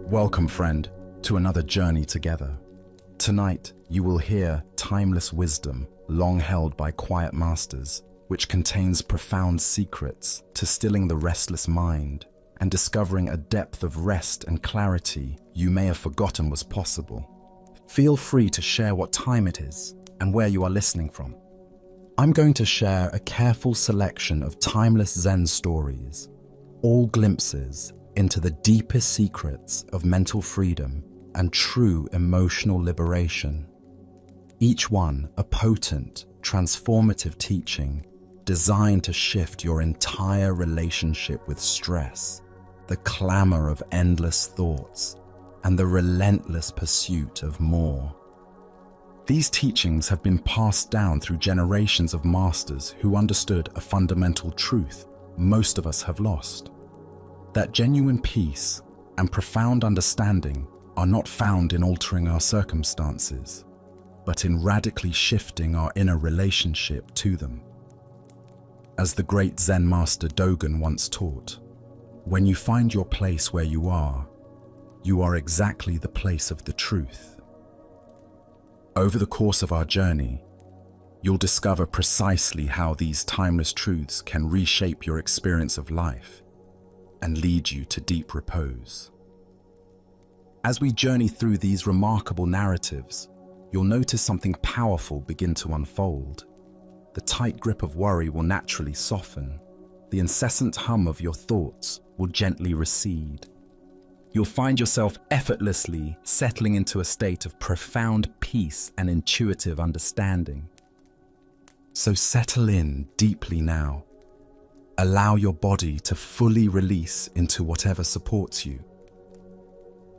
Welcome, friend, to another journey together. Tonight, you will hear timeless wisdom long held by quiet masters, which contains profound secrets to stilling the restless mind and discovering a depth of rest and clarity you may have forgotten was possible. Feel free to share what time it is and where you are listening from. I'm going to share a careful selection of timeless Zen stories, all glimpses into the deepest secrets of mental freedom and true emotional liberation. Each one a potent, transformative teaching designed to shift your entire relationship with stress, the clamor of endless thoughts, and the relentless pursuit of more. These teachings have been passed down through generations of masters who understood a fundamental truth most of us have lost: that genuine peace and profound understanding are not found in altering our circumstances, but in radically shifting our inner relationship to them. As the great Zen master Dogen once taught, when you find your place where you are exactly the place of the truth. Over the course of our journey, you'll discover precisely how these timeless truths can reshape your experience of life and lead you to deep repose. As we journey through these remarkable narratives, you'll notice something powerful begin to unfold. The tight grip of worry will naturally soften. The incessant hum of your thoughts will gently recede. You'll find yourself effortlessly settling into a state of profound peace and intuitive understanding. So settle in deeply now. Allow your body to fully release into whatever supports you.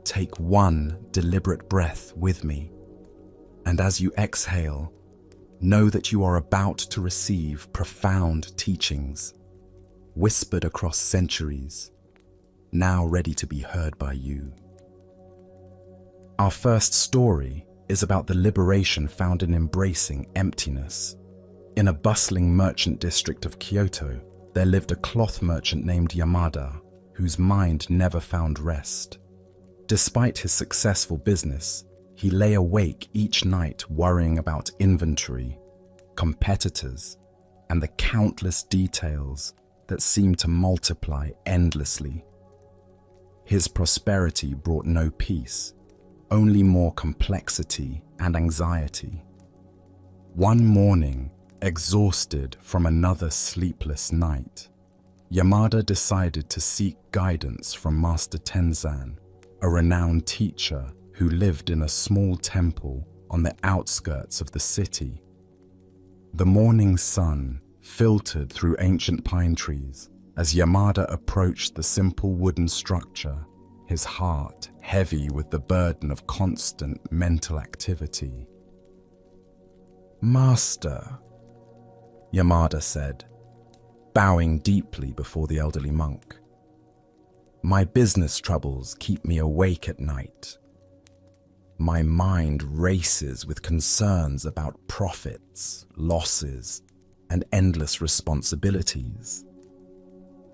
Take one deliberate breath with me, and as you exhale, know that you are about to receive profound teachings, whispered across centuries, now ready to be heard by you. Our first story is about the liberation found in embracing emptiness. In a bustling merchant district of Kyoto, there lived a cloth merchant named Yamada, whose mind never found rest. Despite his successful business, he lay awake each night worrying about inventory, competitors, and the countless details that seemed to multiply endlessly. His prosperity brought no peace, only more complexity and anxiety. One morning, exhausted from another sleepless night, Yamada decided to seek guidance from Master Tenzan, a renowned teacher who lived in a small temple on the outskirts of the city. The morning sun filtered through ancient pine trees as Yamada approached the simple wooden structure, his heart heavy with the burden of constant mental activity. "Master," Yamada said, bowing deeply before the elderly monk, "my business troubles keep me awake at night. My mind races with concerns about profits, losses, and endless responsibilities.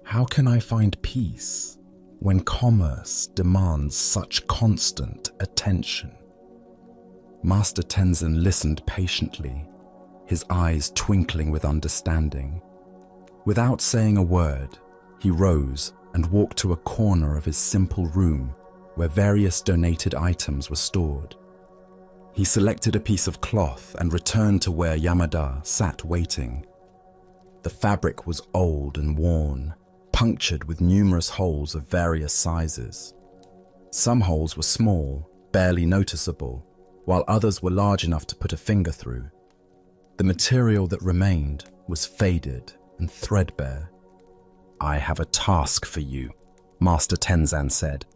How can I find peace when commerce demands such constant attention?" Master Tenzan listened patiently, his eyes twinkling with understanding. Without saying a word, he rose and walked to a corner of his simple room where various donated items were stored. He selected a piece of cloth and returned to where Yamada sat waiting. The fabric was old and worn, punctured with numerous holes of various sizes. Some holes were small, barely noticeable, while others were large enough to put a finger through. The material that remained was faded and threadbare. "I have a task for you," Master Tenzan said,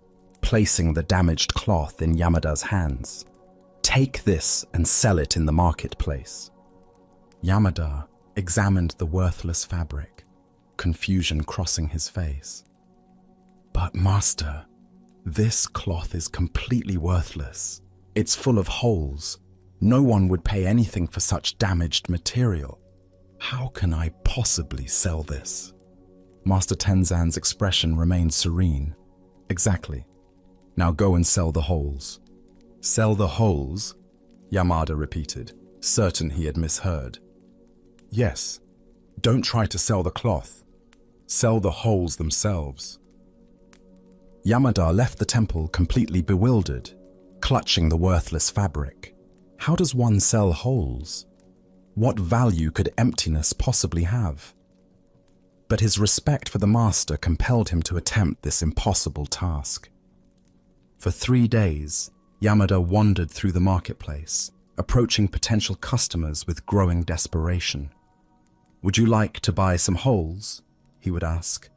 placing the damaged cloth in Yamada's hands. "Take this and sell it in the marketplace." Yamada examined the worthless fabric, confusion crossing his face. "But master, this cloth is completely worthless. It's full of holes. No one would pay anything for such damaged material. How can I possibly sell this?" Master Tenzan's expression remained serene. "Exactly. Now go and sell the holes." "Sell the holes?" Yamada repeated, certain he had misheard. "Yes. Don't try to sell the cloth. Sell the holes themselves." Yamada left the temple completely bewildered, clutching the worthless fabric. How does one sell holes? What value could emptiness possibly have? But his respect for the master compelled him to attempt this impossible task. For 3 days, Yamada wandered through the marketplace, approaching potential customers with growing desperation. "Would you like to buy some holes?" he would ask,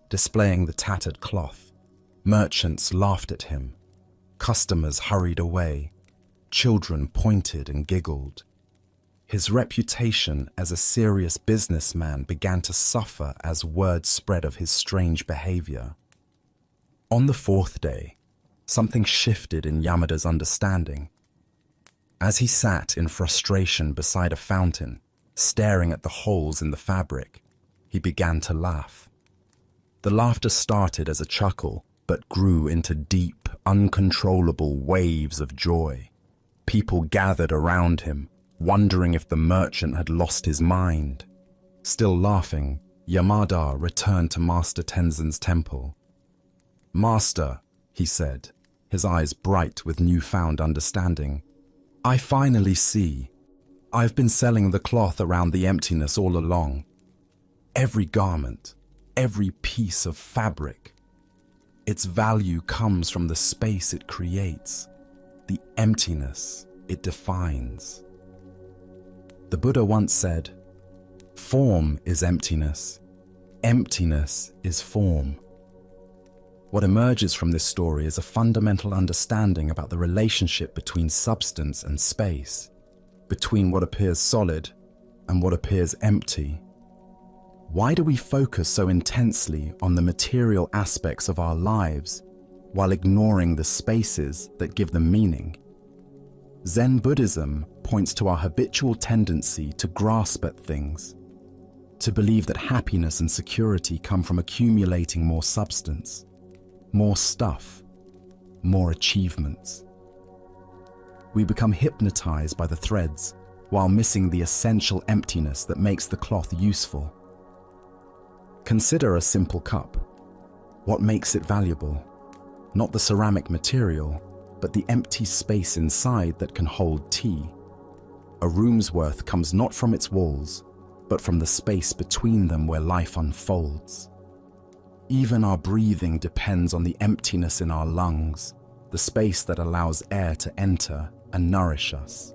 displaying the tattered cloth. Merchants laughed at him. Customers hurried away. Children pointed and giggled. His reputation as a serious businessman began to suffer as word spread of his strange behavior. On the 4th day, something shifted in Yamada's understanding. As he sat in frustration beside a fountain, staring at the holes in the fabric, he began to laugh. The laughter started as a chuckle, but grew into deep, uncontrollable waves of joy. People gathered around him, wondering if the merchant had lost his mind. Still laughing, Yamada returned to Master Tenzin's temple. "Master," he said, his eyes bright with newfound understanding, "I finally see. I've been selling the cloth around the emptiness all along. Every garment, every piece of fabric. Its value comes from the space it creates, the emptiness it defines." The Buddha once said, "Form is emptiness. Emptiness is form." What emerges from this story is a fundamental understanding about the relationship between substance and space, between what appears solid and what appears empty. Why do we focus so intensely on the material aspects of our lives while ignoring the spaces that give them meaning? Zen Buddhism points to our habitual tendency to grasp at things, to believe that happiness and security come from accumulating more substance, more stuff, more achievements. We become hypnotized by the threads while missing the essential emptiness that makes the cloth useful. Consider a simple cup. What makes it valuable? Not the ceramic material, but the empty space inside that can hold tea. A room's worth comes not from its walls, but from the space between them where life unfolds. Even our breathing depends on the emptiness in our lungs, the space that allows air to enter and nourish us.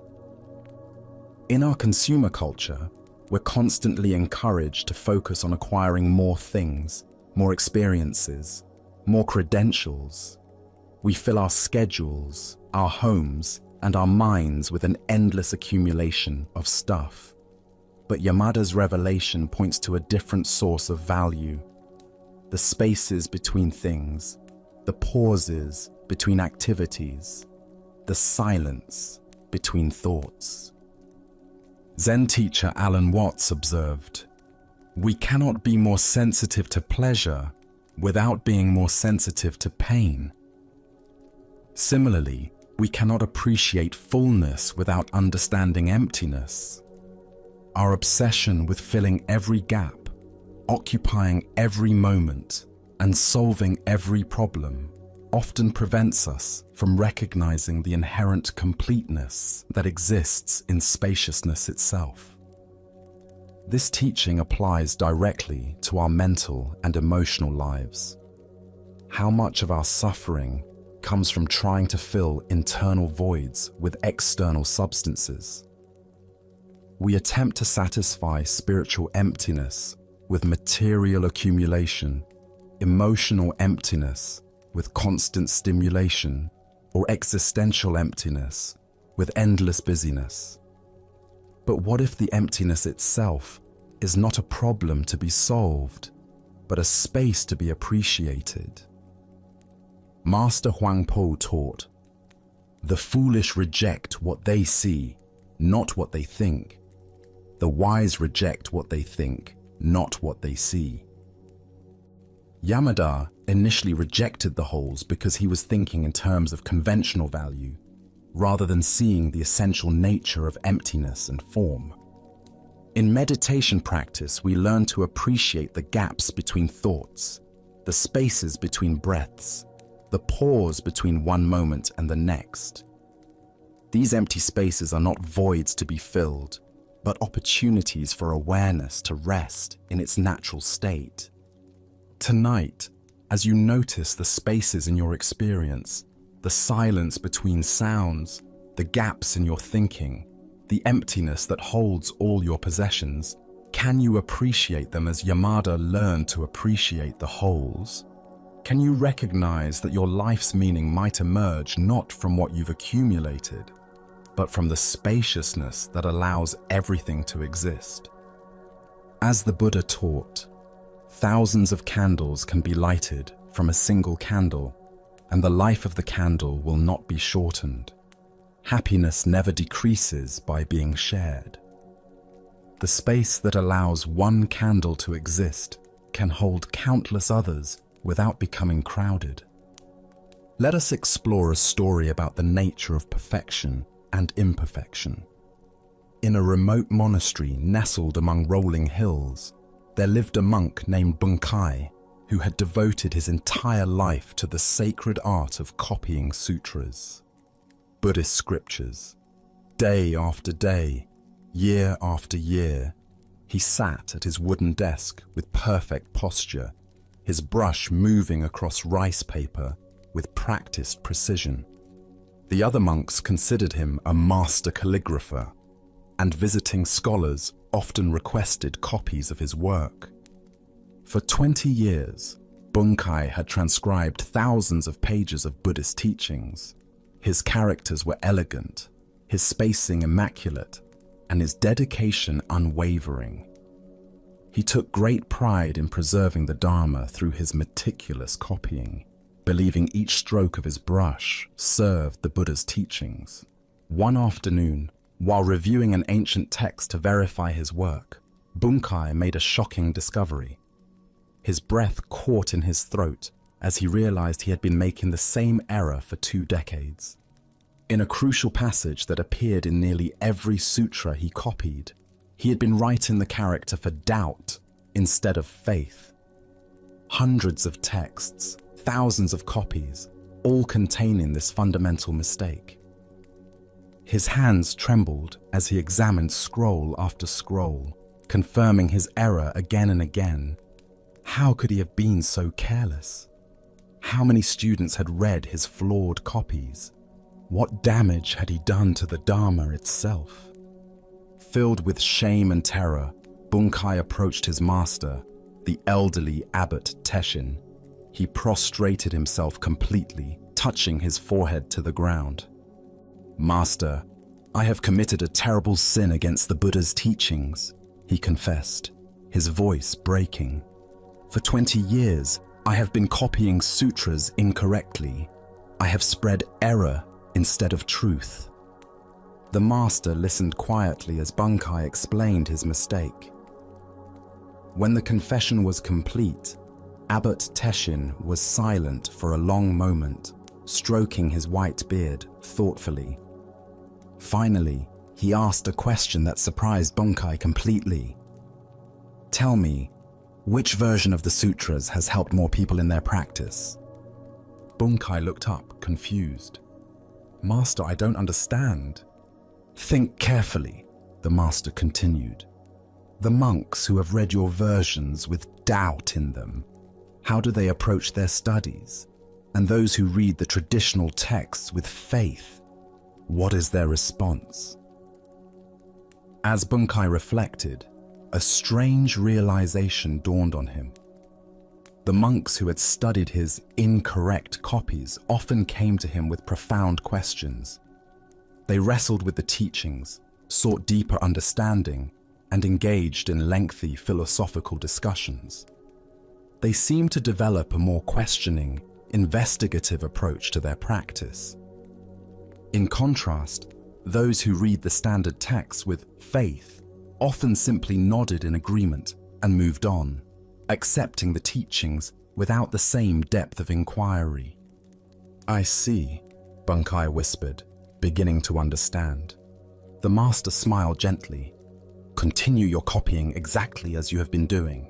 In our consumer culture, we're constantly encouraged to focus on acquiring more things, more experiences, more credentials. We fill our schedules, our homes, and our minds with an endless accumulation of stuff. But Yamada's revelation points to a different source of value. The spaces between things, the pauses between activities, the silence between thoughts. Zen teacher Alan Watts observed, "We cannot be more sensitive to pleasure without being more sensitive to pain. Similarly, we cannot appreciate fullness without understanding emptiness. Our obsession with filling every gap, occupying every moment, and solving every problem often prevents us from recognizing the inherent completeness that exists in spaciousness itself." This teaching applies directly to our mental and emotional lives. How much of our suffering comes from trying to fill internal voids with external substances? We attempt to satisfy spiritual emptiness with material accumulation, emotional emptiness with constant stimulation, or existential emptiness with endless busyness. But what if the emptiness itself is not a problem to be solved, but a space to be appreciated? Master Huangpo taught, "The foolish reject what they see, not what they think. The wise reject what they think, not what they see." Yamada initially rejected the holes because he was thinking in terms of conventional value, rather than seeing the essential nature of emptiness and form. In meditation practice, we learn to appreciate the gaps between thoughts, the spaces between breaths, the pause between one moment and the next. These empty spaces are not voids to be filled, but opportunities for awareness to rest in its natural state. Tonight, as you notice the spaces in your experience, the silence between sounds, the gaps in your thinking, the emptiness that holds all your possessions, can you appreciate them as Yamada learned to appreciate the wholes? Can you recognize that your life's meaning might emerge not from what you've accumulated, but from the spaciousness that allows everything to exist? As the Buddha taught, thousands of candles can be lighted from a single candle, and the life of the candle will not be shortened. Happiness never decreases by being shared. The space that allows one candle to exist can hold countless others without becoming crowded. Let us explore a story about the nature of perfection and imperfection. In a remote monastery nestled among rolling hills, there lived a monk named Bunkai who had devoted his entire life to the sacred art of copying sutras, Buddhist scriptures. Day after day, year after year, he sat at his wooden desk with perfect posture, his brush moving across rice paper with practiced precision. The other monks considered him a master calligrapher, and visiting scholars often requested copies of his work. For 20 years, Bunkai had transcribed thousands of pages of Buddhist teachings. His characters were elegant, his spacing immaculate, and his dedication unwavering. He took great pride in preserving the Dharma through his meticulous copying, believing each stroke of his brush served the Buddha's teachings. One afternoon, while reviewing an ancient text to verify his work, Bunkai made a shocking discovery. His breath caught in his throat as he realized he had been making the same error for 2 decades. In a crucial passage that appeared in nearly every sutra he copied, he had been writing the character for doubt instead of faith. Hundreds of texts, thousands of copies, all containing this fundamental mistake. His hands trembled as he examined scroll after scroll, confirming his error again and again. How could he have been so careless? How many students had read his flawed copies? What damage had he done to the Dharma itself? Filled with shame and terror, Bunkai approached his master, the elderly abbot Teshin. He prostrated himself completely, touching his forehead to the ground. "Master, I have committed a terrible sin against the Buddha's teachings," he confessed, his voice breaking. "For 20 years, I have been copying sutras incorrectly. I have spread error instead of truth." The master listened quietly as Bunkai explained his mistake. When the confession was complete, Abbot Teshin was silent for a long moment, stroking his white beard thoughtfully. Finally, he asked a question that surprised Bunkai completely. "Tell me, which version of the sutras has helped more people in their practice?" Bunkai looked up, confused. "Master, I don't understand." "Think carefully," the master continued. "The monks who have read your versions with doubt in them, how do they approach their studies? And those who read the traditional texts with faith, what is their response?" As Bunkai reflected, a strange realization dawned on him. The monks who had studied his incorrect copies often came to him with profound questions. They wrestled with the teachings, sought deeper understanding, and engaged in lengthy philosophical discussions. They seemed to develop a more questioning, investigative approach to their practice. In contrast, those who read the standard texts with faith often simply nodded in agreement and moved on, accepting the teachings without the same depth of inquiry. "I see," Bunkai whispered, beginning to understand. The master smiled gently. "Continue your copying exactly as you have been doing."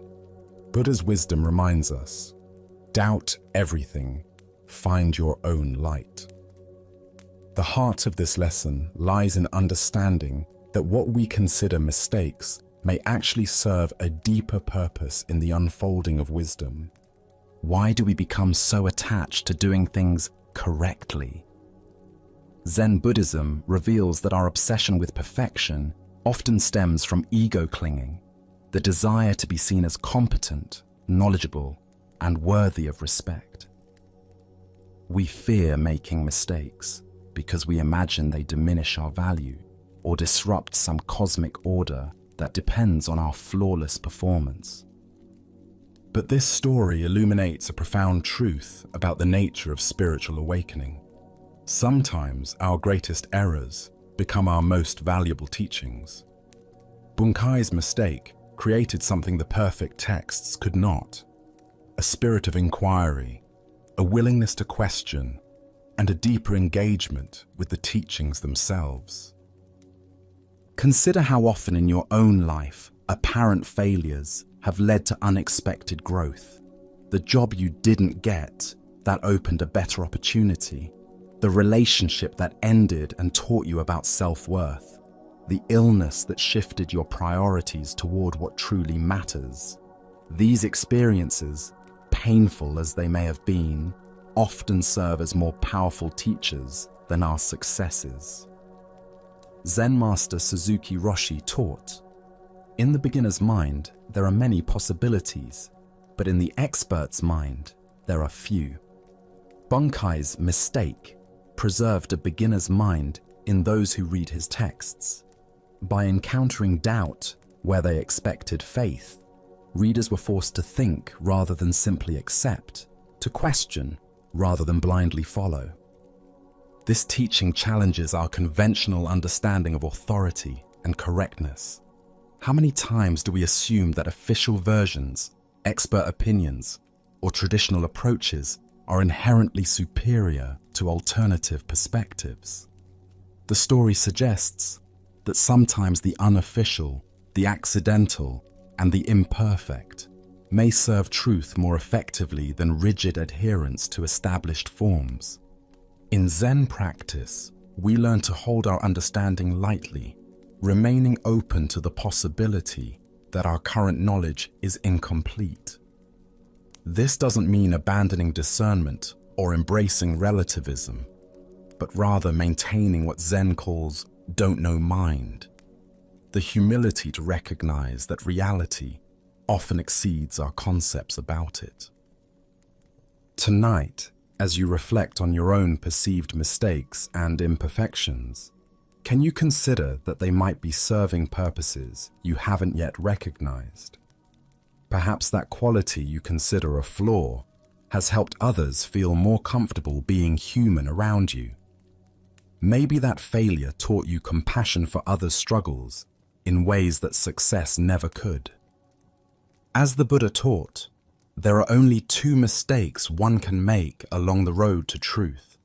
Buddha's wisdom reminds us, doubt everything, find your own light. The heart of this lesson lies in understanding that what we consider mistakes may actually serve a deeper purpose in the unfolding of wisdom. Why do we become so attached to doing things correctly? Zen Buddhism reveals that our obsession with perfection often stems from ego clinging, the desire to be seen as competent, knowledgeable, and worthy of respect. We fear making mistakes because we imagine they diminish our value or disrupt some cosmic order that depends on our flawless performance. But this story illuminates a profound truth about the nature of spiritual awakening. Sometimes our greatest errors become our most valuable teachings. Bunkai's mistake created something the perfect texts could not: a spirit of inquiry, a willingness to question, and a deeper engagement with the teachings themselves. Consider how often in your own life apparent failures have led to unexpected growth. The job you didn't get that opened a better opportunity. The relationship that ended and taught you about self-worth. The illness that shifted your priorities toward what truly matters. These experiences, painful as they may have been, often serve as more powerful teachers than our successes. Zen master Suzuki Roshi taught, "In the beginner's mind, there are many possibilities, but in the expert's mind, there are few." Bunkai's mistake preserved a beginner's mind in those who read his texts. By encountering doubt where they expected faith, readers were forced to think rather than simply accept, to question rather than blindly follow. This teaching challenges our conventional understanding of authority and correctness. How many times do we assume that official versions, expert opinions, or traditional approaches are inherently superior to alternative perspectives? The story suggests that sometimes the unofficial, the accidental, and the imperfect may serve truth more effectively than rigid adherence to established forms. In Zen practice, we learn to hold our understanding lightly, remaining open to the possibility that our current knowledge is incomplete. This doesn't mean abandoning discernment or embracing relativism, but rather maintaining what Zen calls don't know mind, the humility to recognize that reality often exceeds our concepts about it. Tonight, as you reflect on your own perceived mistakes and imperfections, can you consider that they might be serving purposes you haven't yet recognized? Perhaps that quality you consider a flaw has helped others feel more comfortable being human around you. Maybe that failure taught you compassion for others' struggles in ways that success never could. As the Buddha taught, there are only two mistakes one can make along the road to truth: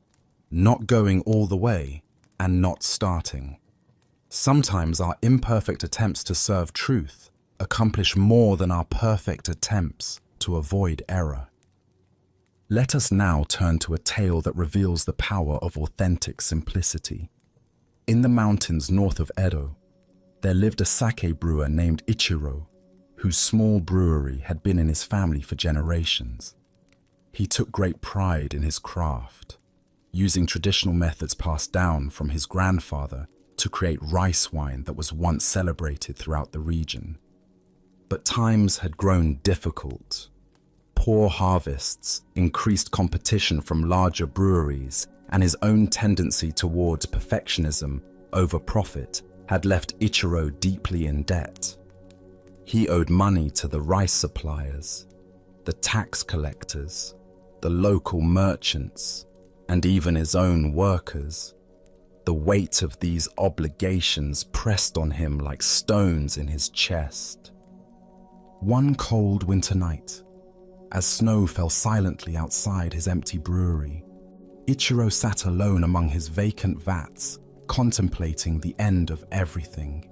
not going all the way and not starting. Sometimes our imperfect attempts to serve truth accomplish more than our perfect attempts to avoid error. Let us now turn to a tale that reveals the power of authentic simplicity. In the mountains north of Edo, there lived a sake brewer named Ichiro, whose small brewery had been in his family for generations. He took great pride in his craft, using traditional methods passed down from his grandfather to create rice wine that was once celebrated throughout the region. But times had grown difficult. Poor harvests, increased competition from larger breweries, and his own tendency towards perfectionism over profit had left Ichiro deeply in debt. He owed money to the rice suppliers, the tax collectors, the local merchants, and even his own workers. The weight of these obligations pressed on him like stones in his chest. One cold winter night, as snow fell silently outside his empty brewery. Ichiro sat alone among his vacant vats, contemplating the end of everything.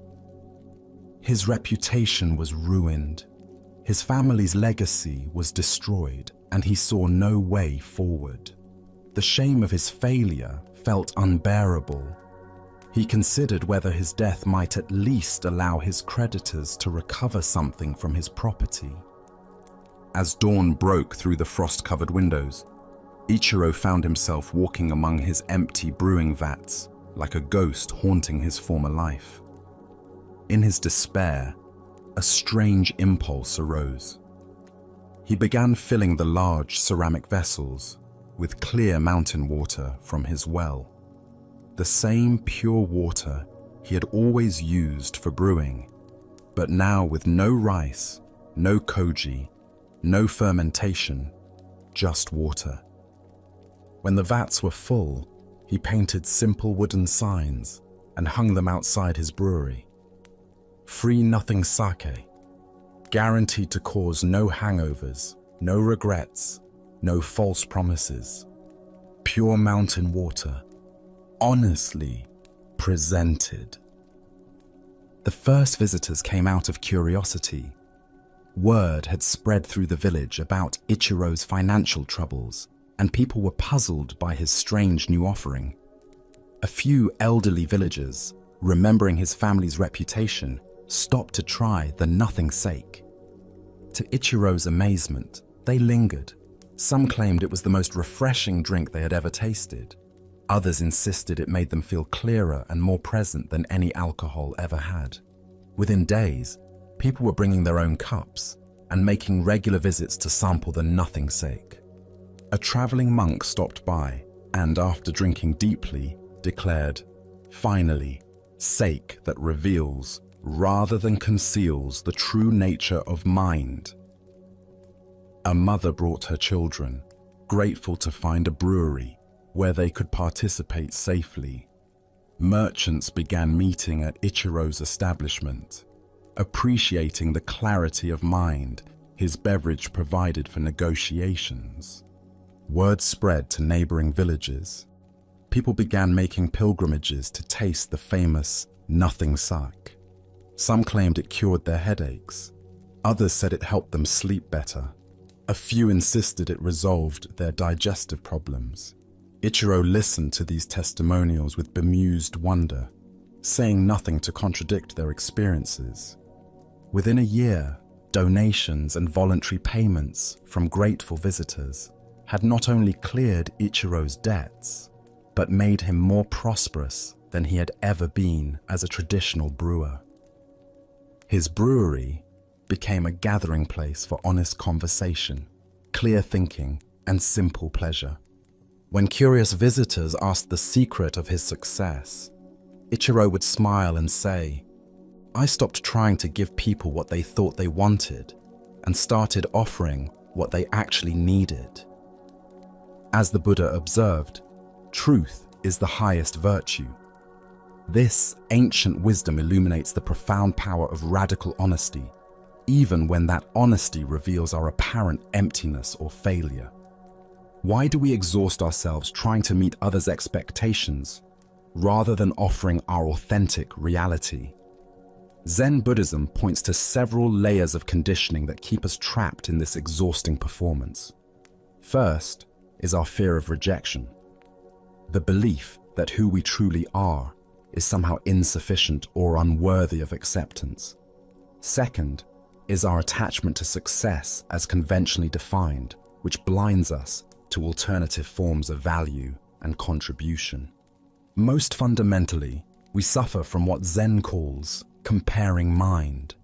His reputation was ruined. His family's legacy was destroyed, and he saw no way forward. The shame of his failure felt unbearable. He considered whether his death might at least allow his creditors to recover something from his property. As dawn broke through the frost-covered windows, Ichiro found himself walking among his empty brewing vats, like a ghost haunting his former life. In his despair, a strange impulse arose. He began filling the large ceramic vessels with clear mountain water from his well. The same pure water he had always used for brewing, but now with no rice, no koji, no fermentation, just water. When the vats were full, he painted simple wooden signs and hung them outside his brewery. Free nothing sake, guaranteed to cause no hangovers, no regrets, no false promises. Pure mountain water, honestly presented. The first visitors came out of curiosity. Word had spread through the village about Ichiro's financial troubles, and people were puzzled by his strange new offering. A few elderly villagers, remembering his family's reputation, stopped to try the nothing sake. To Ichiro's amazement, they lingered. Some claimed it was the most refreshing drink they had ever tasted. Others insisted it made them feel clearer and more present than any alcohol ever had. Within days, people were bringing their own cups and making regular visits to sample the nothing sake. A traveling monk stopped by and, after drinking deeply, declared, "Finally, sake that reveals rather than conceals the true nature of mind." A mother brought her children, grateful to find a brewery where they could participate safely. Merchants began meeting at Ichiro's establishment, appreciating the clarity of mind his beverage provided for negotiations. Word spread to neighboring villages. People began making pilgrimages to taste the famous nothing sake. Some claimed it cured their headaches. Others said it helped them sleep better. A few insisted it resolved their digestive problems. Ichiro listened to these testimonials with bemused wonder, saying nothing to contradict their experiences. Within a year, donations and voluntary payments from grateful visitors had not only cleared Ichiro's debts, but made him more prosperous than he had ever been as a traditional brewer. His brewery became a gathering place for honest conversation, clear thinking, and simple pleasure. When curious visitors asked the secret of his success, Ichiro would smile and say, "I stopped trying to give people what they thought they wanted and started offering what they actually needed." As the Buddha observed, truth is the highest virtue. This ancient wisdom illuminates the profound power of radical honesty, even when that honesty reveals our apparent emptiness or failure. Why do we exhaust ourselves trying to meet others' expectations rather than offering our authentic reality? Zen Buddhism points to several layers of conditioning that keep us trapped in this exhausting performance. First is our fear of rejection, the belief that who we truly are is somehow insufficient or unworthy of acceptance. Second is our attachment to success as conventionally defined, which blinds us to alternative forms of value and contribution. Most fundamentally, we suffer from what Zen calls comparing mind.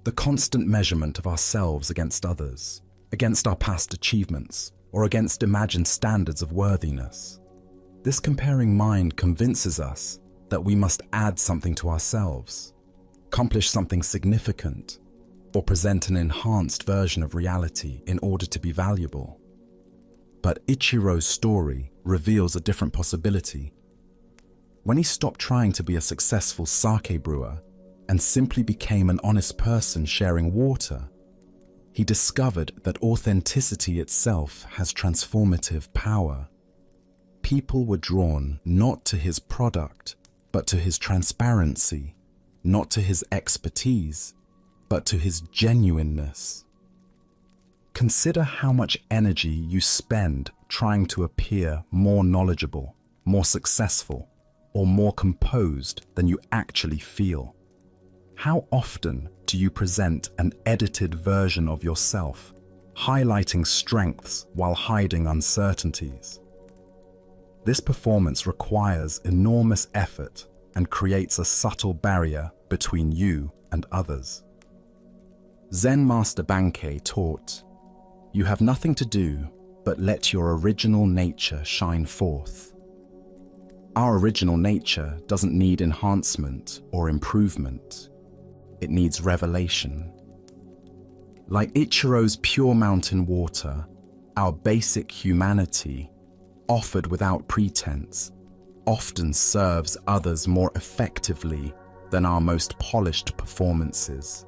The constant measurement of ourselves against others, against our past achievements, or against imagined standards of worthiness. This comparing mind convinces us that we must add something to ourselves, accomplish something significant, or present an enhanced version of reality in order to be valuable. But Ichiro's story reveals a different possibility. When he stopped trying to be a successful sake brewer and simply became an honest person sharing water, he discovered that authenticity itself has transformative power. People were drawn not to his product, but to his transparency, not to his expertise, but to his genuineness. Consider how much energy you spend trying to appear more knowledgeable, more successful, or more composed than you actually feel. How often do you present an edited version of yourself, highlighting strengths while hiding uncertainties? This performance requires enormous effort and creates a subtle barrier between you and others. Zen Master Bankei taught, "You have nothing to do but let your original nature shine forth." Our original nature doesn't need enhancement or improvement. It needs revelation. Like Ichiro's pure mountain water, our basic humanity, offered without pretense, often serves others more effectively than our most polished performances.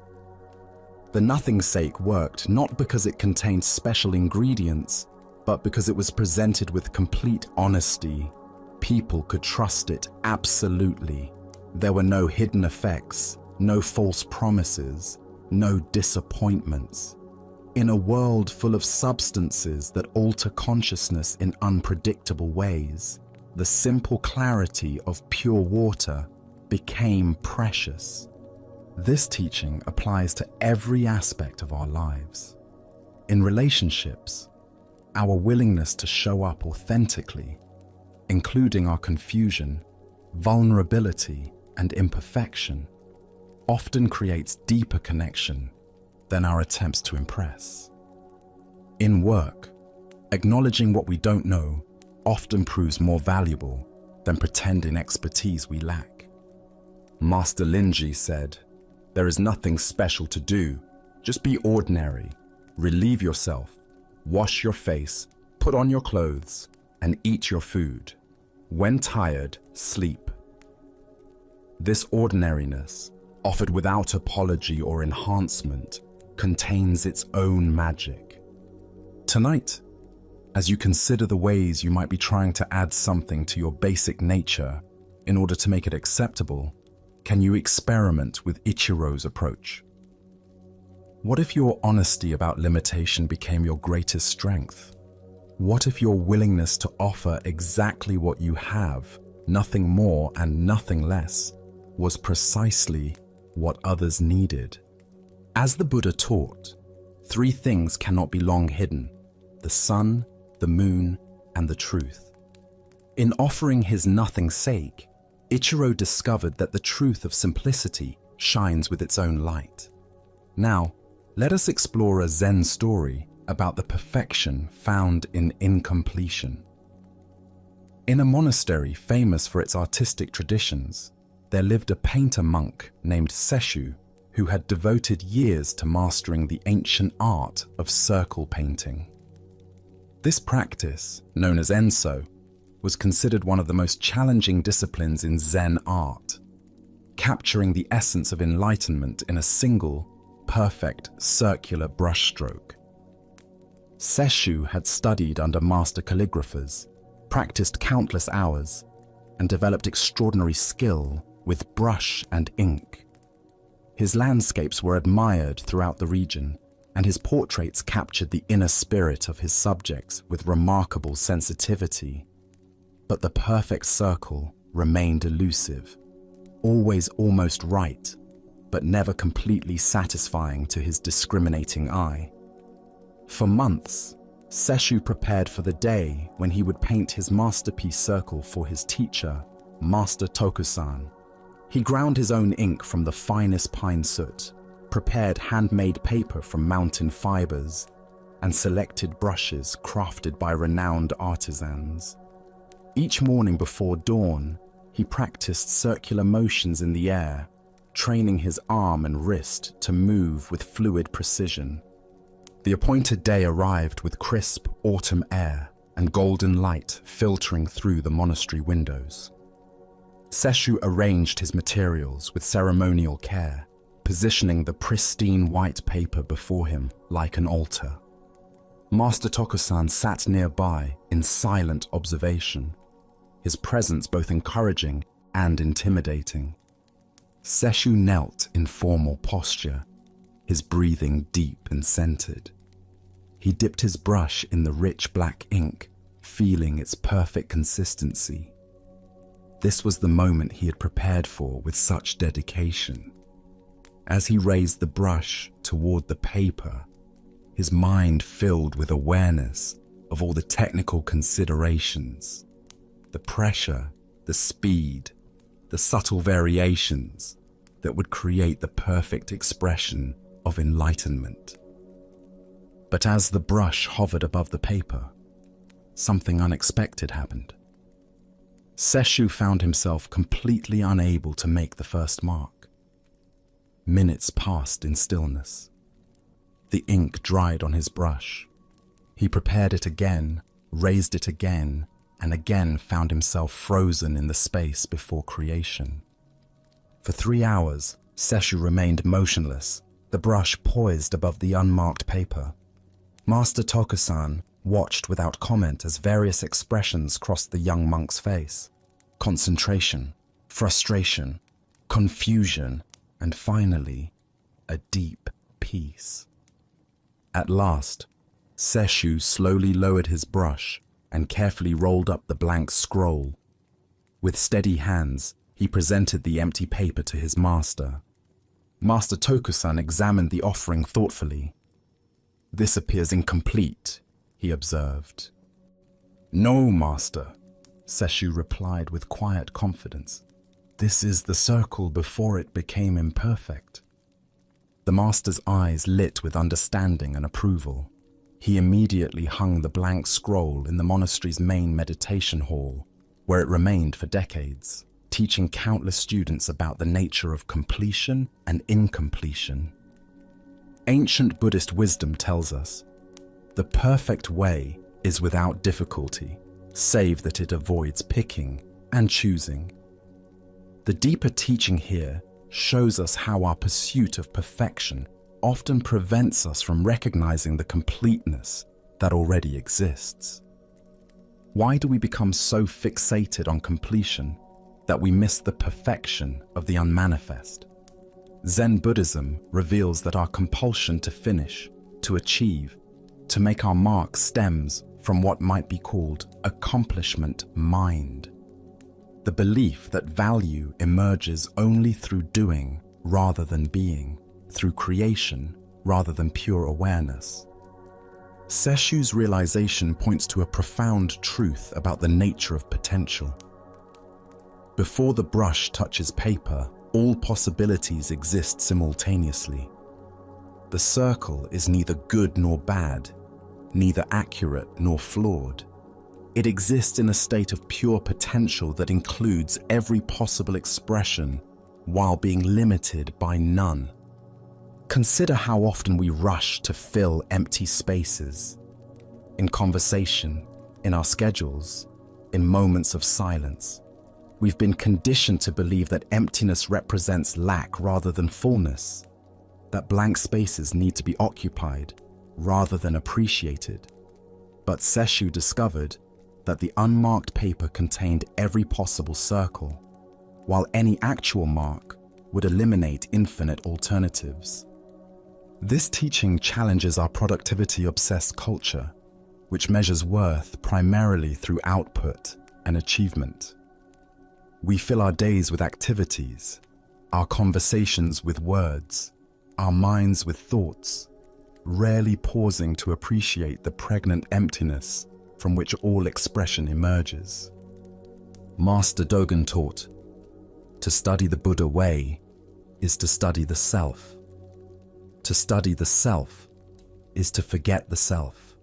The nothing sake worked not because it contained special ingredients, but because it was presented with complete honesty. People could trust it absolutely. There were no hidden effects, no false promises, no disappointments. In a world full of substances that alter consciousness in unpredictable ways, the simple clarity of pure water became precious. This teaching applies to every aspect of our lives. In relationships, our willingness to show up authentically, including our confusion, vulnerability, and imperfection, often creates deeper connection than our attempts to impress. In work, acknowledging what we don't know often proves more valuable than pretending expertise we lack. Master Linji said, "There is nothing special to do. Just be ordinary. Relieve yourself. Wash your face. Put on your clothes. And eat your food. When tired, sleep." This ordinariness, offered without apology or enhancement, contains its own magic. Tonight, as you consider the ways you might be trying to add something to your basic nature in order to make it acceptable, can you experiment with Ichiro's approach? What if your honesty about limitation became your greatest strength? What if your willingness to offer exactly what you have, nothing more and nothing less, was precisely what others needed? As the Buddha taught, 3 things cannot be long hidden: the sun, the moon, and the truth. In offering his nothing sake, Ichiro discovered that the truth of simplicity shines with its own light. Now, let us explore a Zen story about the perfection found in incompletion. In a monastery famous for its artistic traditions, there lived a painter monk named Sesshu who had devoted years to mastering the ancient art of circle painting. This practice, known as Enso, was considered one of the most challenging disciplines in Zen art, capturing the essence of enlightenment in a single, perfect, circular brushstroke. Sesshu had studied under master calligraphers, practiced countless hours, and developed extraordinary skill with brush and ink. His landscapes were admired throughout the region, and his portraits captured the inner spirit of his subjects with remarkable sensitivity. But the perfect circle remained elusive, always almost right, but never completely satisfying to his discriminating eye. For months, Sesshu prepared for the day when he would paint his masterpiece circle for his teacher, Master Tokusan. He ground his own ink from the finest pine soot, prepared handmade paper from mountain fibers, and selected brushes crafted by renowned artisans. Each morning before dawn, he practiced circular motions in the air, training his arm and wrist to move with fluid precision. The appointed day arrived with crisp autumn air and golden light filtering through the monastery windows. Sesshu arranged his materials with ceremonial care, positioning the pristine white paper before him like an altar. Master Tokusan sat nearby in silent observation, his presence both encouraging and intimidating. Sesshu knelt in formal posture, his breathing deep and centered. He dipped his brush in the rich black ink, feeling its perfect consistency. This was the moment he had prepared for with such dedication. As he raised the brush toward the paper, his mind filled with awareness of all the technical considerations, the pressure, the speed, the subtle variations that would create the perfect expression of enlightenment. But as the brush hovered above the paper, something unexpected happened. Sesshu found himself completely unable to make the first mark. Minutes passed in stillness. The ink dried on his brush. He prepared it again, raised it again, and again found himself frozen in the space before creation. For 3 hours, Sesshu remained motionless, the brush poised above the unmarked paper. Master Tokusan watched without comment as various expressions crossed the young monk's face. Concentration, frustration, confusion, and finally, a deep peace. At last, Sesshu slowly lowered his brush and carefully rolled up the blank scroll. With steady hands, he presented the empty paper to his master. Master Tokusan examined the offering thoughtfully. "This appears incomplete," he observed. "No, master," Sesshu replied with quiet confidence. "This is the circle before it became imperfect." The master's eyes lit with understanding and approval. He immediately hung the blank scroll in the monastery's main meditation hall, where it remained for decades, teaching countless students about the nature of completion and incompletion. Ancient Buddhist wisdom tells us, the perfect way is without difficulty, save that it avoids picking and choosing. The deeper teaching here shows us how our pursuit of perfection often prevents us from recognizing the completeness that already exists. Why do we become so fixated on completion that we miss the perfection of the unmanifest? Zen Buddhism reveals that our compulsion to finish, to achieve, to make our mark stems from what might be called accomplishment mind. The belief that value emerges only through doing rather than being, through creation rather than pure awareness. Sesshu's realization points to a profound truth about the nature of potential. Before the brush touches paper, all possibilities exist simultaneously. The circle is neither good nor bad, neither accurate nor flawed. It exists in a state of pure potential that includes every possible expression while being limited by none. Consider how often we rush to fill empty spaces. In conversation, in our schedules, in moments of silence. We've been conditioned to believe that emptiness represents lack rather than fullness, that blank spaces need to be occupied rather than appreciated. But Sesshu discovered that the unmarked paper contained every possible circle, while any actual mark would eliminate infinite alternatives. This teaching challenges our productivity-obsessed culture, which measures worth primarily through output and achievement. We fill our days with activities, our conversations with words, our minds with thoughts, rarely pausing to appreciate the pregnant emptiness from which all expression emerges. Master Dogen taught, to study the Buddha way is to study the self. To study the self is to forget the self.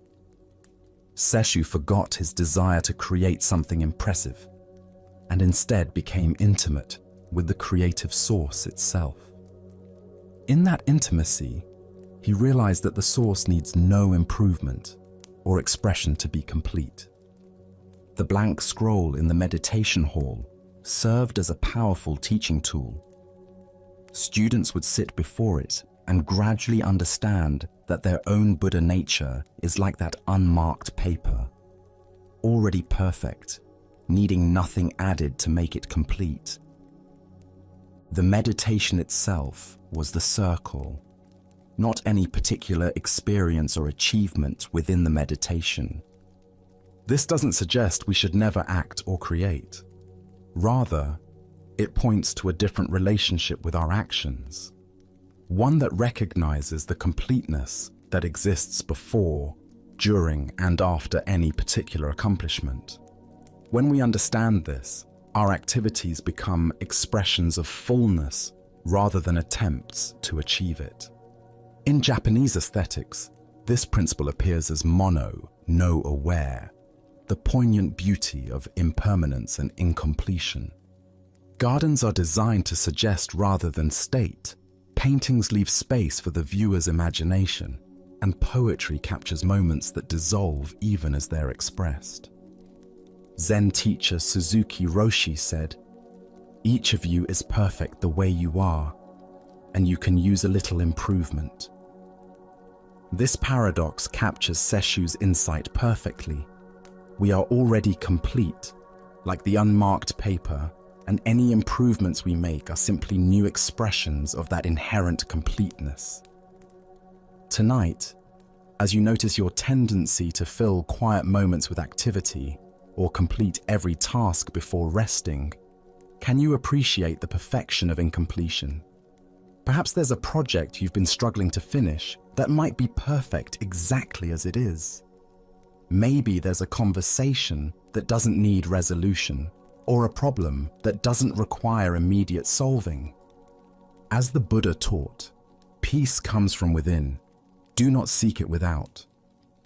Sesshu forgot his desire to create something impressive and instead became intimate with the creative source itself. In that intimacy, he realized that the source needs no improvement or expression to be complete. The blank scroll in the meditation hall served as a powerful teaching tool. students would sit before it and gradually understand that their own Buddha nature is like that unmarked paper, already perfect, needing nothing added to make it complete. The meditation itself was the circle, not any particular experience or achievement within the meditation. This doesn't suggest we should never act or create. Rather, it points to a different relationship with our actions, one that recognizes the completeness that exists before, during, and after any particular accomplishment. When we understand this, our activities become expressions of fullness rather than attempts to achieve it. In Japanese aesthetics, this principle appears as mono, no aware, the poignant beauty of impermanence and incompletion. Gardens are designed to suggest rather than state. Paintings leave space for the viewer's imagination, and poetry captures moments that dissolve even as they're expressed. Zen teacher Suzuki Roshi said, "Each of you is perfect the way you are, and you can use a little improvement." This paradox captures Sesshu's insight perfectly. We are already complete, like the unmarked paper, and any improvements we make are simply new expressions of that inherent completeness. Tonight, as you notice your tendency to fill quiet moments with activity or complete every task before resting, can you appreciate the perfection of incompletion? Perhaps there's a project you've been struggling to finish that might be perfect exactly as it is. Maybe there's a conversation that doesn't need resolution, or a problem that doesn't require immediate solving. As the Buddha taught, peace comes from within. Do not seek it without.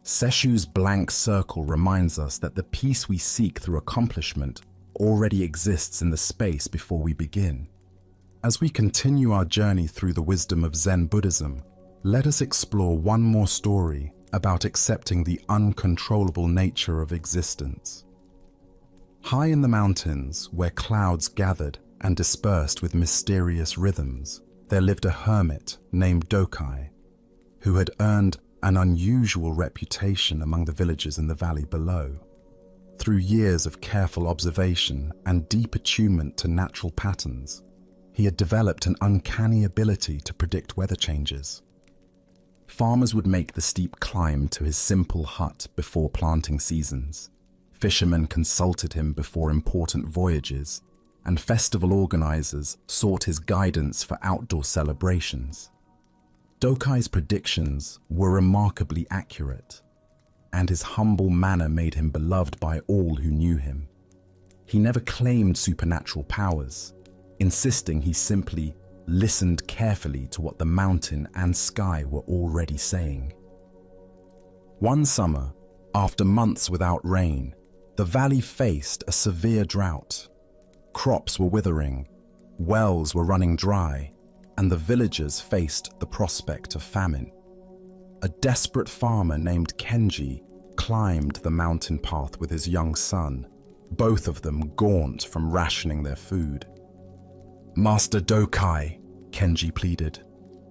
Sesshu's blank circle reminds us that the peace we seek through accomplishment already exists in the space before we begin. As we continue our journey through the wisdom of Zen Buddhism, let us explore one more story about accepting the uncontrollable nature of existence. High in the mountains, where clouds gathered and dispersed with mysterious rhythms, there lived a hermit named Dokai, who had earned an unusual reputation among the villagers in the valley below. Through years of careful observation and deep attunement to natural patterns, he had developed an uncanny ability to predict weather changes. Farmers would make the steep climb to his simple hut before planting seasons. Fishermen consulted him before important voyages, and festival organizers sought his guidance for outdoor celebrations. Dokai's predictions were remarkably accurate, and his humble manner made him beloved by all who knew him. He never claimed supernatural powers, insisting he simply listened carefully to what the mountain and sky were already saying. One summer, after months without rain, the valley faced a severe drought. Crops were withering, wells were running dry, and the villagers faced the prospect of famine. A desperate farmer named Kenji climbed the mountain path with his young son, both of them gaunt from rationing their food. "Master Dokai," Kenji pleaded,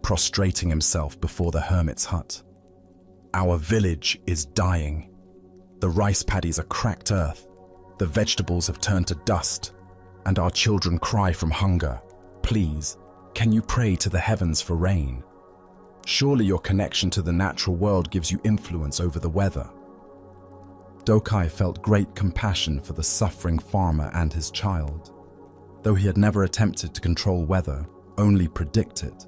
prostrating himself before the hermit's hut. "Our village is dying. The rice paddies are cracked earth, the vegetables have turned to dust, and our children cry from hunger. Please, can you pray to the heavens for rain? Surely your connection to the natural world gives you influence over the weather." Dokai felt great compassion for the suffering farmer and his child. Though he had never attempted to control weather, only predict it,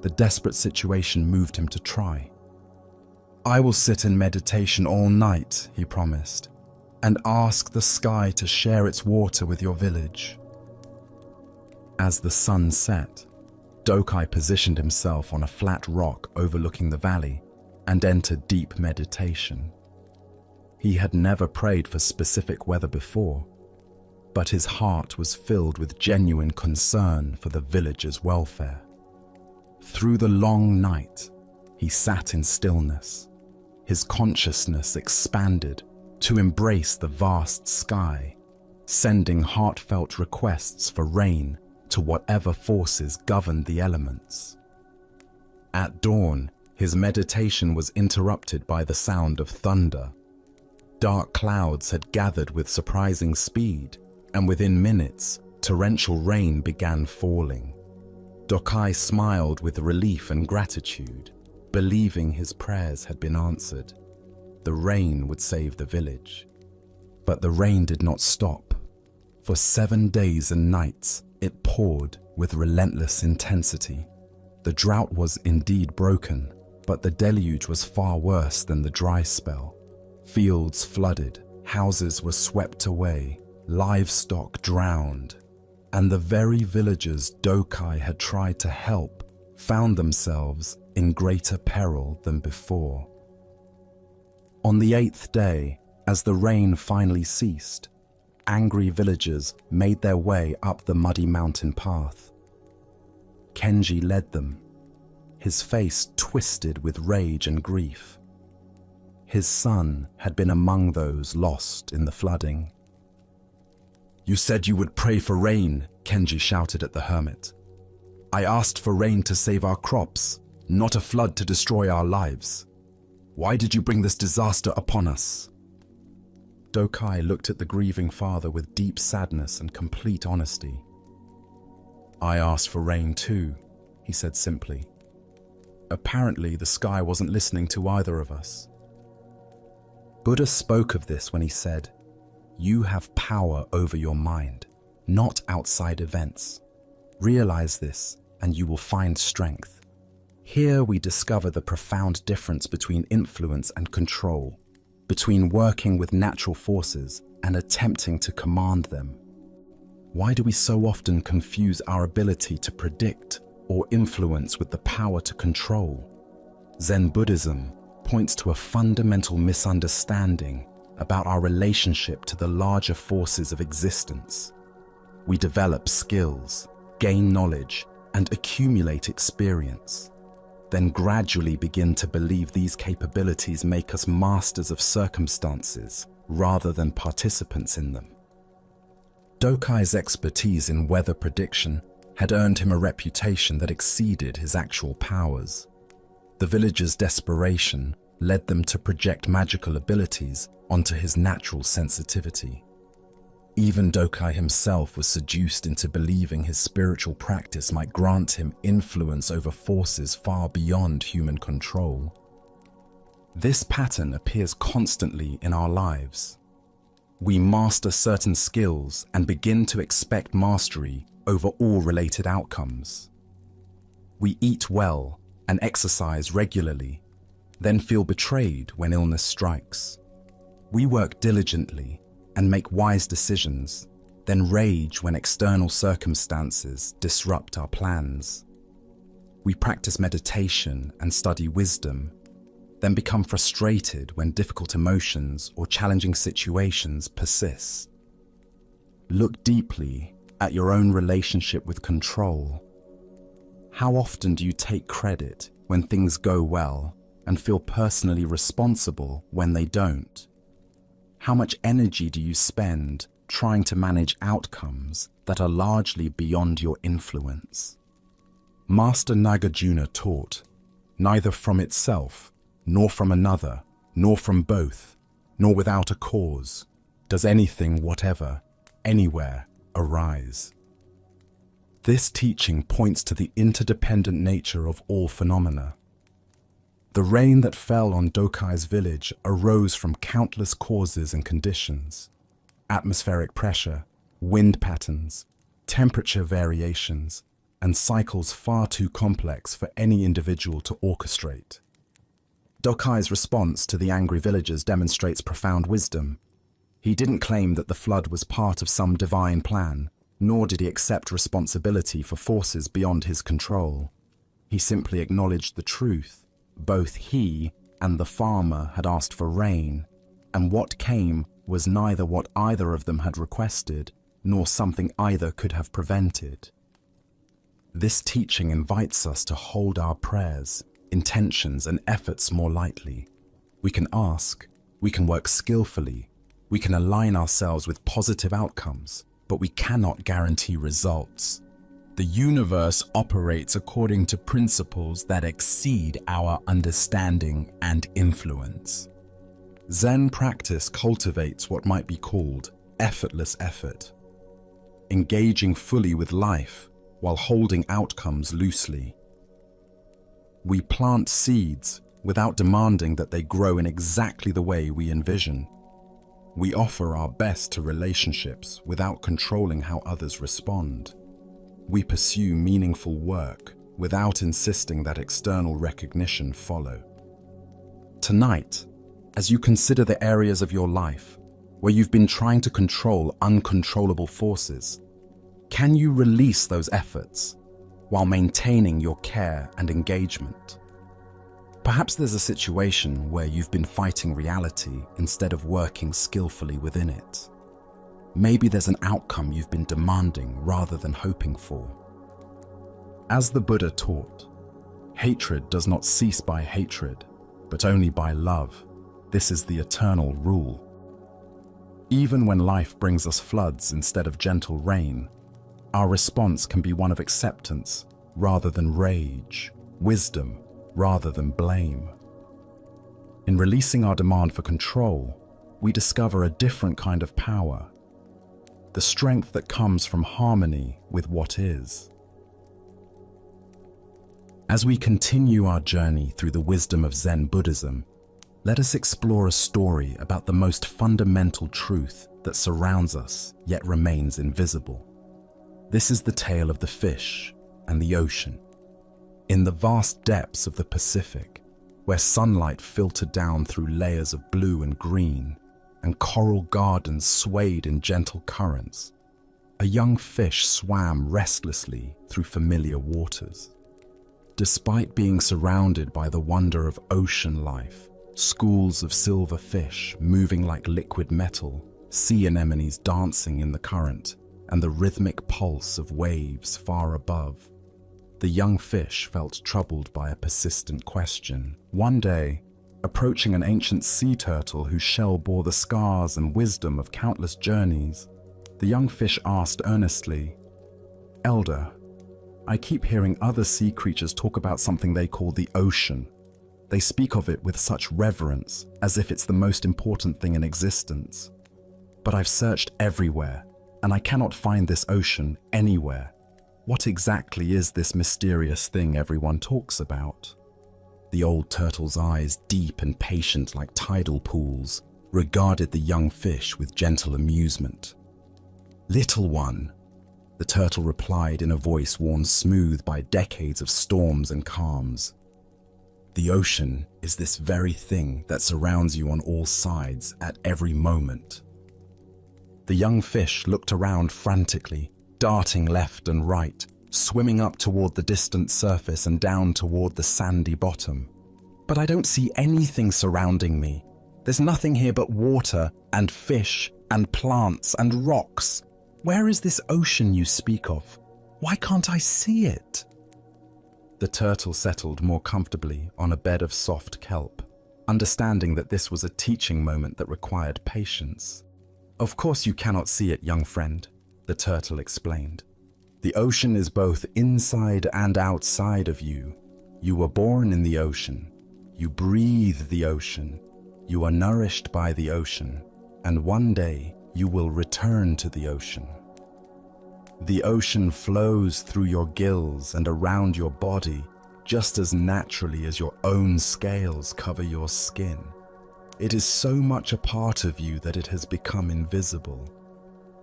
the desperate situation moved him to try. "I will sit in meditation all night," he promised, "and ask the sky to share its water with your village." As the sun set, Dokai positioned himself on a flat rock overlooking the valley and entered deep meditation. He had never prayed for specific weather before, but his heart was filled with genuine concern for the villagers' welfare. Through the long night, he sat in stillness. His consciousness expanded to embrace the vast sky, sending heartfelt requests for rain to whatever forces governed the elements. At dawn, his meditation was interrupted by the sound of thunder. Dark clouds had gathered with surprising speed, and within minutes, torrential rain began falling. Dokai smiled with relief and gratitude, believing his prayers had been answered. The rain would save the village. But the rain did not stop. For 7 days and nights, it poured with relentless intensity. The drought was indeed broken, but the deluge was far worse than the dry spell. Fields flooded, houses were swept away, livestock drowned, and the very villagers Dokai had tried to help found themselves in greater peril than before. On the 8th day, as the rain finally ceased, angry villagers made their way up the muddy mountain path. Kenji led them, his face twisted with rage and grief. His son had been among those lost in the flooding. "You said you would pray for rain," Kenji shouted at the hermit. "I asked for rain to save our crops, not a flood to destroy our lives. Why did you bring this disaster upon us?" Dokai looked at the grieving father with deep sadness and complete honesty. "I asked for rain too," he said simply. Apparently, the sky wasn't listening to either of us. Buddha spoke of this when he said, "You have power over your mind, not outside events. Realize this, and you will find strength." Here we discover the profound difference between influence and control, between working with natural forces and attempting to command them. Why do we so often confuse our ability to predict or influence with the power to control? Zen Buddhism points to a fundamental misunderstanding about our relationship to the larger forces of existence. We develop skills, gain knowledge, and accumulate experience, then gradually begin to believe these capabilities make us masters of circumstances rather than participants in them. Dokai's expertise in weather prediction had earned him a reputation that exceeded his actual powers. The villagers' desperation led them to project magical abilities onto his natural sensitivity. Even Dokai himself was seduced into believing his spiritual practice might grant him influence over forces far beyond human control. This pattern appears constantly in our lives. We master certain skills and begin to expect mastery over all related outcomes. We eat well and exercise regularly, then feel betrayed when illness strikes. We work diligently and make wise decisions, then rage when external circumstances disrupt our plans. We practice meditation and study wisdom, then become frustrated when difficult emotions or challenging situations persist. Look deeply at your own relationship with control. How often do you take credit when things go well and feel personally responsible when they don't? How much energy do you spend trying to manage outcomes that are largely beyond your influence? Master Nagarjuna taught, "Neither from itself, nor from another, nor from both, nor without a cause, does anything whatever, anywhere, arise." This teaching points to the interdependent nature of all phenomena. The rain that fell on Dokai's village arose from countless causes and conditions: atmospheric pressure, wind patterns, temperature variations, and cycles far too complex for any individual to orchestrate. Dokai's response to the angry villagers demonstrates profound wisdom. He didn't claim that the flood was part of some divine plan, nor did he accept responsibility for forces beyond his control. He simply acknowledged the truth. Both he and the farmer had asked for rain, and what came was neither what either of them had requested, nor something either could have prevented. This teaching invites us to hold our prayers, intentions, and efforts more lightly. We can ask, we can work skillfully, we can align ourselves with positive outcomes, but we cannot guarantee results. The universe operates according to principles that exceed our understanding and influence. Zen practice cultivates what might be called effortless effort, engaging fully with life while holding outcomes loosely. We plant seeds without demanding that they grow in exactly the way we envision. We offer our best to relationships without controlling how others respond. We pursue meaningful work without insisting that external recognition follow. Tonight, as you consider the areas of your life where you've been trying to control uncontrollable forces, can you release those efforts while maintaining your care and engagement? Perhaps there's a situation where you've been fighting reality instead of working skillfully within it. Maybe there's an outcome you've been demanding rather than hoping for. As the Buddha taught, hatred does not cease by hatred, but only by love. This is the eternal rule. Even when life brings us floods instead of gentle rain, our response can be one of acceptance rather than rage, wisdom rather than blame. In releasing our demand for control, we discover a different kind of power, the strength that comes from harmony with what is. As we continue our journey through the wisdom of Zen Buddhism, let us explore a story about the most fundamental truth that surrounds us yet remains invisible. This is the tale of the fish and the ocean. In the vast depths of the Pacific, where sunlight filtered down through layers of blue and green, and coral gardens swayed in gentle currents, a young fish swam restlessly through familiar waters. Despite being surrounded by the wonder of ocean life, schools of silver fish moving like liquid metal, sea anemones dancing in the current, and the rhythmic pulse of waves far above, the young fish felt troubled by a persistent question. One day, approaching an ancient sea turtle whose shell bore the scars and wisdom of countless journeys, the young fish asked earnestly, "Elder, I keep hearing other sea creatures talk about something they call the ocean. They speak of it with such reverence, as if it's the most important thing in existence. But I've searched everywhere, and I cannot find this ocean anywhere. What exactly is this mysterious thing everyone talks about?" The old turtle's eyes, deep and patient like tidal pools, regarded the young fish with gentle amusement. "Little one," the turtle replied in a voice worn smooth by decades of storms and calms, "the ocean is this very thing that surrounds you on all sides at every moment." The young fish looked around frantically, darting left and right, swimming up toward the distant surface and down toward the sandy bottom. "But I don't see anything surrounding me. There's nothing here but water and fish and plants and rocks. Where is this ocean you speak of? Why can't I see it?" The turtle settled more comfortably on a bed of soft kelp, understanding that this was a teaching moment that required patience. "Of course you cannot see it, young friend," the turtle explained. "The ocean is both inside and outside of you. You were born in the ocean. You breathe the ocean. You are nourished by the ocean. And one day you will return to the ocean. The ocean flows through your gills and around your body just as naturally as your own scales cover your skin. It is so much a part of you that it has become invisible."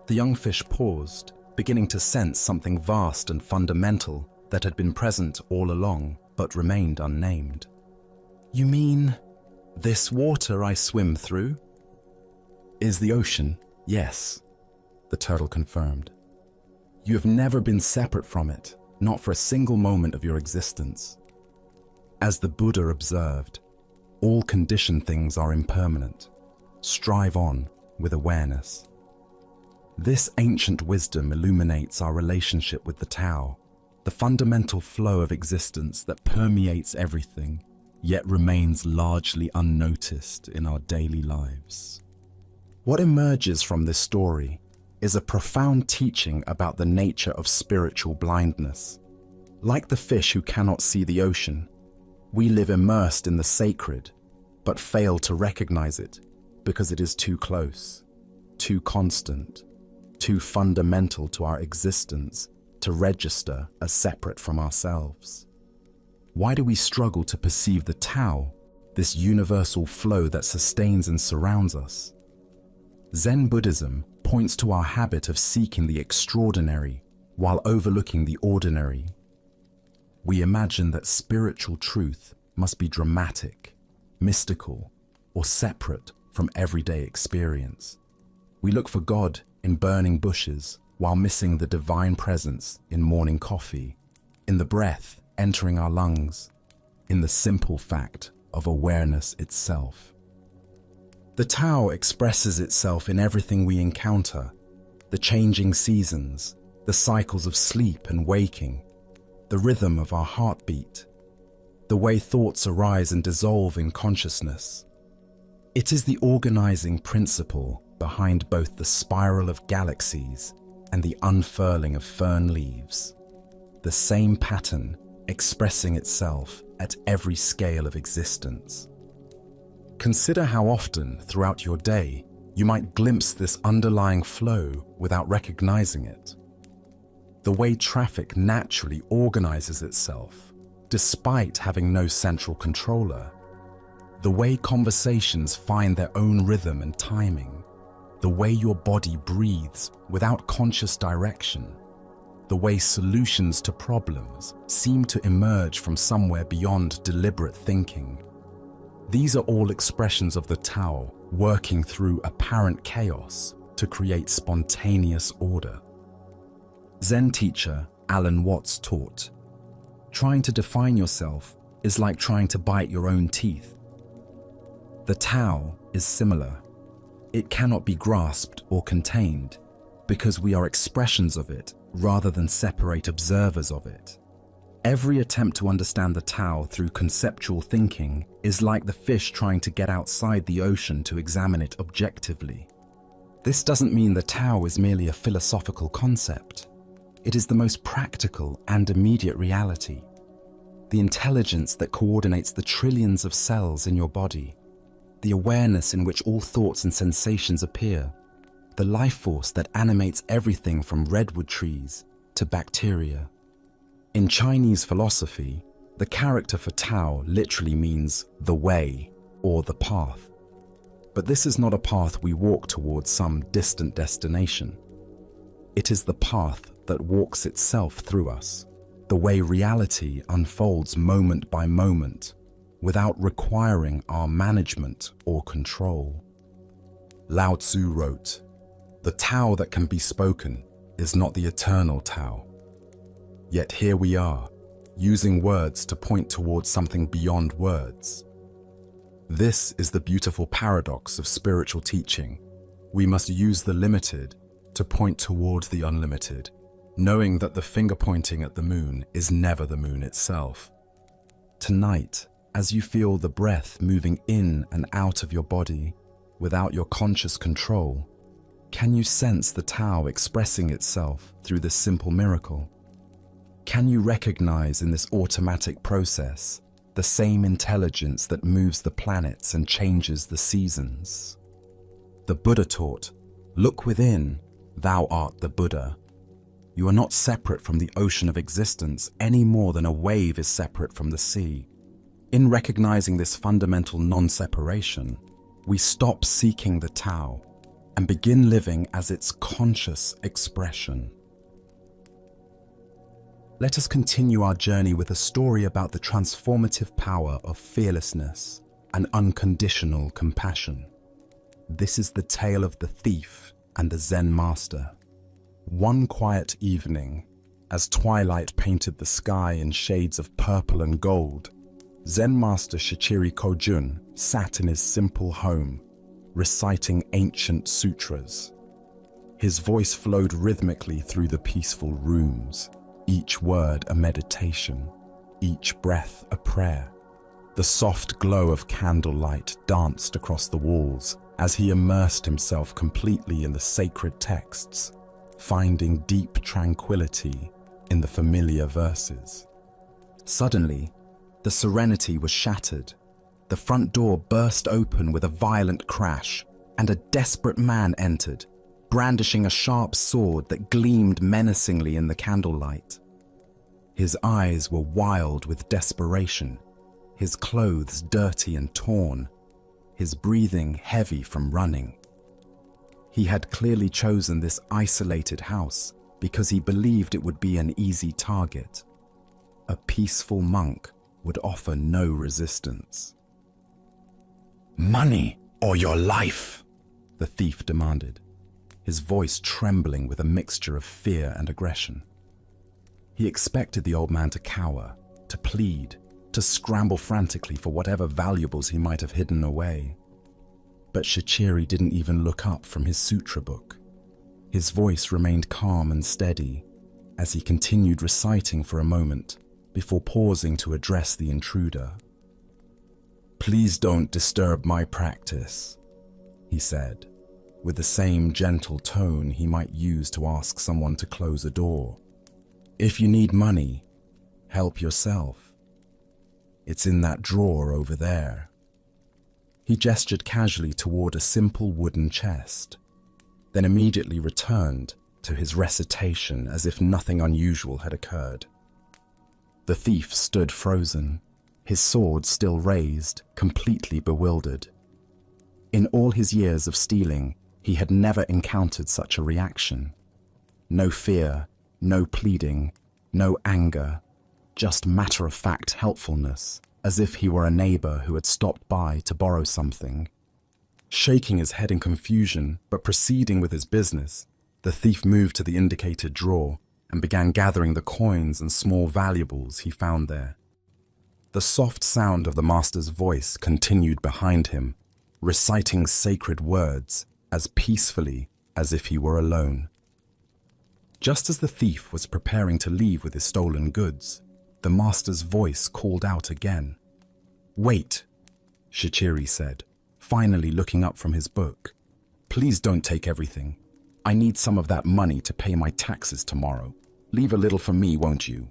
The young fish paused, beginning to sense something vast and fundamental that had been present all along but remained unnamed. "You mean this water I swim through is the ocean?" "Yes," the turtle confirmed. "You have never been separate from it, not for a single moment of your existence. As the Buddha observed, all conditioned things are impermanent. Strive on with awareness." This ancient wisdom illuminates our relationship with the Tao, the fundamental flow of existence that permeates everything, yet remains largely unnoticed in our daily lives. What emerges from this story is a profound teaching about the nature of spiritual blindness. Like the fish who cannot see the ocean, we live immersed in the sacred, but fail to recognize it because it is too close, too constant, too fundamental to our existence to register as separate from ourselves. Why do we struggle to perceive the Tao, this universal flow that sustains and surrounds us? Zen Buddhism points to our habit of seeking the extraordinary while overlooking the ordinary. We imagine that spiritual truth must be dramatic, mystical, or separate from everyday experience. We look for God in burning bushes while missing the divine presence in morning coffee, in the breath entering our lungs, in the simple fact of awareness itself. The Tao expresses itself in everything we encounter: the changing seasons, the cycles of sleep and waking, the rhythm of our heartbeat, the way thoughts arise and dissolve in consciousness. It is the organizing principle behind both the spiral of galaxies and the unfurling of fern leaves, the same pattern expressing itself at every scale of existence. Consider how often throughout your day you might glimpse this underlying flow without recognizing it. The way traffic naturally organizes itself, despite having no central controller. The way conversations find their own rhythm and timing. The way your body breathes without conscious direction. The way solutions to problems seem to emerge from somewhere beyond deliberate thinking. These are all expressions of the Tao working through apparent chaos to create spontaneous order. Zen teacher Alan Watts taught, "Trying to define yourself is like trying to bite your own teeth." The Tao is similar. It cannot be grasped or contained because we are expressions of it rather than separate observers of it. Every attempt to understand the Tao through conceptual thinking is like the fish trying to get outside the ocean to examine it objectively. This doesn't mean the Tao is merely a philosophical concept. It is the most practical and immediate reality. The intelligence that coordinates the trillions of cells in your body. The awareness in which all thoughts and sensations appear. The life force that animates everything from redwood trees to bacteria. In Chinese philosophy, the character for Tao literally means the way or the path. But this is not a path we walk towards some distant destination. It is the path that walks itself through us, the way reality unfolds moment by moment, without requiring our management or control. Lao Tzu wrote, "The Tao that can be spoken is not the eternal Tao." Yet here we are, using words to point towards something beyond words. This is the beautiful paradox of spiritual teaching. We must use the limited to point toward the unlimited, knowing that the finger pointing at the moon is never the moon itself. Tonight, as you feel the breath moving in and out of your body without your conscious control, can you sense the Tao expressing itself through this simple miracle? Can you recognize in this automatic process the same intelligence that moves the planets and changes the seasons? The Buddha taught, "Look within, thou art the Buddha." You are not separate from the ocean of existence any more than a wave is separate from the sea. In recognizing this fundamental non-separation, we stop seeking the Tao and begin living as its conscious expression. Let us continue our journey with a story about the transformative power of fearlessness and unconditional compassion. This is the tale of the thief and the Zen master. One quiet evening, as twilight painted the sky in shades of purple and gold, Zen master Shichiri Kojun sat in his simple home, reciting ancient sutras. His voice flowed rhythmically through the peaceful rooms, each word a meditation, each breath a prayer. The soft glow of candlelight danced across the walls as he immersed himself completely in the sacred texts, finding deep tranquility in the familiar verses. Suddenly, the serenity was shattered. The front door burst open with a violent crash, and a desperate man entered, brandishing a sharp sword that gleamed menacingly in the candlelight. His eyes were wild with desperation, his clothes dirty and torn, his breathing heavy from running. He had clearly chosen this isolated house because he believed it would be an easy target. A peaceful monk would offer no resistance. "Money or your life?" the thief demanded, his voice trembling with a mixture of fear and aggression. He expected the old man to cower, to plead, to scramble frantically for whatever valuables he might have hidden away. But Shichiri didn't even look up from his sutra book. His voice remained calm and steady as he continued reciting for a moment before pausing to address the intruder. "Please don't disturb my practice," he said, with the same gentle tone he might use to ask someone to close a door. "If you need money, help yourself. It's in that drawer over there." He gestured casually toward a simple wooden chest, then immediately returned to his recitation as if nothing unusual had occurred. The thief stood frozen, his sword still raised, completely bewildered. In all his years of stealing, he had never encountered such a reaction. No fear, no pleading, no anger, just matter-of-fact helpfulness, as if he were a neighbor who had stopped by to borrow something. Shaking his head in confusion, but proceeding with his business, the thief moved to the indicated drawer and began gathering the coins and small valuables he found there. The soft sound of the master's voice continued behind him, reciting sacred words as peacefully as if he were alone. Just as the thief was preparing to leave with his stolen goods, the master's voice called out again. "Wait," Shichiri said, finally looking up from his book. "Please don't take everything. I need some of that money to pay my taxes tomorrow. Leave a little for me, won't you?"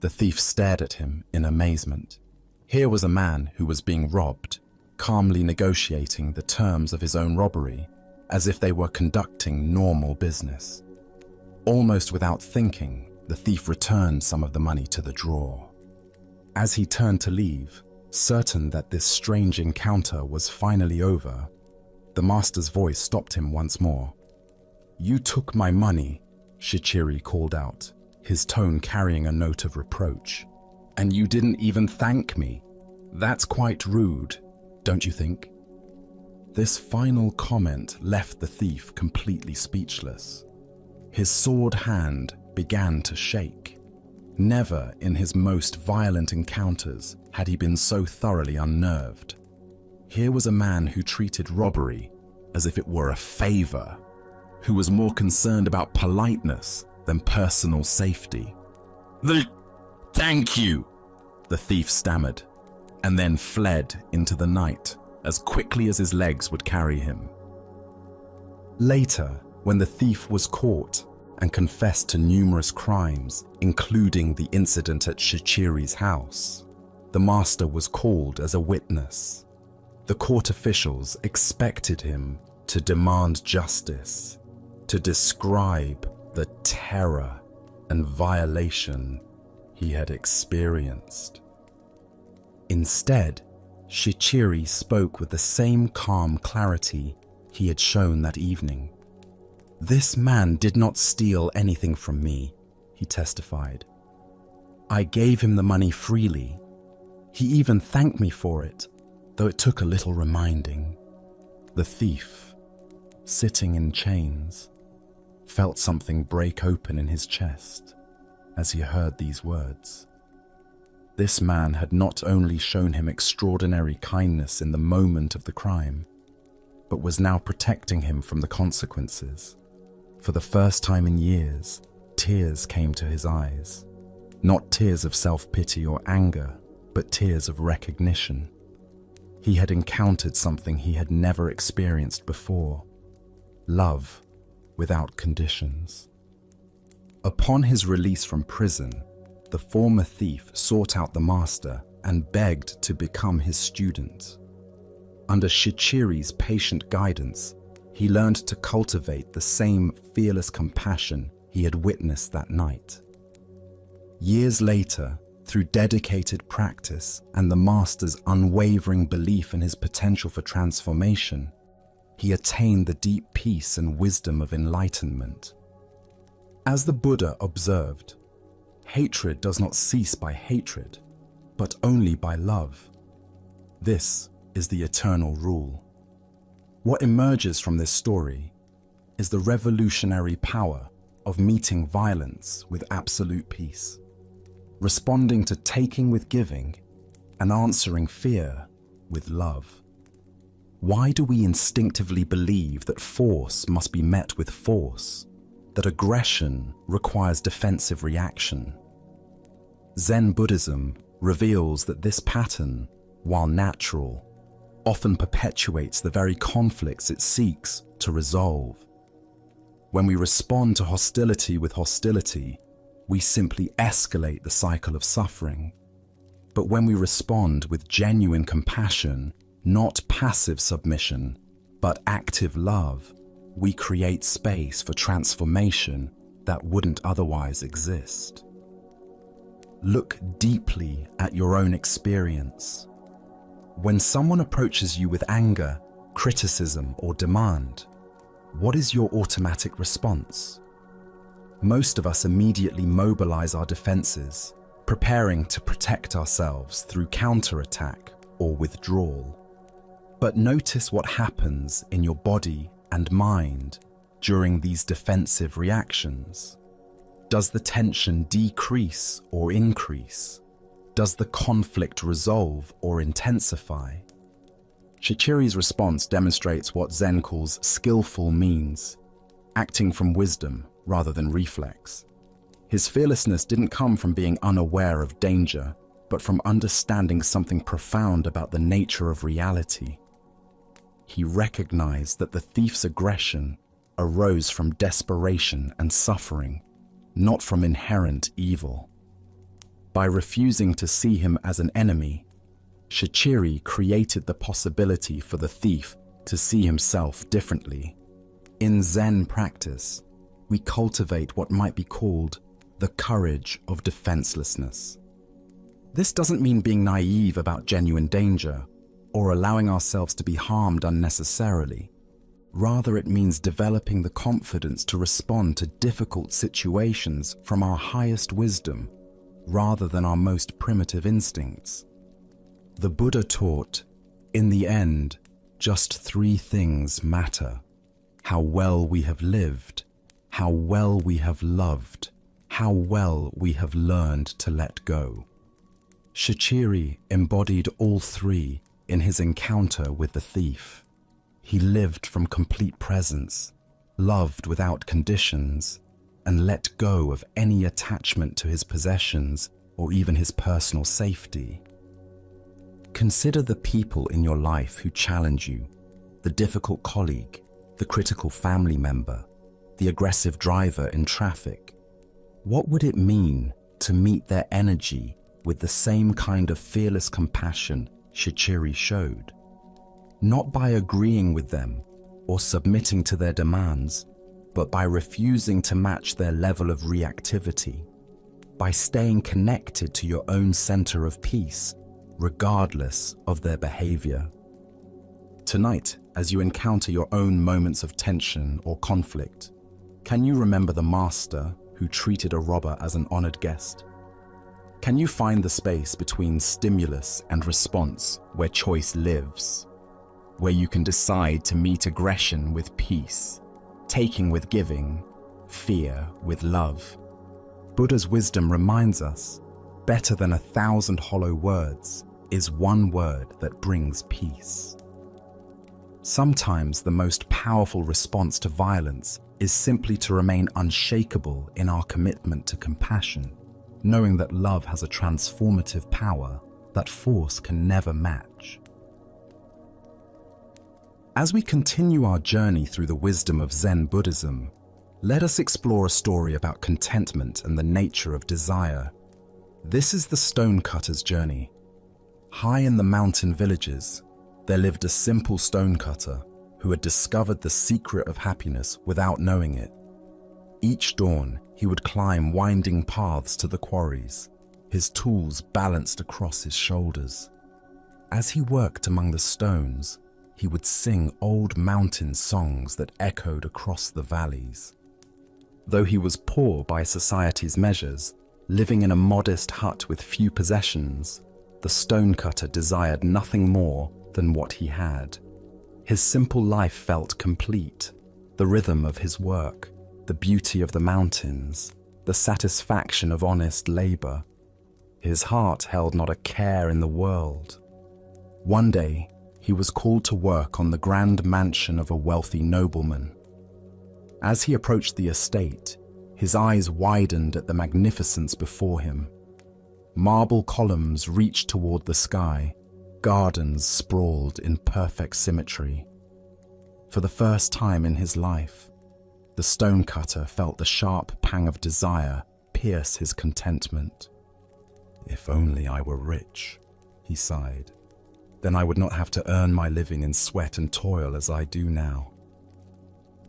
The thief stared at him in amazement. Here was a man who was being robbed, calmly negotiating the terms of his own robbery, as if they were conducting normal business. Almost without thinking, the thief returned some of the money to the drawer. As he turned to leave, certain that this strange encounter was finally over, the master's voice stopped him once more. "You took my money," Shichiri called out, his tone carrying a note of reproach. "And you didn't even thank me. That's quite rude, don't you think?" This final comment left the thief completely speechless. His sword hand began to shake. Never in his most violent encounters had he been so thoroughly unnerved. Here was a man who treated robbery as if it were a favor, who was more concerned about politeness than personal safety. Thank you," the thief stammered, and then fled into the night as quickly as his legs would carry him. Later, when the thief was caught and confessed to numerous crimes, including the incident at Shichiri's house, the master was called as a witness. The court officials expected him to demand justice, to describe the terror and violation he had experienced. Instead, Shichiri spoke with the same calm clarity he had shown that evening. "This man did not steal anything from me," he testified. "I gave him the money freely. He even thanked me for it, though it took a little reminding." The thief, sitting in chains, felt something break open in his chest as he heard these words. This man had not only shown him extraordinary kindness in the moment of the crime, but was now protecting him from the consequences. For the first time in years, tears came to his eyes. Not tears of self-pity or anger, but tears of recognition. He had encountered something he had never experienced before: love without conditions. Upon his release from prison, the former thief sought out the master and begged to become his student. Under Shichiri's patient guidance, he learned to cultivate the same fearless compassion he had witnessed that night. Years later, through dedicated practice and the master's unwavering belief in his potential for transformation, he attained the deep peace and wisdom of enlightenment. As the Buddha observed, hatred does not cease by hatred, but only by love. This is the eternal rule. What emerges from this story is the revolutionary power of meeting violence with absolute peace, responding to taking with giving, and answering fear with love. Why do we instinctively believe that force must be met with force, that aggression requires defensive reaction? Zen Buddhism reveals that this pattern, while natural, often perpetuates the very conflicts it seeks to resolve. When we respond to hostility with hostility, we simply escalate the cycle of suffering. But when we respond with genuine compassion, not passive submission, but active love, we create space for transformation that wouldn't otherwise exist. Look deeply at your own experience. When someone approaches you with anger, criticism, or demand, what is your automatic response? Most of us immediately mobilize our defenses, preparing to protect ourselves through counterattack or withdrawal. But notice what happens in your body and mind during these defensive reactions. Does the tension decrease or increase? Does the conflict resolve or intensify? Shichiri's response demonstrates what Zen calls skillful means, acting from wisdom rather than reflex. His fearlessness didn't come from being unaware of danger, but from understanding something profound about the nature of reality. He recognized that the thief's aggression arose from desperation and suffering, not from inherent evil. By refusing to see him as an enemy, Shichiri created the possibility for the thief to see himself differently. In Zen practice, we cultivate what might be called the courage of defenselessness. This doesn't mean being naive about genuine danger or allowing ourselves to be harmed unnecessarily. Rather, it means developing the confidence to respond to difficult situations from our highest wisdom, rather than our most primitive instincts. The Buddha taught, in the end, just 3 things matter: how well we have lived, how well we have loved, how well we have learned to let go. Shichiri embodied all 3 in his encounter with the thief. He lived from complete presence, loved without conditions, and let go of any attachment to his possessions or even his personal safety. Consider the people in your life who challenge you: the difficult colleague, the critical family member, the aggressive driver in traffic. What would it mean to meet their energy with the same kind of fearless compassion Shichiri showed? Not by agreeing with them or submitting to their demands, but by refusing to match their level of reactivity, by staying connected to your own center of peace, regardless of their behavior. Tonight, as you encounter your own moments of tension or conflict, can you remember the master who treated a robber as an honored guest? Can you find the space between stimulus and response where choice lives, where you can decide to meet aggression with peace, taking with giving, fear with love? Buddha's wisdom reminds us, better than 1,000 hollow words is one word that brings peace. Sometimes the most powerful response to violence is simply to remain unshakable in our commitment to compassion, knowing that love has a transformative power that force can never match. As we continue our journey through the wisdom of Zen Buddhism, let us explore a story about contentment and the nature of desire. This is the stonecutter's journey. High in the mountain villages, there lived a simple stonecutter who had discovered the secret of happiness without knowing it. Each dawn, he would climb winding paths to the quarries, his tools balanced across his shoulders. As he worked among the stones, he would sing old mountain songs that echoed across the valleys. Though he was poor by society's measures, living in a modest hut with few possessions, the stonecutter desired nothing more than what he had. His simple life felt complete. The rhythm of his work, the beauty of the mountains, the satisfaction of honest labor. His heart held not a care in the world. One day, he was called to work on the grand mansion of a wealthy nobleman. As he approached the estate, his eyes widened at the magnificence before him. Marble columns reached toward the sky, gardens sprawled in perfect symmetry. For the first time in his life, the stonecutter felt the sharp pang of desire pierce his contentment. "If only I were rich," he sighed. "Then I would not have to earn my living in sweat and toil as I do now."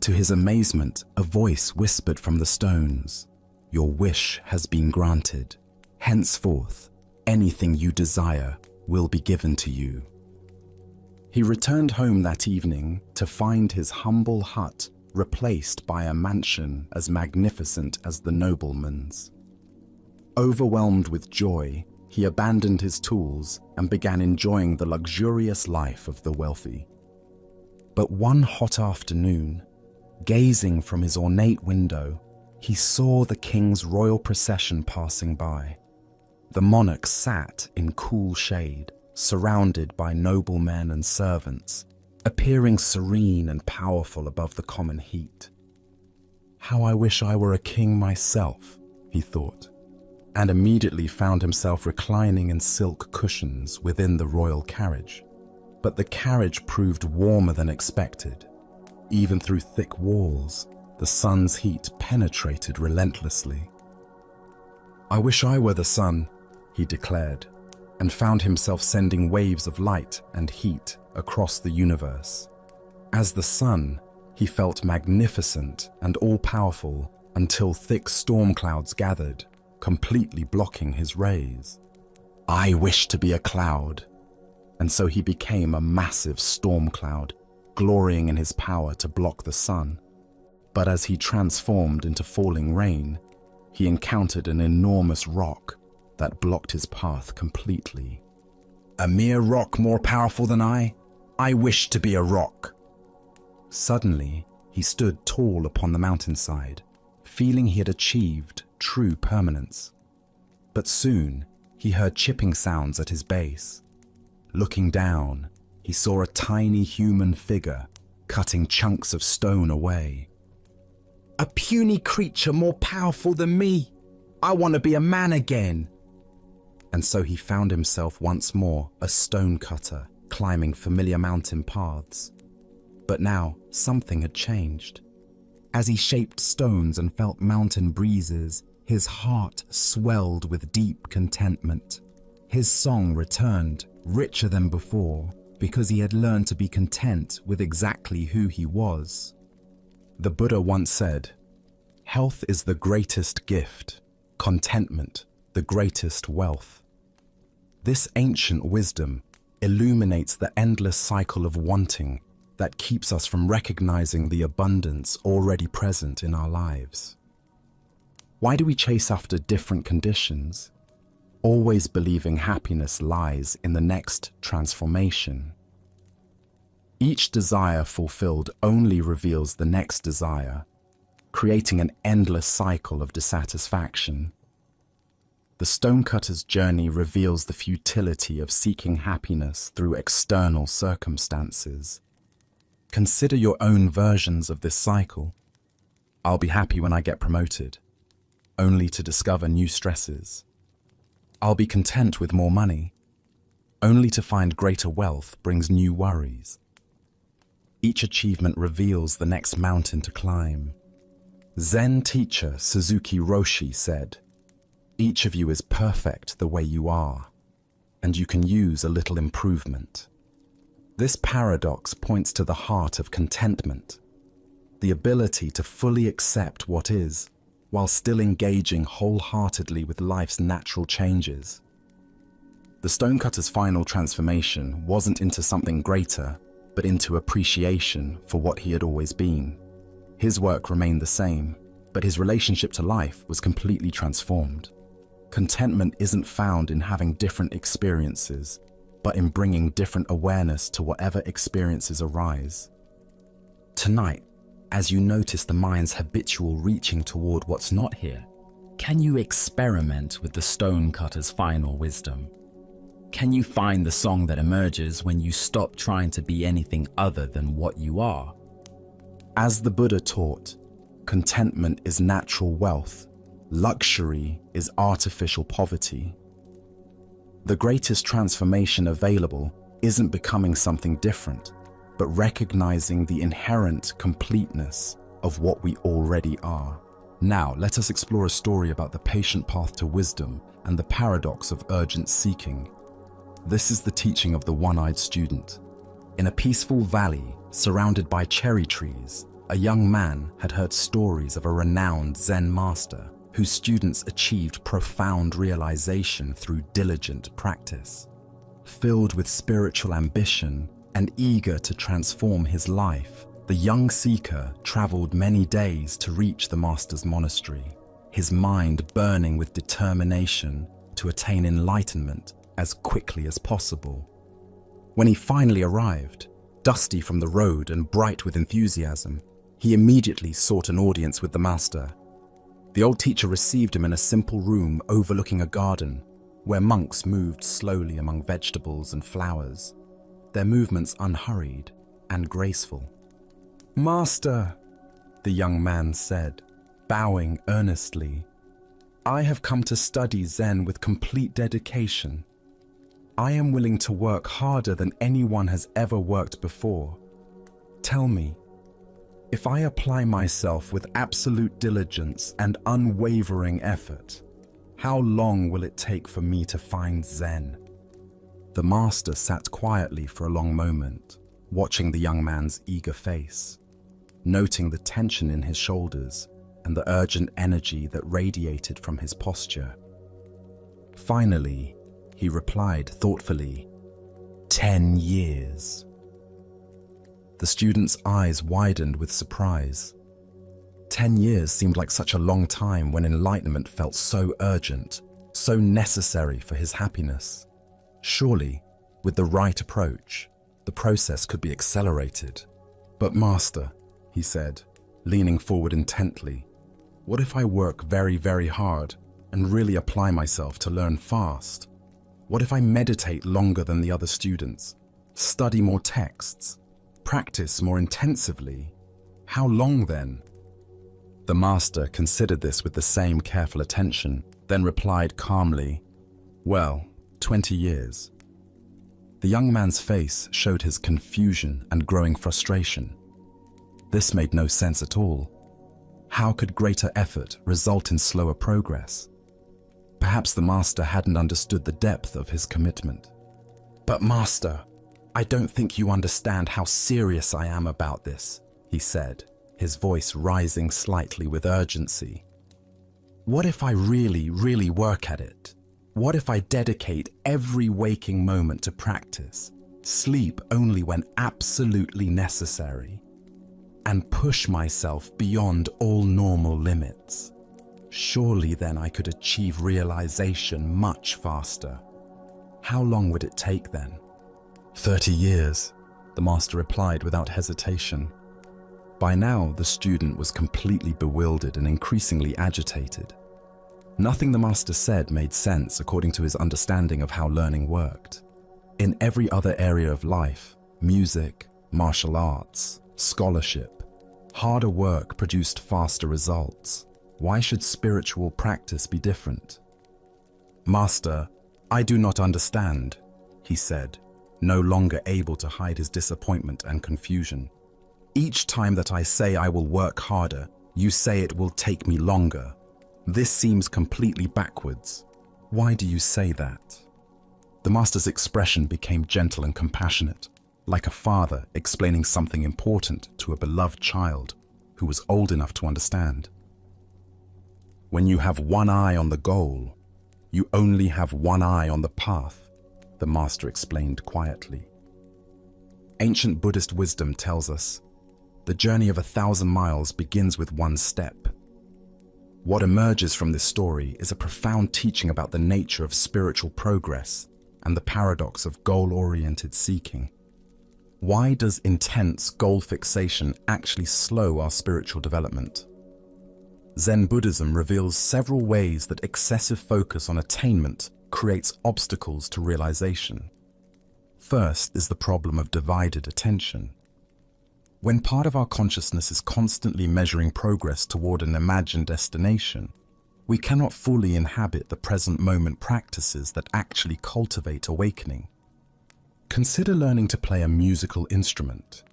To his amazement, a voice whispered from the stones, "Your wish has been granted. Henceforth, anything you desire will be given to you." He returned home that evening to find his humble hut replaced by a mansion as magnificent as the nobleman's. Overwhelmed with joy, he abandoned his tools and began enjoying the luxurious life of the wealthy. But one hot afternoon, gazing from his ornate window, he saw the king's royal procession passing by. The monarch sat in cool shade, surrounded by noblemen and servants, appearing serene and powerful above the common heat. "How I wish I were a king myself," he thought, and immediately found himself reclining in silk cushions within the royal carriage. But the carriage proved warmer than expected. Even through thick walls, the sun's heat penetrated relentlessly. "I wish I were the sun," he declared, and found himself sending waves of light and heat across the universe. As the sun, he felt magnificent and all-powerful until thick storm clouds gathered, completely blocking his rays. "I wish to be a cloud." And so he became a massive storm cloud, glorying in his power to block the sun. But as he transformed into falling rain, he encountered an enormous rock that blocked his path completely. "A mere rock more powerful than I wish to be a rock." Suddenly, he stood tall upon the mountainside, feeling he had achieved true permanence. But soon, he heard chipping sounds at his base. Looking down, he saw a tiny human figure cutting chunks of stone away. "A puny creature more powerful than me! I want to be a man again!" And so he found himself once more a stonecutter, climbing familiar mountain paths. But now something had changed. As he shaped stones and felt mountain breezes, his heart swelled with deep contentment. His song returned, richer than before, because he had learned to be content with exactly who he was. The Buddha once said, "Health is the greatest gift, contentment the greatest wealth." This ancient wisdom illuminates the endless cycle of wanting that keeps us from recognizing the abundance already present in our lives. Why do we chase after different conditions, always believing happiness lies in the next transformation? Each desire fulfilled only reveals the next desire, creating an endless cycle of dissatisfaction. The stonecutter's journey reveals the futility of seeking happiness through external circumstances. Consider your own versions of this cycle. "I'll be happy when I get promoted," only to discover new stresses. "I'll be content with more money," only to find greater wealth brings new worries. Each achievement reveals the next mountain to climb. Zen teacher Suzuki Roshi said, "Each of you is perfect the way you are, and you can use a little improvement." This paradox points to the heart of contentment, the ability to fully accept what is, while still engaging wholeheartedly with life's natural changes. The stonecutter's final transformation wasn't into something greater, but into appreciation for what he had always been. His work remained the same, but his relationship to life was completely transformed. Contentment isn't found in having different experiences, but in bringing different awareness to whatever experiences arise. Tonight, as you notice the mind's habitual reaching toward what's not here, can you experiment with the stonecutter's final wisdom? Can you find the song that emerges when you stop trying to be anything other than what you are? As the Buddha taught, contentment is natural wealth, luxury is artificial poverty. The greatest transformation available isn't becoming something different, but recognizing the inherent completeness of what we already are. Now, let us explore a story about the patient path to wisdom and the paradox of urgent seeking. This is the teaching of the one-eyed student. In a peaceful valley surrounded by cherry trees, a young man had heard stories of a renowned Zen master whose students achieved profound realization through diligent practice. Filled with spiritual ambition and eager to transform his life, the young seeker traveled many days to reach the master's monastery, his mind burning with determination to attain enlightenment as quickly as possible. When he finally arrived, dusty from the road and bright with enthusiasm, he immediately sought an audience with the master. The old teacher received him in a simple room overlooking a garden, where monks moved slowly among vegetables and flowers, their movements unhurried and graceful. "Master," the young man said, bowing earnestly, "I have come to study Zen with complete dedication. I am willing to work harder than anyone has ever worked before. Tell me, if I apply myself with absolute diligence and unwavering effort, how long will it take for me to find Zen?" The master sat quietly for a long moment, watching the young man's eager face, noting the tension in his shoulders and the urgent energy that radiated from his posture. Finally, he replied thoughtfully, 10 years. The student's eyes widened with surprise. 10 years seemed like such a long time when enlightenment felt so urgent, so necessary for his happiness. Surely, with the right approach, the process could be accelerated. "But master," he said, leaning forward intently, "what if I work very, very hard and really apply myself to learn fast? What if I meditate longer than the other students, study more texts, practice more intensively? How long then?" The master considered this with the same careful attention, then replied calmly, "Well, 20 years. The young man's face showed his confusion and growing frustration. This made no sense at all. How could greater effort result in slower progress? Perhaps the master hadn't understood the depth of his commitment. "But master, I don't think you understand how serious I am about this," he said, his voice rising slightly with urgency. "What if I really, really work at it? What if I dedicate every waking moment to practice, sleep only when absolutely necessary, and push myself beyond all normal limits? Surely then I could achieve realization much faster. How long would it take then?" 30 years, the master replied without hesitation. By now, the student was completely bewildered and increasingly agitated. Nothing the master said made sense according to his understanding of how learning worked. In every other area of life, music, martial arts, scholarship, harder work produced faster results. Why should spiritual practice be different? "Master, I do not understand," he said, no longer able to hide his disappointment and confusion. Each time that I say I will work harder, you say it will take me longer. This seems completely backwards. Why do you say that?" The master's expression became gentle and compassionate, like a father explaining something important to a beloved child who was old enough to understand. "When you have one eye on the goal, you only have one eye on the path," the master explained quietly. Ancient Buddhist wisdom tells us, the journey of 1,000 miles begins with one step. What emerges from this story is a profound teaching about the nature of spiritual progress and the paradox of goal-oriented seeking. Why does intense goal fixation actually slow our spiritual development? Zen Buddhism reveals several ways that excessive focus on attainment creates obstacles to realization. First is the problem of divided attention. When part of our consciousness is constantly measuring progress toward an imagined destination, we cannot fully inhabit the present moment practices that actually cultivate awakening. Consider learning to play a musical instrument.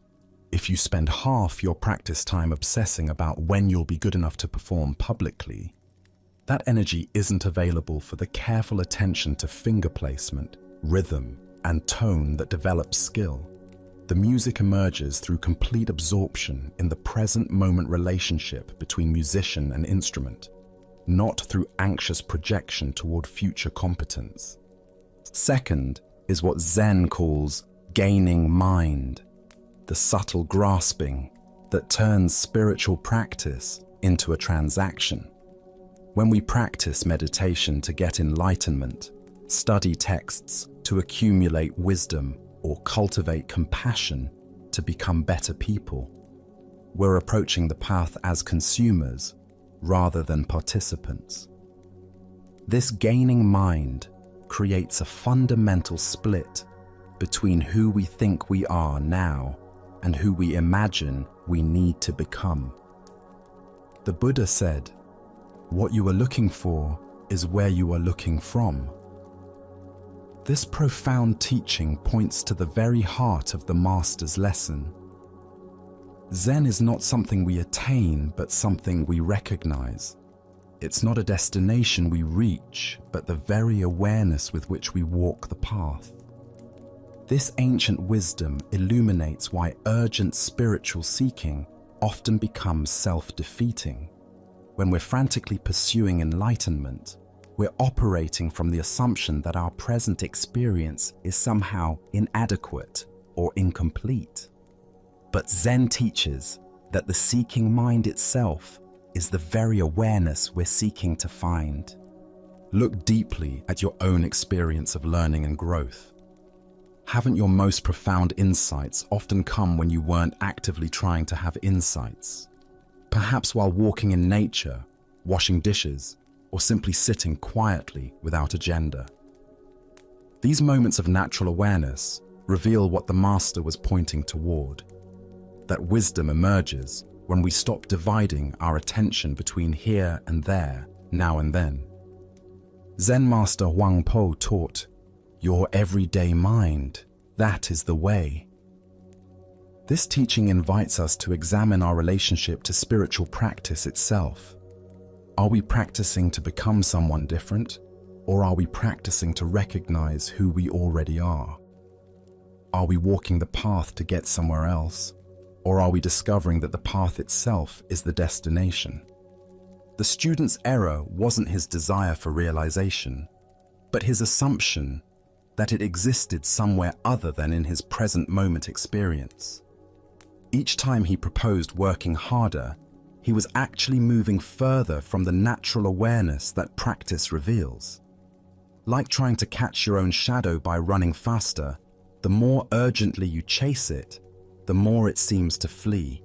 If you spend half your practice time obsessing about when you'll be good enough to perform publicly, that energy isn't available for the careful attention to finger placement, rhythm, and tone that develops skill. The music emerges through complete absorption in the present moment relationship between musician and instrument, not through anxious projection toward future competence. Second is what Zen calls gaining mind, the subtle grasping that turns spiritual practice into a transaction. When we practice meditation to get enlightenment, study texts to accumulate wisdom, or cultivate compassion to become better people, we're approaching the path as consumers rather than participants. This gaining mind creates a fundamental split between who we think we are now and who we imagine we need to become. The Buddha said, "What you are looking for is where you are looking from." This profound teaching points to the very heart of the master's lesson. Zen is not something we attain, but something we recognize. It's not a destination we reach, but the very awareness with which we walk the path. This ancient wisdom illuminates why urgent spiritual seeking often becomes self-defeating. When we're frantically pursuing enlightenment, we're operating from the assumption that our present experience is somehow inadequate or incomplete. But Zen teaches that the seeking mind itself is the very awareness we're seeking to find. Look deeply at your own experience of learning and growth. Haven't your most profound insights often come when you weren't actively trying to have insights? Perhaps while walking in nature, washing dishes, or simply sitting quietly without agenda. These moments of natural awareness reveal what the master was pointing toward. That wisdom emerges when we stop dividing our attention between here and there, now and then. Zen master Huang Po taught, "Your everyday mind, that is the way." This teaching invites us to examine our relationship to spiritual practice itself. Are we practicing to become someone different, or are we practicing to recognize who we already are? Are we walking the path to get somewhere else, or are we discovering that the path itself is the destination? The student's error wasn't his desire for realization, but his assumption that it existed somewhere other than in his present moment experience. Each time he proposed working harder, he was actually moving further from the natural awareness that practice reveals. Like trying to catch your own shadow by running faster, the more urgently you chase it, the more it seems to flee.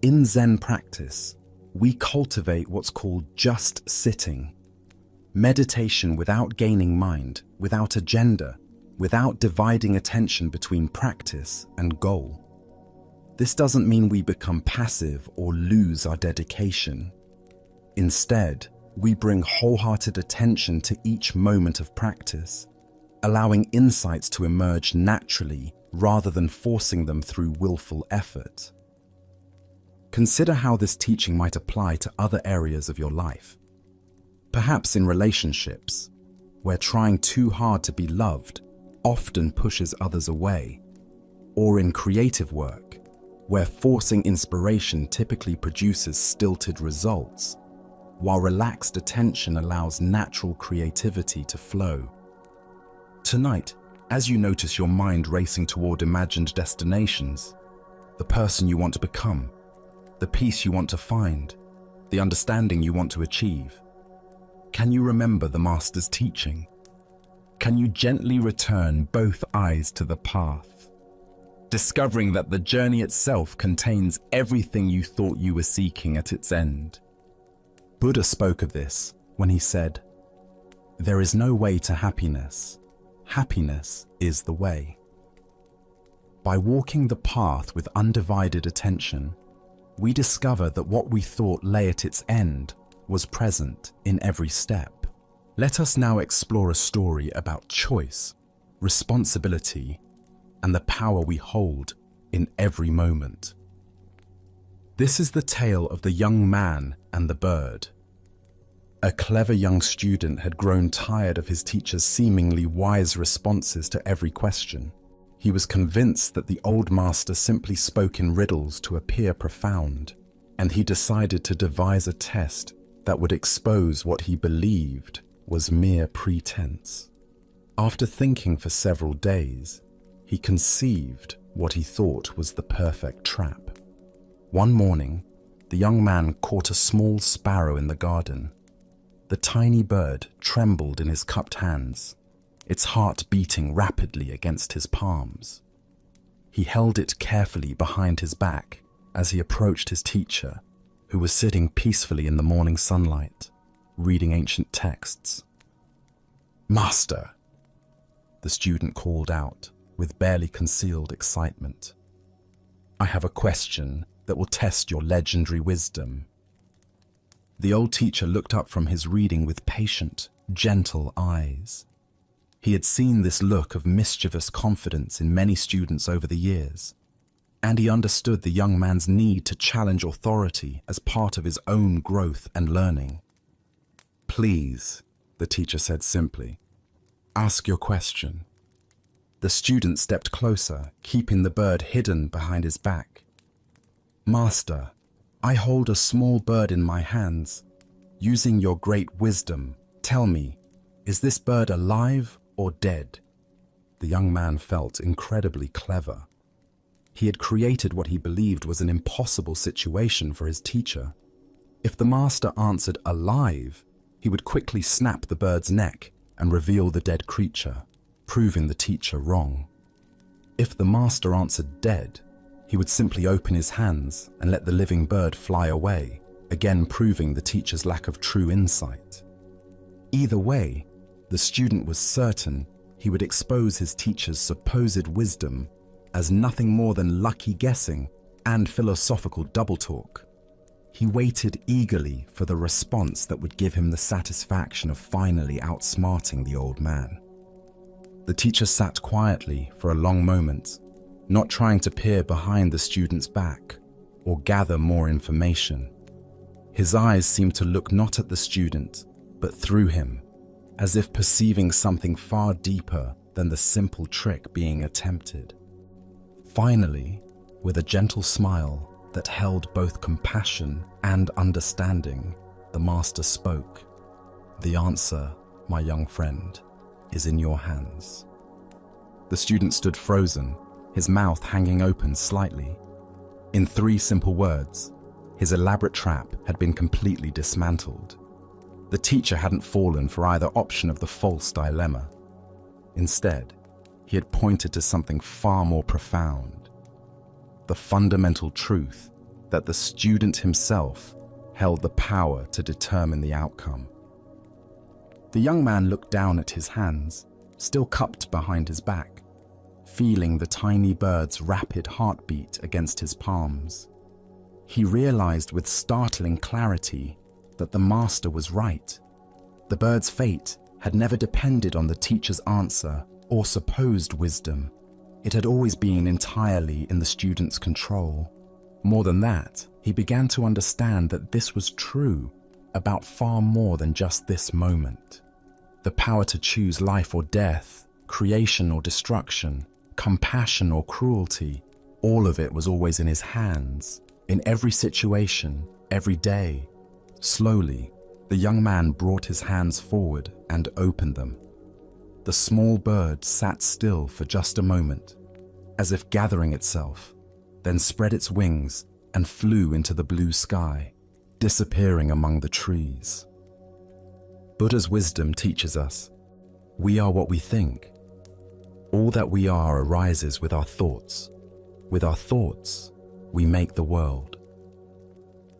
In Zen practice, we cultivate what's called just sitting. Meditation without gaining mind, without agenda, without dividing attention between practice and goal. This doesn't mean we become passive or lose our dedication. Instead, we bring wholehearted attention to each moment of practice, allowing insights to emerge naturally rather than forcing them through willful effort. Consider how this teaching might apply to other areas of your life. Perhaps in relationships, where trying too hard to be loved often pushes others away, or in creative work, where forcing inspiration typically produces stilted results, while relaxed attention allows natural creativity to flow. Tonight, as you notice your mind racing toward imagined destinations, the person you want to become, the peace you want to find, the understanding you want to achieve, can you remember the Master's teaching? Can you gently return both eyes to the path, discovering that the journey itself contains everything you thought you were seeking at its end? Buddha spoke of this when he said, "There is no way to happiness. Happiness is the way." By walking the path with undivided attention, we discover that what we thought lay at its end was present in every step. Let us now explore a story about choice, responsibility, and the power we hold in every moment. This is the tale of the young man and the bird. A clever young student had grown tired of his teacher's seemingly wise responses to every question. He was convinced that the old master simply spoke in riddles to appear profound, and he decided to devise a test that would expose what he believed was mere pretense. After thinking for several days, he conceived what he thought was the perfect trap. One morning, the young man caught a small sparrow in the garden. The tiny bird trembled in his cupped hands, its heart beating rapidly against his palms. He held it carefully behind his back as he approached his teacher, who was sitting peacefully in the morning sunlight, reading ancient texts. "Master," the student called out with barely concealed excitement, "I have a question that will test your legendary wisdom." The old teacher looked up from his reading with patient, gentle eyes. He had seen this look of mischievous confidence in many students over the years, and he understood the young man's need to challenge authority as part of his own growth and learning. "Please," the teacher said simply, "ask your question." The student stepped closer, keeping the bird hidden behind his back. "Master, I hold a small bird in my hands. Using your great wisdom, tell me, is this bird alive or dead?" The young man felt incredibly clever. He had created what he believed was an impossible situation for his teacher. If the master answered alive, he would quickly snap the bird's neck and reveal the dead creature, proving the teacher wrong. If the master answered dead, he would simply open his hands and let the living bird fly away, again proving the teacher's lack of true insight. Either way, the student was certain he would expose his teacher's supposed wisdom as nothing more than lucky guessing and philosophical double talk. He waited eagerly for the response that would give him the satisfaction of finally outsmarting the old man. The teacher sat quietly for a long moment, not trying to peer behind the student's back or gather more information. His eyes seemed to look not at the student, but through him, as if perceiving something far deeper than the simple trick being attempted. Finally, with a gentle smile that held both compassion and understanding, the master spoke. "The answer, my young friend, is in your hands." The student stood frozen, his mouth hanging open slightly. In 3 simple words, his elaborate trap had been completely dismantled. The teacher hadn't fallen for either option of the false dilemma. Instead, he had pointed to something far more profound: the fundamental truth that the student himself held the power to determine the outcome. The young man looked down at his hands, still cupped behind his back, feeling the tiny bird's rapid heartbeat against his palms. He realized with startling clarity that the master was right. The bird's fate had never depended on the teacher's answer or supposed wisdom. It had always been entirely in the student's control. More than that, he began to understand that this was true about far more than just this moment. The power to choose life or death, creation or destruction, compassion or cruelty, all of it was always in his hands, in every situation, every day. Slowly, the young man brought his hands forward and opened them. The small bird sat still for just a moment, as if gathering itself, then spread its wings and flew into the blue sky, disappearing among the trees. Buddha's wisdom teaches us, we are what we think. All that we are arises with our thoughts. With our thoughts, we make the world.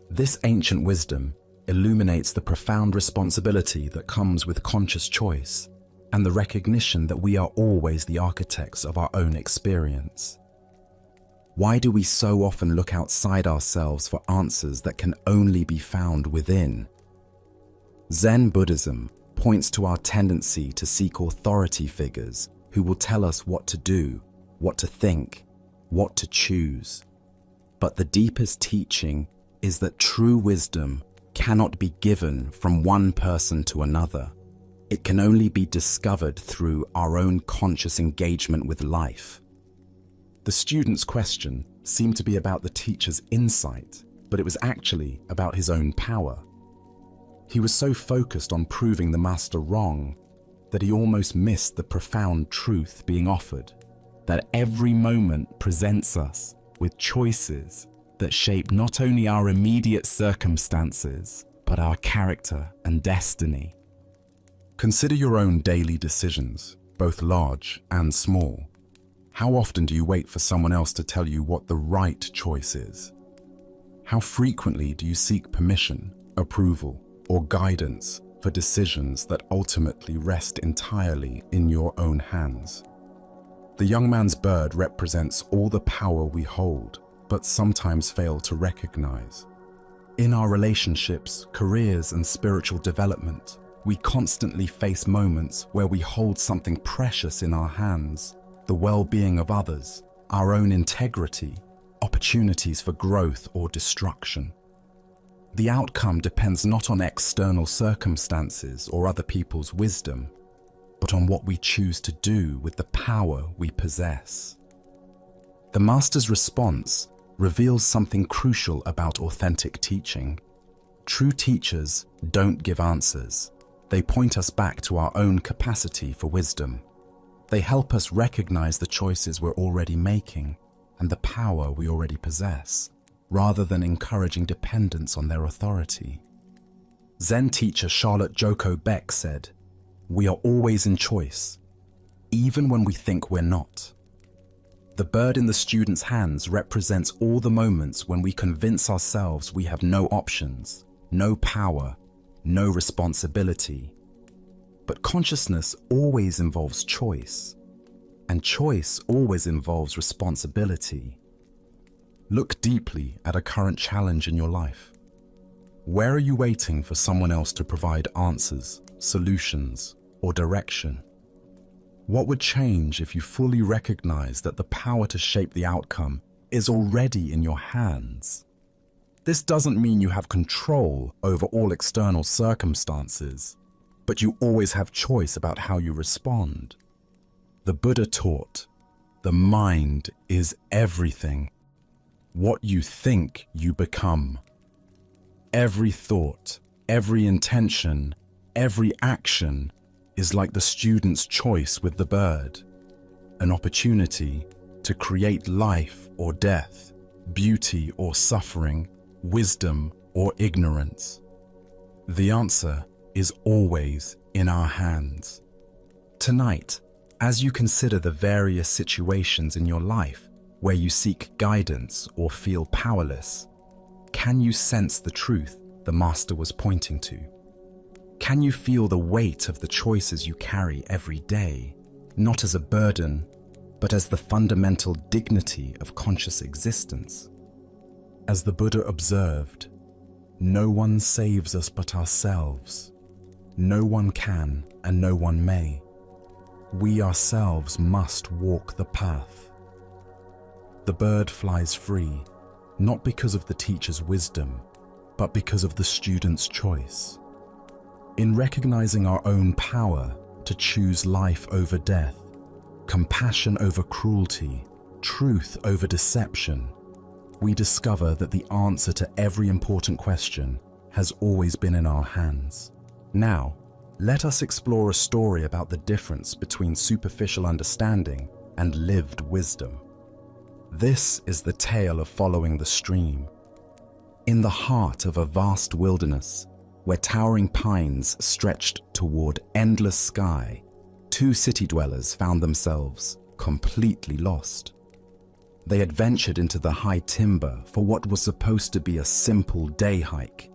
This ancient wisdom illuminates the profound responsibility that comes with conscious choice and the recognition that we are always the architects of our own experience. Why do we so often look outside ourselves for answers that can only be found within? Zen Buddhism points to our tendency to seek authority figures who will tell us what to do, what to think, what to choose. But the deepest teaching is that true wisdom cannot be given from one person to another. It can only be discovered through our own conscious engagement with life. The student's question seemed to be about the teacher's insight, but it was actually about his own power. He was so focused on proving the master wrong that he almost missed the profound truth being offered, that every moment presents us with choices that shape not only our immediate circumstances, but our character and destiny. Consider your own daily decisions, both large and small. How often do you wait for someone else to tell you what the right choice is? How frequently do you seek permission, approval, or guidance for decisions that ultimately rest entirely in your own hands? The young man's bird represents all the power we hold, but sometimes fail to recognize. In our relationships, careers, and spiritual development, we constantly face moments where we hold something precious in our hands, the well-being of others, our own integrity, opportunities for growth or destruction. The outcome depends not on external circumstances or other people's wisdom, but on what we choose to do with the power we possess. The Master's response reveals something crucial about authentic teaching. True teachers don't give answers. They point us back to our own capacity for wisdom. They help us recognize the choices we're already making and the power we already possess, rather than encouraging dependence on their authority. Zen teacher Charlotte Joko Beck said, "We are always in choice, even when we think we're not." The bird in the student's hands represents all the moments when we convince ourselves we have no options, no power, no responsibility. But consciousness always involves choice, and choice always involves responsibility. Look deeply at a current challenge in your life. Where are you waiting for someone else to provide answers, solutions, or direction? What would change if you fully recognize that the power to shape the outcome is already in your hands? This doesn't mean you have control over all external circumstances, but you always have choice about how you respond. The Buddha taught, the mind is everything. What you think, you become. Every thought, every intention, every action is like the student's choice with the bird, an opportunity to create life or death, beauty or suffering, wisdom or ignorance. The answer is always in our hands. Tonight, as you consider the various situations in your life where you seek guidance or feel powerless, can you sense the truth the Master was pointing to? Can you feel the weight of the choices you carry every day, not as a burden, but as the fundamental dignity of conscious existence? As the Buddha observed, no one saves us but ourselves. No one can and no one may. We ourselves must walk the path. The bird flies free, not because of the teacher's wisdom, but because of the student's choice. In recognizing our own power to choose life over death, compassion over cruelty, truth over deception, we discover that the answer to every important question has always been in our hands. Now, let us explore a story about the difference between superficial understanding and lived wisdom. This is the tale of following the stream. In the heart of a vast wilderness, where towering pines stretched toward endless sky, two city dwellers found themselves completely lost. They had ventured into the high timber for what was supposed to be a simple day hike.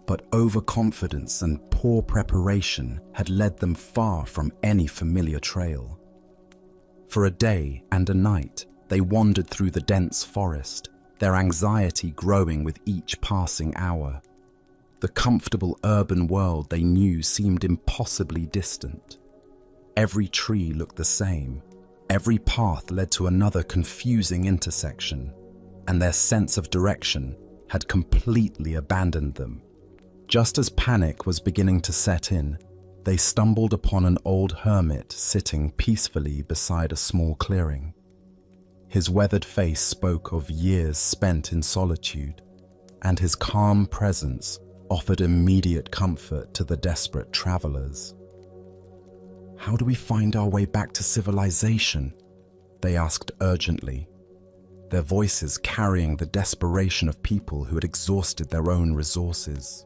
But overconfidence and poor preparation had led them far from any familiar trail. For a day and a night, they wandered through the dense forest, their anxiety growing with each passing hour. The comfortable urban world they knew seemed impossibly distant. Every tree looked the same. Every path led to another confusing intersection, and their sense of direction had completely abandoned them. Just as panic was beginning to set in, they stumbled upon an old hermit sitting peacefully beside a small clearing. His weathered face spoke of years spent in solitude, and his calm presence offered immediate comfort to the desperate travelers. "How do we find our way back to civilization?" they asked urgently, their voices carrying the desperation of people who had exhausted their own resources.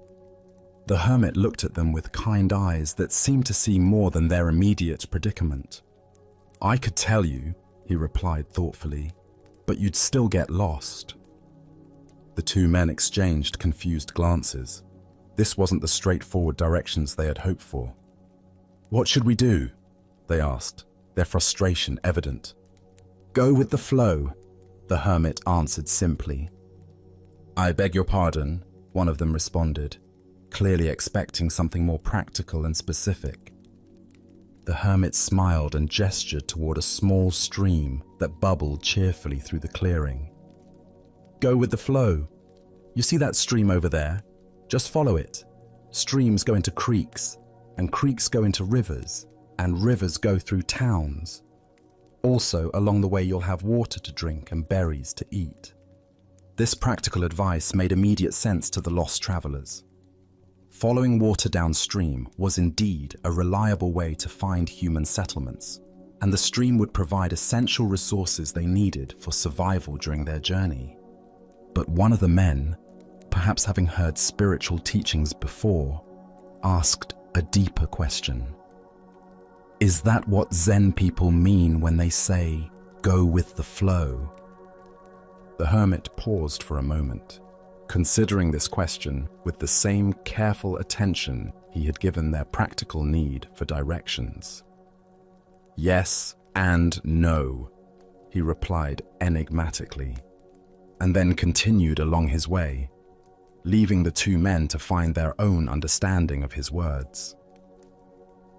The hermit looked at them with kind eyes that seemed to see more than their immediate predicament. "I could tell you," he replied thoughtfully, "but you'd still get lost." The two men exchanged confused glances. This wasn't the straightforward directions they had hoped for. "What should we do?" they asked, their frustration evident. "Go with the flow," the hermit answered simply. "I beg your pardon," one of them responded, clearly expecting something more practical and specific. The hermit smiled and gestured toward a small stream that bubbled cheerfully through the clearing. "Go with the flow. You see that stream over there? Just follow it. Streams go into creeks, and creeks go into rivers, and rivers go through towns. Also, along the way you'll have water to drink and berries to eat." This practical advice made immediate sense to the lost travelers. Following water downstream was indeed a reliable way to find human settlements, and the stream would provide essential resources they needed for survival during their journey. But one of the men, perhaps having heard spiritual teachings before, asked a deeper question. "Is that what Zen people mean when they say, 'go with the flow'?" The hermit paused for a moment, considering this question with the same careful attention he had given their practical need for directions. "Yes and no," he replied enigmatically, and then continued along his way, leaving the two men to find their own understanding of his words.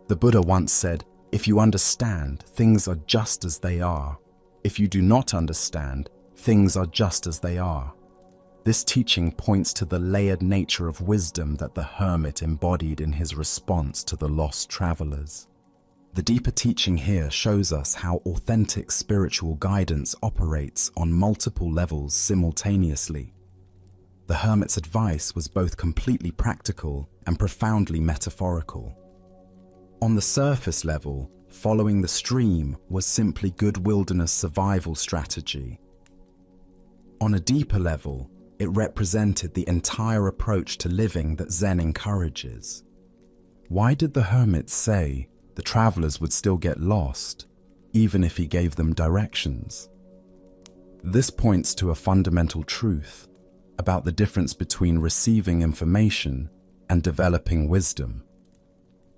The Buddha once said, "If you understand, things are just as they are. If you do not understand, things are just as they are." This teaching points to the layered nature of wisdom that the hermit embodied in his response to the lost travelers. The deeper teaching here shows us how authentic spiritual guidance operates on multiple levels simultaneously. The hermit's advice was both completely practical and profoundly metaphorical. On the surface level, following the stream was simply good wilderness survival strategy. On a deeper level, it represented the entire approach to living that Zen encourages. Why did the hermit say the travelers would still get lost, even if he gave them directions? This points to a fundamental truth about the difference between receiving information and developing wisdom.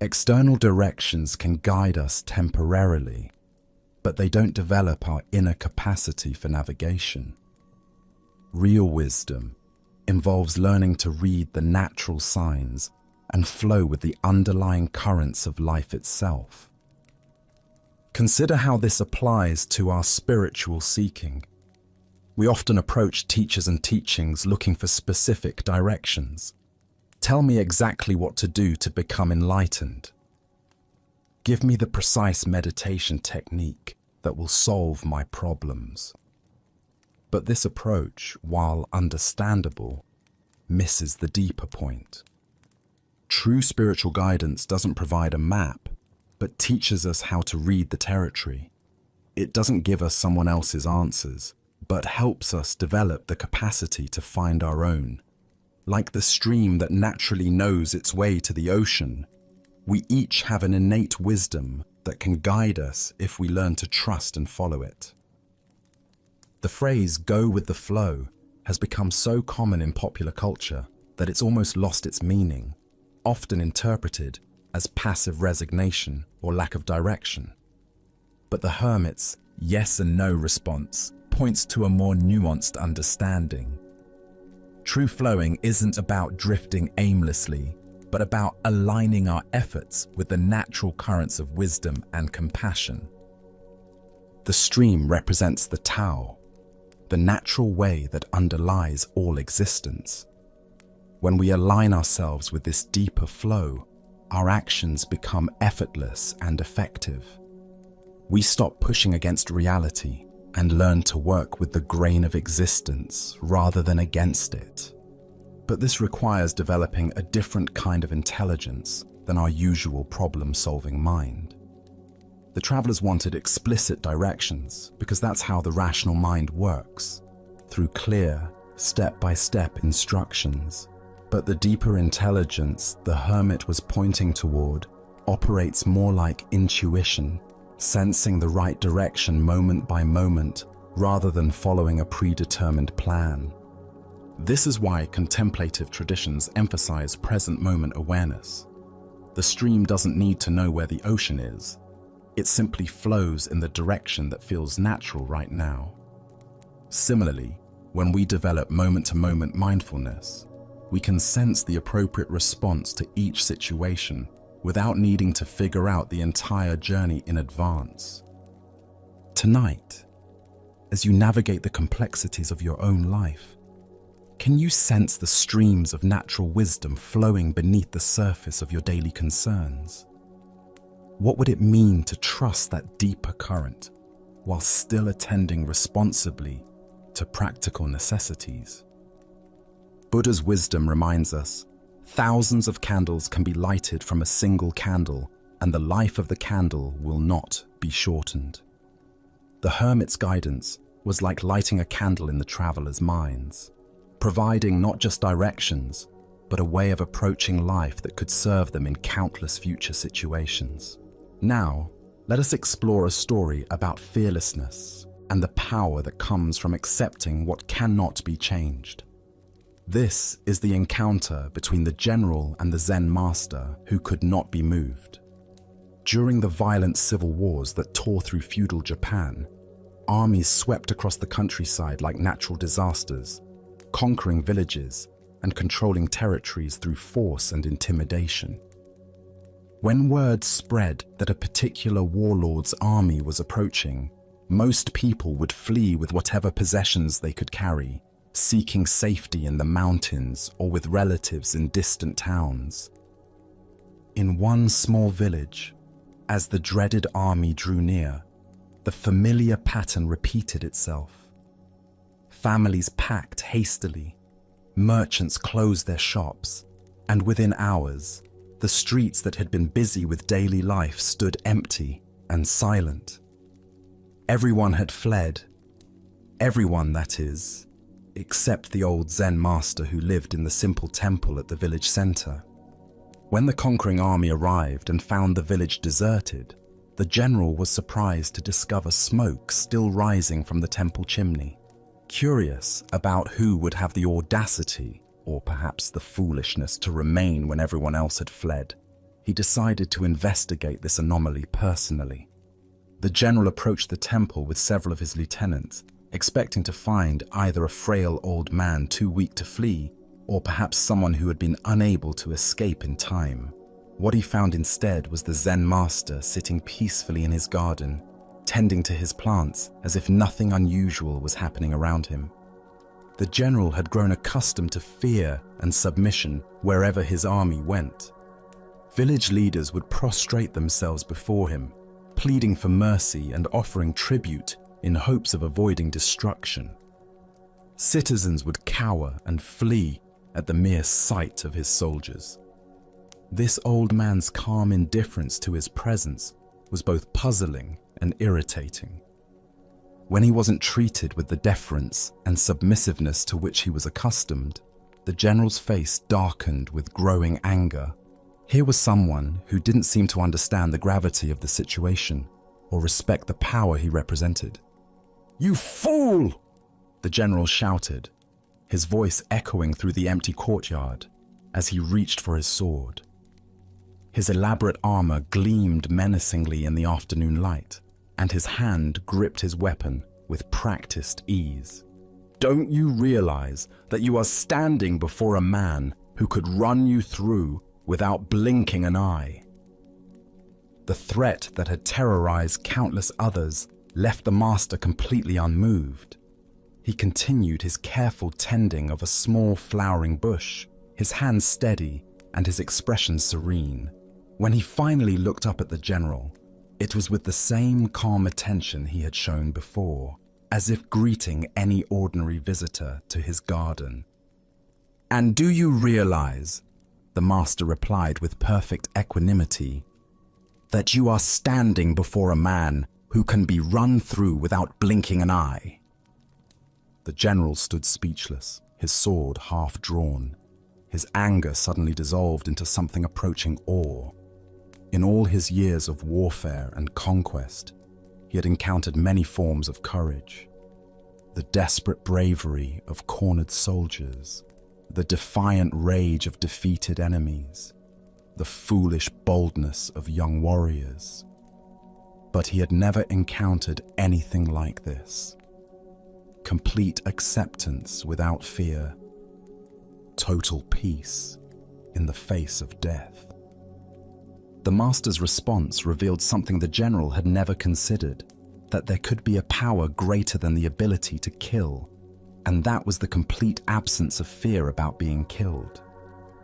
External directions can guide us temporarily, but they don't develop our inner capacity for navigation. Real wisdom involves learning to read the natural signs and flow with the underlying currents of life itself. Consider how this applies to our spiritual seeking. We often approach teachers and teachings looking for specific directions. Tell me exactly what to do to become enlightened. Give me the precise meditation technique that will solve my problems. But this approach, while understandable, misses the deeper point. True spiritual guidance doesn't provide a map, but teaches us how to read the territory. It doesn't give us someone else's answers, but helps us develop the capacity to find our own. Like the stream that naturally knows its way to the ocean, we each have an innate wisdom that can guide us if we learn to trust and follow it. The phrase "go with the flow" has become so common in popular culture that it's almost lost its meaning, often interpreted as passive resignation or lack of direction. But the hermit's yes and no response points to a more nuanced understanding. True flowing isn't about drifting aimlessly, but about aligning our efforts with the natural currents of wisdom and compassion. The stream represents the Tao, the natural way that underlies all existence. When we align ourselves with this deeper flow, our actions become effortless and effective. We stop pushing against reality and learn to work with the grain of existence rather than against it. But this requires developing a different kind of intelligence than our usual problem-solving mind. The travelers wanted explicit directions because that's how the rational mind works, through clear, step-by-step instructions. But the deeper intelligence the hermit was pointing toward operates more like intuition, sensing the right direction moment by moment rather than following a predetermined plan. This is why contemplative traditions emphasize present moment awareness. The stream doesn't need to know where the ocean is. It simply flows in the direction that feels natural right now. Similarly, when we develop moment-to-moment mindfulness, we can sense the appropriate response to each situation without needing to figure out the entire journey in advance. Tonight, as you navigate the complexities of your own life, can you sense the streams of natural wisdom flowing beneath the surface of your daily concerns? What would it mean to trust that deeper current while still attending responsibly to practical necessities? Buddha's wisdom reminds us, thousands of candles can be lighted from a single candle, and the life of the candle will not be shortened. The hermit's guidance was like lighting a candle in the travelers' minds, providing not just directions, but a way of approaching life that could serve them in countless future situations. Now, let us explore a story about fearlessness and the power that comes from accepting what cannot be changed. This is the encounter between the general and the Zen master who could not be moved. During the violent civil wars that tore through feudal Japan, armies swept across the countryside like natural disasters, conquering villages and controlling territories through force and intimidation. When word spread that a particular warlord's army was approaching, most people would flee with whatever possessions they could carry, seeking safety in the mountains or with relatives in distant towns. In one small village, as the dreaded army drew near, the familiar pattern repeated itself. Families packed hastily, merchants closed their shops, and within hours, the streets that had been busy with daily life stood empty and silent. Everyone had fled. Everyone, that is, except the old Zen master who lived in the simple temple at the village center. When the conquering army arrived and found the village deserted, the general was surprised to discover smoke still rising from the temple chimney. Curious about who would have the audacity, or perhaps the foolishness, to remain when everyone else had fled, he decided to investigate this anomaly personally. The general approached the temple with several of his lieutenants, expecting to find either a frail old man too weak to flee, or perhaps someone who had been unable to escape in time. What he found instead was the Zen master sitting peacefully in his garden, tending to his plants as if nothing unusual was happening around him. The general had grown accustomed to fear and submission wherever his army went. Village leaders would prostrate themselves before him, pleading for mercy and offering tribute in hopes of avoiding destruction. Citizens would cower and flee at the mere sight of his soldiers. This old man's calm indifference to his presence was both puzzling and irritating. When he wasn't treated with the deference and submissiveness to which he was accustomed, the general's face darkened with growing anger. Here was someone who didn't seem to understand the gravity of the situation or respect the power he represented. "You fool!" the general shouted, his voice echoing through the empty courtyard as he reached for his sword. His elaborate armor gleamed menacingly in the afternoon light, and his hand gripped his weapon with practiced ease. "Don't you realize that you are standing before a man who could run you through without blinking an eye?" The threat that had terrorized countless others left the master completely unmoved. He continued his careful tending of a small flowering bush, his hands steady and his expression serene. When he finally looked up at the general, it was with the same calm attention he had shown before, as if greeting any ordinary visitor to his garden. "And do you realize," the master replied with perfect equanimity, "that you are standing before a man who can be run through without blinking an eye?" The general stood speechless, his sword half drawn. His anger suddenly dissolved into something approaching awe. In all his years of warfare and conquest, he had encountered many forms of courage. The desperate bravery of cornered soldiers, the defiant rage of defeated enemies, the foolish boldness of young warriors. But he had never encountered anything like this. Complete acceptance without fear, total peace in the face of death. The master's response revealed something the general had never considered, that there could be a power greater than the ability to kill, and that was the complete absence of fear about being killed.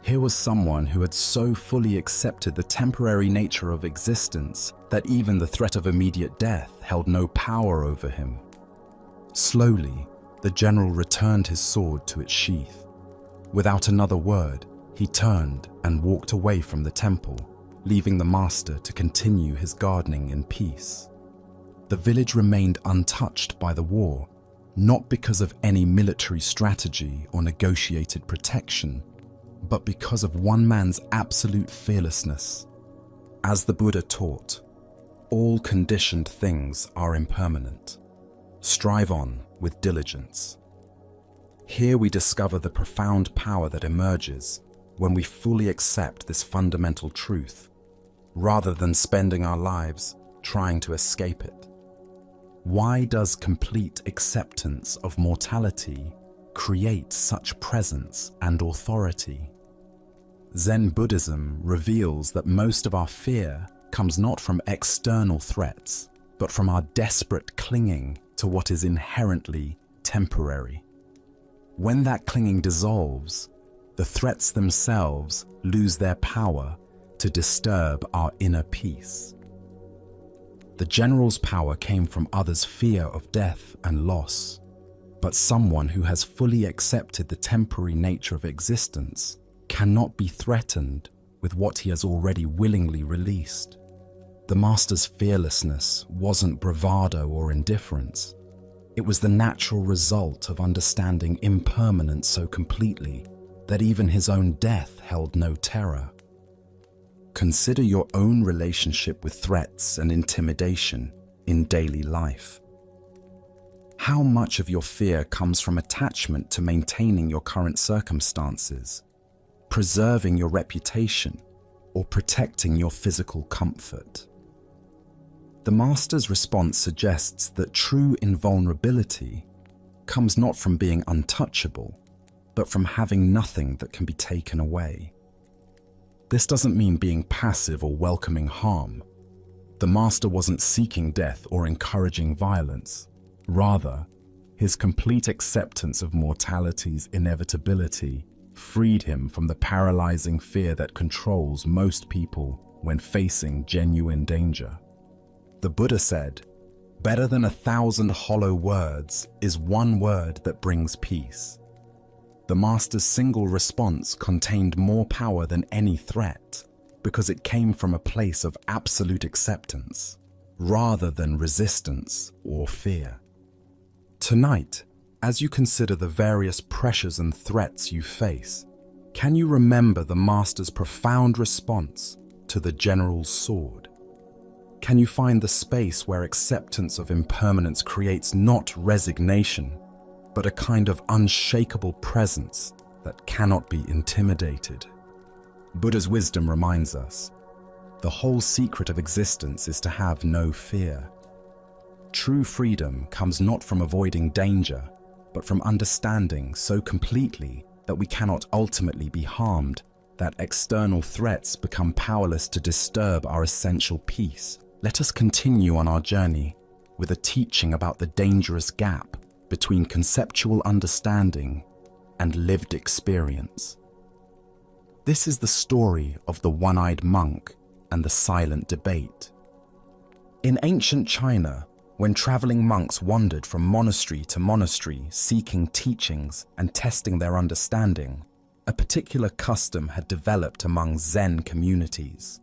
Here was someone who had so fully accepted the temporary nature of existence that even the threat of immediate death held no power over him. Slowly, the general returned his sword to its sheath. Without another word, he turned and walked away from the temple, leaving the master to continue his gardening in peace. The village remained untouched by the war, not because of any military strategy or negotiated protection, but because of one man's absolute fearlessness. As the Buddha taught, all conditioned things are impermanent. Strive on with diligence. Here we discover the profound power that emerges when we fully accept this fundamental truth, rather than spending our lives trying to escape it. Why does complete acceptance of mortality create such presence and authority? Zen Buddhism reveals that most of our fear comes not from external threats, but from our desperate clinging to what is inherently temporary. When that clinging dissolves, the threats themselves lose their power to disturb our inner peace. The general's power came from others' fear of death and loss, but someone who has fully accepted the temporary nature of existence cannot be threatened with what he has already willingly released. The master's fearlessness wasn't bravado or indifference. It was the natural result of understanding impermanence so completely that even his own death held no terror. Consider your own relationship with threats and intimidation in daily life. How much of your fear comes from attachment to maintaining your current circumstances, preserving your reputation, or protecting your physical comfort? The master's response suggests that true invulnerability comes not from being untouchable, but from having nothing that can be taken away. This doesn't mean being passive or welcoming harm. The master wasn't seeking death or encouraging violence. Rather, his complete acceptance of mortality's inevitability freed him from the paralyzing fear that controls most people when facing genuine danger. The Buddha said, "Better than 1,000 hollow words is one word that brings peace." The master's single response contained more power than any threat because it came from a place of absolute acceptance rather than resistance or fear. Tonight, as you consider the various pressures and threats you face, can you remember the master's profound response to the general's sword? Can you find the space where acceptance of impermanence creates not resignation, but a kind of unshakable presence that cannot be intimidated? Buddha's wisdom reminds us, the whole secret of existence is to have no fear. True freedom comes not from avoiding danger, but from understanding so completely that we cannot ultimately be harmed, that external threats become powerless to disturb our essential peace. Let us continue on our journey with a teaching about the dangerous gap between conceptual understanding and lived experience. This is the story of the one-eyed monk and the silent debate. In ancient China, when traveling monks wandered from monastery to monastery seeking teachings and testing their understanding, a particular custom had developed among Zen communities.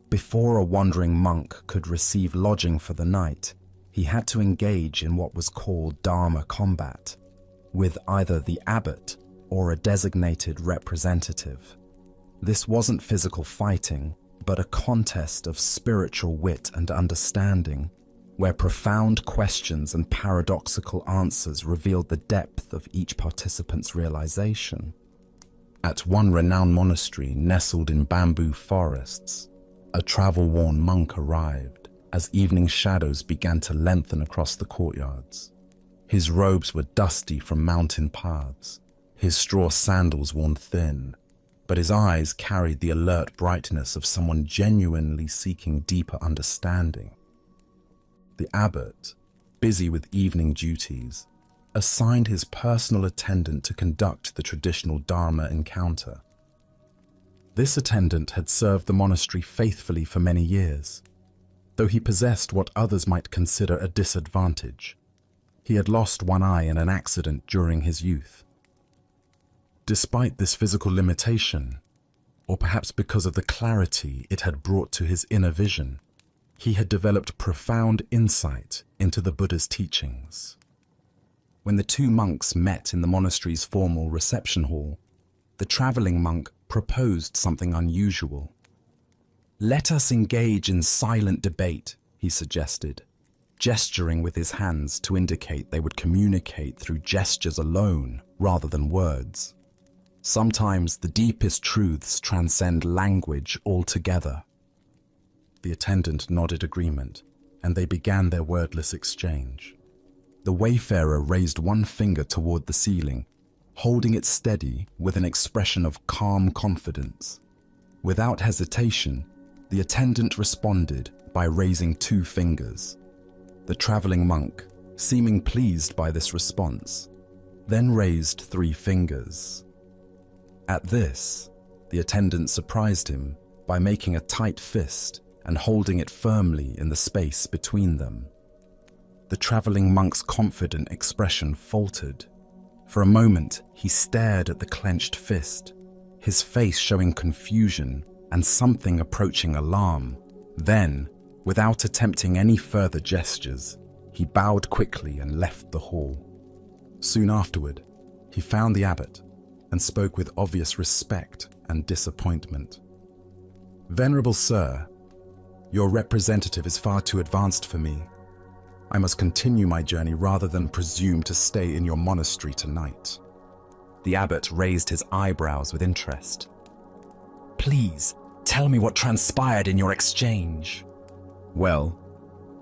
Before a wandering monk could receive lodging for the night, he had to engage in what was called Dharma combat, with either the abbot or a designated representative. This wasn't physical fighting, but a contest of spiritual wit and understanding, where profound questions and paradoxical answers revealed the depth of each participant's realization. At one renowned monastery nestled in bamboo forests, a travel-worn monk arrived as evening shadows began to lengthen across the courtyards. His robes were dusty from mountain paths, his straw sandals worn thin, but his eyes carried the alert brightness of someone genuinely seeking deeper understanding. The abbot, busy with evening duties, assigned his personal attendant to conduct the traditional Dharma encounter. This attendant had served the monastery faithfully for many years, though he possessed what others might consider a disadvantage. He had lost one eye in an accident during his youth. Despite this physical limitation, or perhaps because of the clarity it had brought to his inner vision, he had developed profound insight into the Buddha's teachings. When the two monks met in the monastery's formal reception hall, the traveling monk proposed something unusual. "Let us engage in silent debate," he suggested, gesturing with his hands to indicate they would communicate through gestures alone rather than words. Sometimes the deepest truths transcend language altogether. The attendant nodded agreement, and they began their wordless exchange. The wayfarer raised one finger toward the ceiling, holding it steady with an expression of calm confidence. Without hesitation, the attendant responded by raising 2 fingers. The traveling monk, seeming pleased by this response, then raised 3 fingers. At this, the attendant surprised him by making a tight fist and holding it firmly in the space between them. The traveling monk's confident expression faltered. For a moment, he stared at the clenched fist, his face showing confusion and something approaching alarm. Then, without attempting any further gestures, he bowed quickly and left the hall. Soon afterward, he found the abbot and spoke with obvious respect and disappointment. "Venerable Sir, your representative is far too advanced for me. I must continue my journey rather than presume to stay in your monastery tonight." The abbot raised his eyebrows with interest. "Please, tell me what transpired in your exchange." "Well,"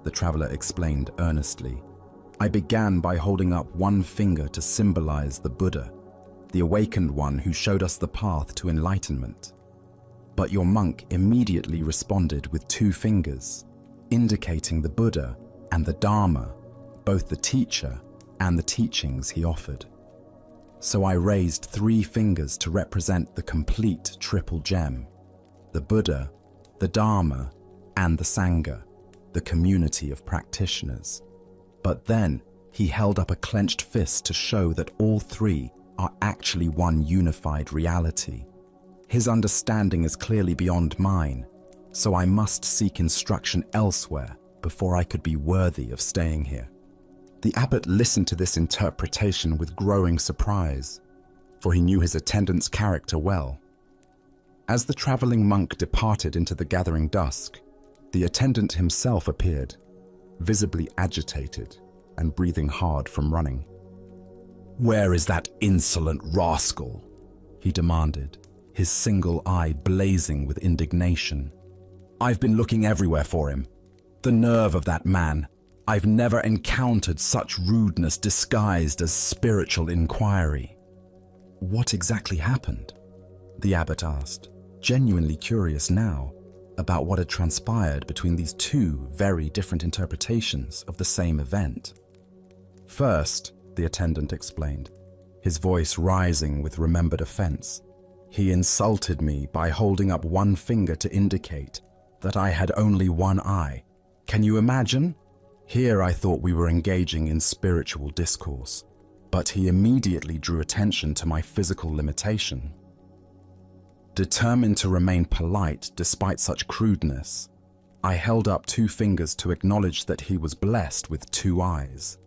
the traveler explained earnestly, "I began by holding up one finger to symbolize the Buddha, the awakened one who showed us the path to enlightenment. But your monk immediately responded with 2 fingers, indicating the Buddha and the Dharma, both the teacher and the teachings he offered. So I raised 3 fingers to represent the complete triple gem: the Buddha, the Dharma, and the Sangha, the community of practitioners. But then he held up a clenched fist to show that all 3 are actually one unified reality. His understanding is clearly beyond mine, so I must seek instruction elsewhere before I could be worthy of staying here. The abbot listened to this interpretation with growing surprise, for he knew his attendant's character well. As the traveling monk departed into the gathering dusk, the attendant himself appeared, visibly agitated and breathing hard from running. "Where is that insolent rascal?" he demanded, his single eye blazing with indignation. "I've been looking everywhere for him. The nerve of that man! I've never encountered such rudeness disguised as spiritual inquiry." "What exactly happened?" the abbot asked, genuinely curious now about what had transpired between these 2 very different interpretations of the same event. "First," the attendant explained, his voice rising with remembered offense, "he insulted me by holding up 1 finger to indicate that I had only 1 eye. Can you imagine? Here I thought we were engaging in spiritual discourse, but he immediately drew attention to my physical limitation. Determined to remain polite despite such crudeness, I held up 2 fingers to acknowledge that he was blessed with 2 eyes.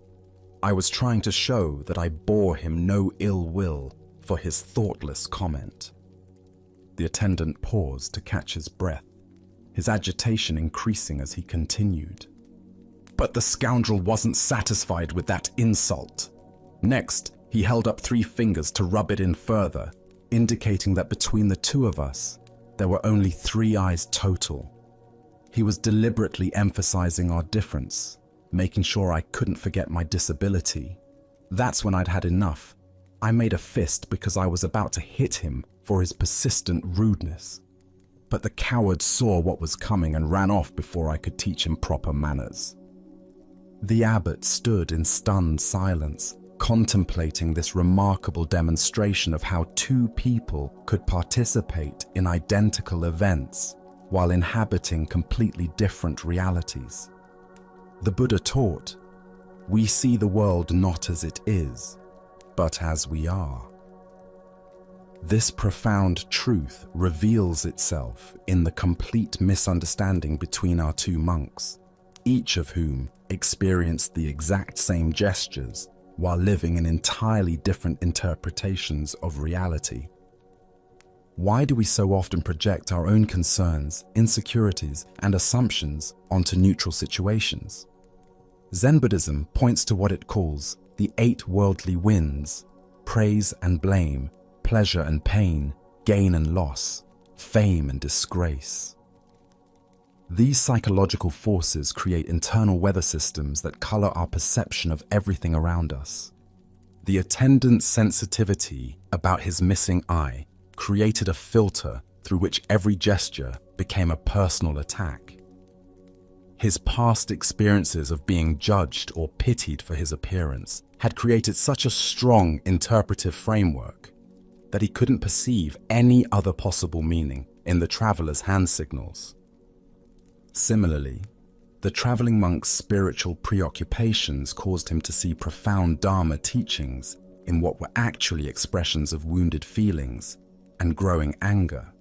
I was trying to show that I bore him no ill will for his thoughtless comment." The attendant paused to catch his breath, his agitation increasing as he continued. But the scoundrel wasn't satisfied with that insult. Next, he held up 3 fingers to rub it in further, indicating that between the 2 of us, there were only 3 eyes total. He was deliberately emphasizing our difference, making sure I couldn't forget my disability. That's when I'd had enough. I made a fist because I was about to hit him for his persistent rudeness. But the coward saw what was coming and ran off before I could teach him proper manners. The abbot stood in stunned silence, contemplating this remarkable demonstration of how 2 people could participate in identical events while inhabiting completely different realities. The Buddha taught, "We see the world not as it is, but as we are." This profound truth reveals itself in the complete misunderstanding between our 2 monks, each of whom experienced the exact same gestures while living in entirely different interpretations of reality. Why do we so often project our own concerns, insecurities, and assumptions onto neutral situations? Zen Buddhism points to what it calls the 8 worldly winds: praise and blame, pleasure and pain, gain and loss, fame and disgrace. These psychological forces create internal weather systems that color our perception of everything around us. The attendant's sensitivity about his missing eye created a filter through which every gesture became a personal attack. His past experiences of being judged or pitied for his appearance had created such a strong interpretive framework that he couldn't perceive any other possible meaning in the traveler's hand signals. Similarly, the traveling monk's spiritual preoccupations caused him to see profound Dharma teachings in what were actually expressions of wounded feelings and growing anger.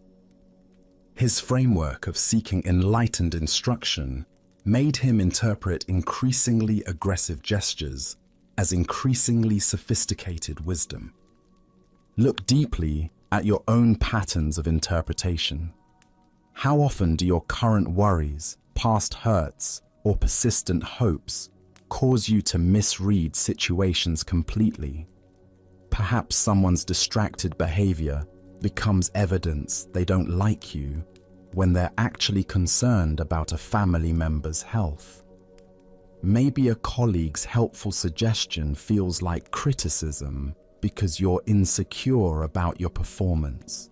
His framework of seeking enlightened instruction made him interpret increasingly aggressive gestures as increasingly sophisticated wisdom. Look deeply at your own patterns of interpretation. How often do your current worries, past hurts, or persistent hopes cause you to misread situations completely? Perhaps someone's distracted behavior becomes evidence they don't like you when they're actually concerned about a family member's health. Maybe a colleague's helpful suggestion feels like criticism because you're insecure about your performance.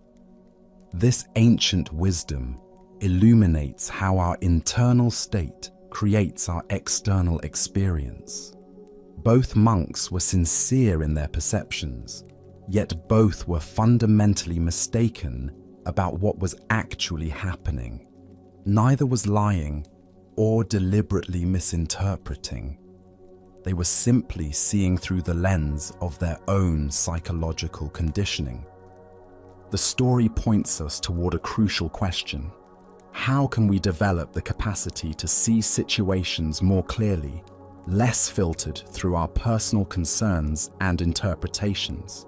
This ancient wisdom illuminates how our internal state creates our external experience. Both monks were sincere in their perceptions, yet both were fundamentally mistaken about what was actually happening. Neither was lying or deliberately misinterpreting. They were simply seeing through the lens of their own psychological conditioning. The story points us toward a crucial question. How can we develop the capacity to see situations more clearly, less filtered through our personal concerns and interpretations?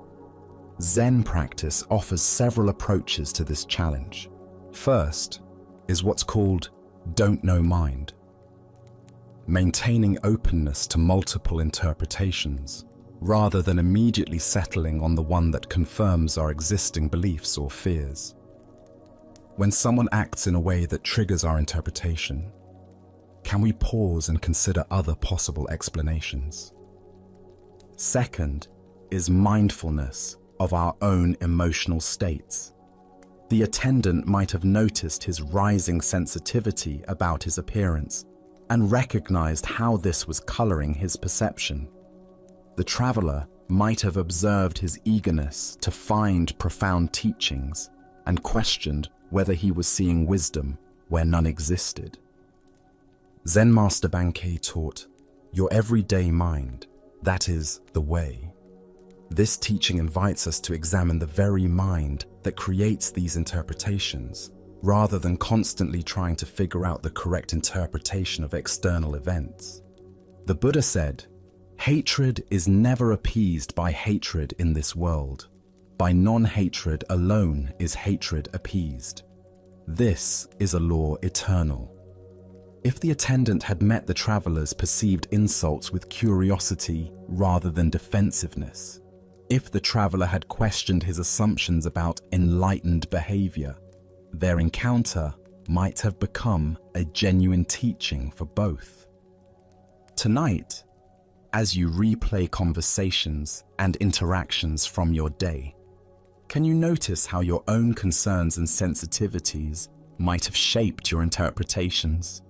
Zen practice offers several approaches to this challenge. First is what's called don't know mind. Maintaining openness to multiple interpretations, rather than immediately settling on the one that confirms our existing beliefs or fears. When someone acts in a way that triggers our interpretation, can we pause and consider other possible explanations? Second is mindfulness of our own emotional states. The attendant might have noticed his rising sensitivity about his appearance and recognized how this was coloring his perception. The traveler might have observed his eagerness to find profound teachings and questioned whether he was seeing wisdom where none existed. Zen Master Bankei taught, "Your everyday mind, that is the way." This teaching invites us to examine the very mind that creates these interpretations, rather than constantly trying to figure out the correct interpretation of external events. The Buddha said, "Hatred is never appeased by hatred in this world. By non-hatred alone is hatred appeased. This is a law eternal." If the attendant had met the traveler's perceived insults with curiosity rather than defensiveness, if the traveler had questioned his assumptions about enlightened behavior, their encounter might have become a genuine teaching for both. Tonight, as you replay conversations and interactions from your day, can you notice how your own concerns and sensitivities might have shaped your interpretations?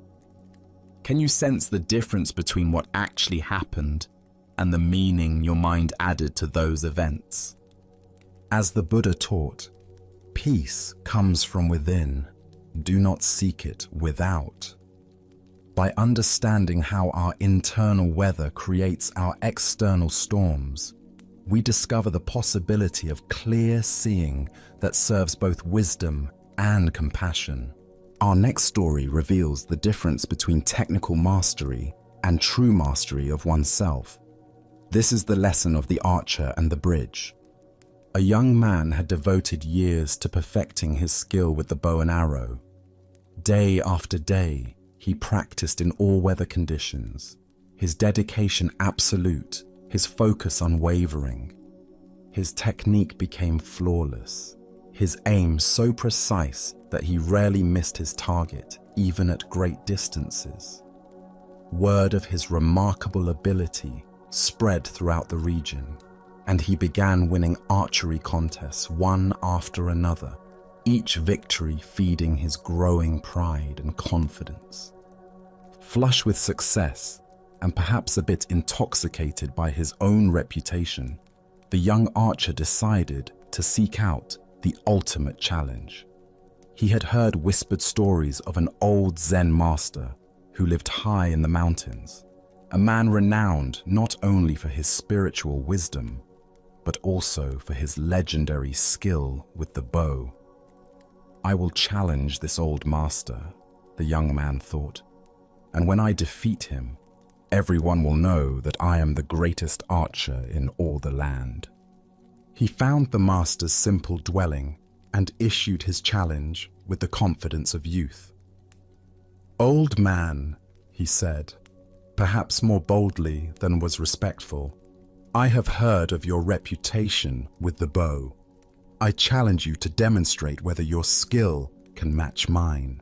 Can you sense the difference between what actually happened and the meaning your mind added to those events? As the Buddha taught, peace comes from within. Do not seek it without. By understanding how our internal weather creates our external storms, we discover the possibility of clear seeing that serves both wisdom and compassion. Our next story reveals the difference between technical mastery and true mastery of oneself. This is the lesson of the archer and the bridge. A young man had devoted years to perfecting his skill with the bow and arrow. Day after day, he practiced in all weather conditions, his dedication absolute, his focus unwavering. His technique became flawless, his aim so precise that he rarely missed his target, even at great distances. Word of his remarkable ability spread throughout the region, and he began winning archery contests one after another, each victory feeding his growing pride and confidence. Flush with success, and perhaps a bit intoxicated by his own reputation, the young archer decided to seek out the ultimate challenge. He had heard whispered stories of an old Zen master who lived high in the mountains, a man renowned not only for his spiritual wisdom, but also for his legendary skill with the bow. I will challenge this old master, the young man thought, and when I defeat him, everyone will know that I am the greatest archer in all the land. He found the master's simple dwelling and issued his challenge with the confidence of youth. "Old man," he said, perhaps more boldly than was respectful, "I have heard of your reputation with the bow. I challenge you to demonstrate whether your skill can match mine."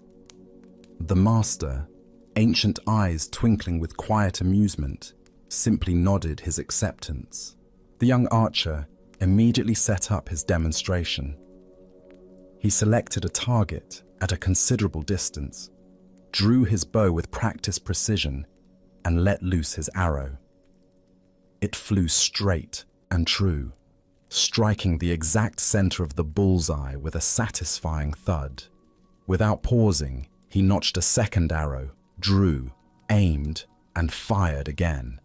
The master, ancient eyes twinkling with quiet amusement, simply nodded his acceptance. The young archer immediately set up his demonstration. He selected a target at a considerable distance, drew his bow with practiced precision, and let loose his arrow. It flew straight and true, striking the exact center of the bullseye with a satisfying thud. Without pausing, he notched a second arrow, drew, aimed, and fired again.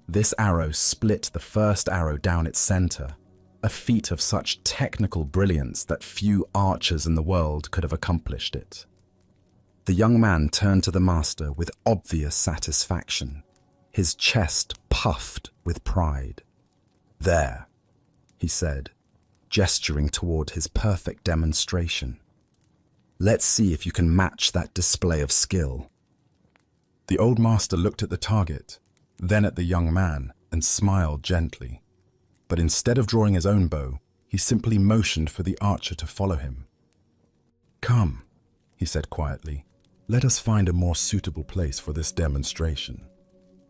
This arrow split the first arrow down its center, a feat of such technical brilliance that few archers in the world could have accomplished it. The young man turned to the master with obvious satisfaction, his chest puffed with pride. "There," he said, gesturing toward his perfect demonstration. "Let's see if you can match that display of skill." The old master looked at the target, then at the young man, and smiled gently. But instead of drawing his own bow, he simply motioned for the archer to follow him. "Come," he said quietly, "let us find a more suitable place for this demonstration."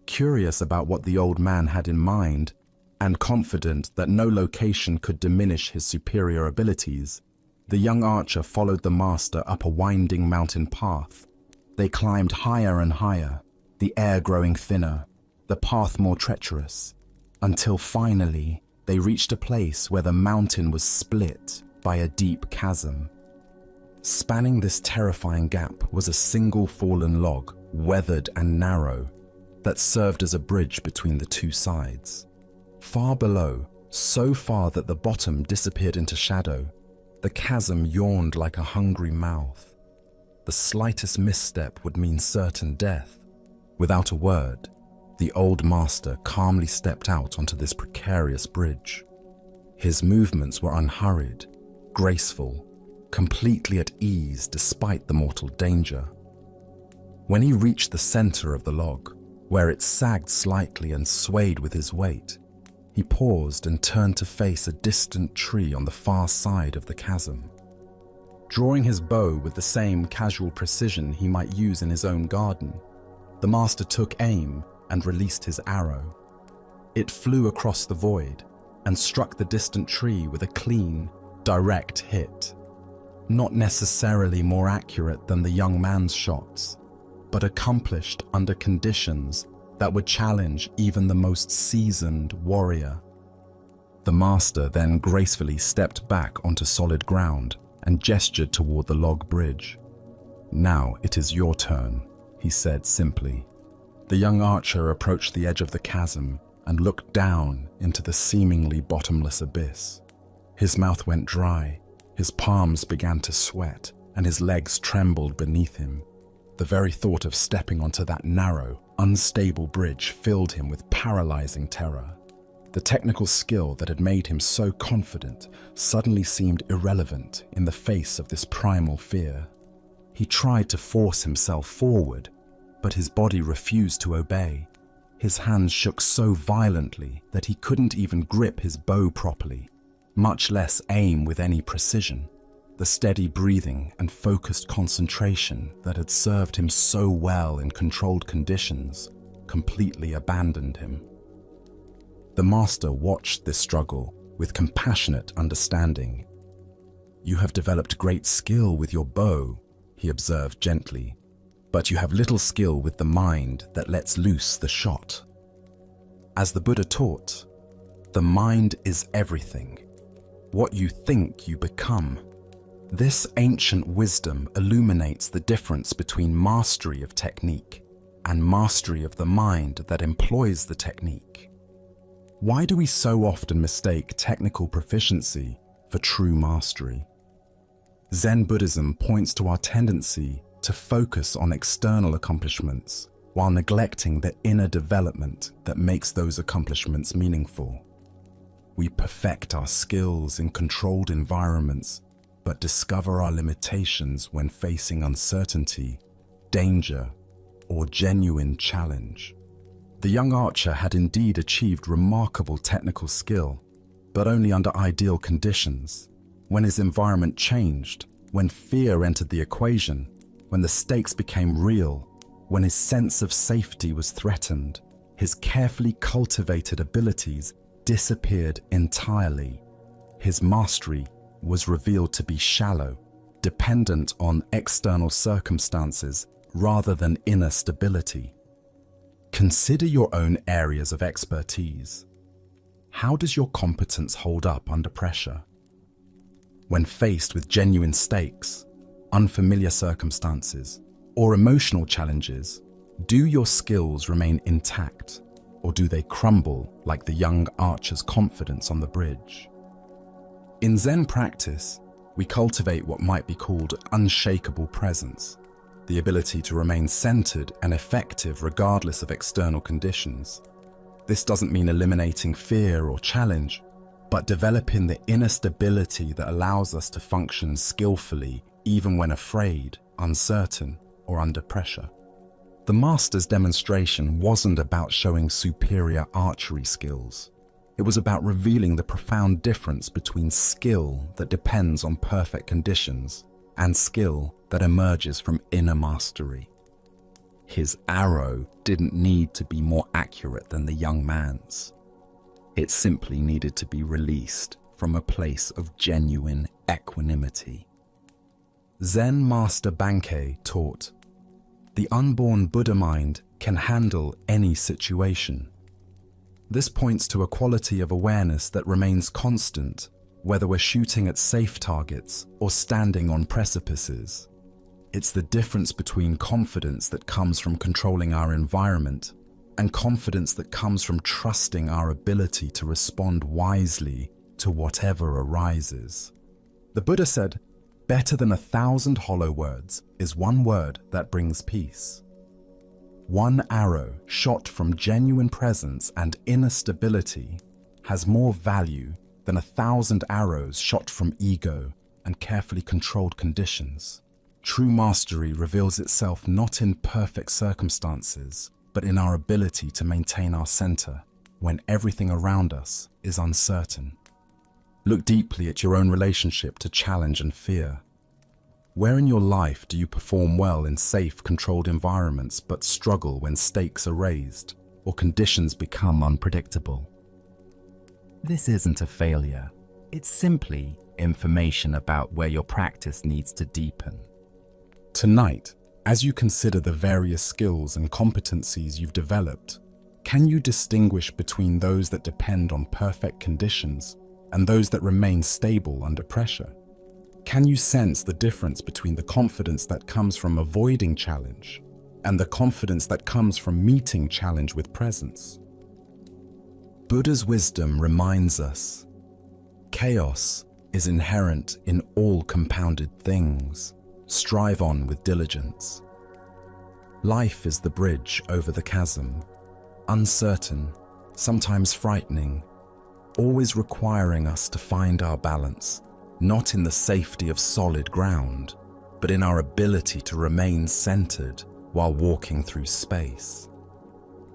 Curious about what the old man had in mind, and confident that no location could diminish his superior abilities, the young archer followed the master up a winding mountain path. They climbed higher and higher, the air growing thinner, the path more treacherous, until finally they reached a place where the mountain was split by a deep chasm. Spanning this terrifying gap was a single fallen log, weathered and narrow, that served as a bridge between the two sides. Far below, so far that the bottom disappeared into shadow, the chasm yawned like a hungry mouth. The slightest misstep would mean certain death. Without a word, the old master calmly stepped out onto this precarious bridge. His movements were unhurried, graceful, completely at ease despite the mortal danger. When he reached the center of the log, where it sagged slightly and swayed with his weight, he paused and turned to face a distant tree on the far side of the chasm. Drawing his bow with the same casual precision he might use in his own garden, the master took aim and released his arrow. It flew across the void and struck the distant tree with a clean, direct hit. Not necessarily more accurate than the young man's shots, but accomplished under conditions that would challenge even the most seasoned warrior. The master then gracefully stepped back onto solid ground and gestured toward the log bridge. "Now it is your turn," he said simply. The young archer approached the edge of the chasm and looked down into the seemingly bottomless abyss. His mouth went dry, his palms began to sweat, and his legs trembled beneath him. The very thought of stepping onto that narrow, unstable bridge filled him with paralyzing terror. The technical skill that had made him so confident suddenly seemed irrelevant in the face of this primal fear. He tried to force himself forward, but his body refused to obey. His hands shook so violently that he couldn't even grip his bow properly, much less aim with any precision. The steady breathing and focused concentration that had served him so well in controlled conditions completely abandoned him. The master watched this struggle with compassionate understanding. "You have developed great skill with your bow," he observed gently, "but you have little skill with the mind that lets loose the shot." As the Buddha taught, the mind is everything. What you think, you become. This ancient wisdom illuminates the difference between mastery of technique and mastery of the mind that employs the technique. Why do we so often mistake technical proficiency for true mastery? Zen Buddhism points to our tendency to focus on external accomplishments while neglecting the inner development that makes those accomplishments meaningful. We perfect our skills in controlled environments, but discover our limitations when facing uncertainty, danger, or genuine challenge. The young archer had indeed achieved remarkable technical skill, but only under ideal conditions. When his environment changed, when fear entered the equation, when the stakes became real, when his sense of safety was threatened, his carefully cultivated abilities disappeared entirely. His mastery was revealed to be shallow, dependent on external circumstances rather than inner stability. Consider your own areas of expertise. How does your competence hold up under pressure? When faced with genuine stakes, unfamiliar circumstances, or emotional challenges, do your skills remain intact, or do they crumble like the young archer's confidence on the bridge? In Zen practice, we cultivate what might be called unshakable presence, the ability to remain centered and effective regardless of external conditions. This doesn't mean eliminating fear or challenge, but developing the inner stability that allows us to function skillfully even when afraid, uncertain, or under pressure. The master's demonstration wasn't about showing superior archery skills. It was about revealing the profound difference between skill that depends on perfect conditions and skill that emerges from inner mastery. His arrow didn't need to be more accurate than the young man's. It simply needed to be released from a place of genuine equanimity. Zen Master Bankei taught, "The unborn Buddha mind can handle any situation." This points to a quality of awareness that remains constant, whether we're shooting at safe targets or standing on precipices. It's the difference between confidence that comes from controlling our environment and confidence that comes from trusting our ability to respond wisely to whatever arises. The Buddha said, "Better than 1,000 hollow words is one word that brings peace." One arrow shot from genuine presence and inner stability has more value than 1,000 arrows shot from ego and carefully controlled conditions. True mastery reveals itself not in perfect circumstances, but in our ability to maintain our center when everything around us is uncertain. Look deeply at your own relationship to challenge and fear. Where in your life do you perform well in safe, controlled environments but struggle when stakes are raised or conditions become unpredictable? This isn't a failure. It's simply information about where your practice needs to deepen. Tonight, as you consider the various skills and competencies you've developed, can you distinguish between those that depend on perfect conditions and those that remain stable under pressure? Can you sense the difference between the confidence that comes from avoiding challenge and the confidence that comes from meeting challenge with presence? Buddha's wisdom reminds us, chaos is inherent in all compounded things. Strive on with diligence. Life is the bridge over the chasm, uncertain, sometimes frightening, always requiring us to find our balance, not in the safety of solid ground, but in our ability to remain centered while walking through space.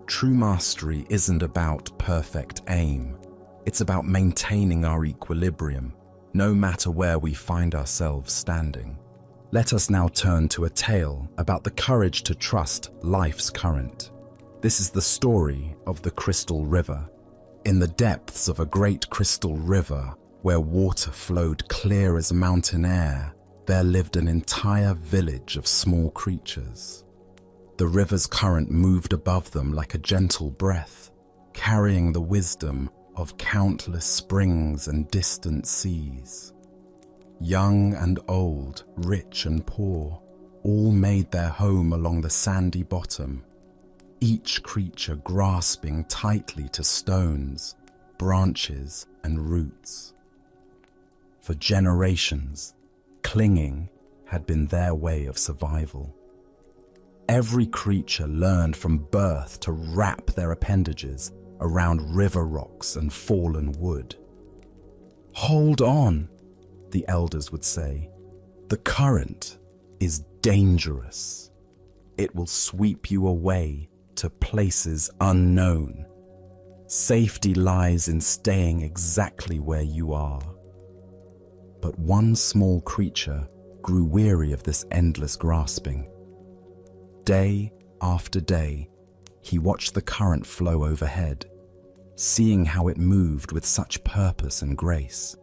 True mastery isn't about perfect aim. It's about maintaining our equilibrium, no matter where we find ourselves standing. Let us now turn to a tale about the courage to trust life's current. This is the story of the Crystal River. In the depths of a great crystal river, where water flowed clear as mountain air, there lived an entire village of small creatures. The river's current moved above them like a gentle breath, carrying the wisdom of countless springs and distant seas. Young and old, rich and poor, all made their home along the sandy bottom, each creature grasping tightly to stones, branches, and roots. For generations, clinging had been their way of survival. Every creature learned from birth to wrap their appendages around river rocks and fallen wood. "Hold on," the elders would say. "The current is dangerous. It will sweep you away to places unknown. Safety lies in staying exactly where you are." But one small creature grew weary of this endless grasping. Day after day, he watched the current flow overhead, seeing how it moved with such purpose and grace.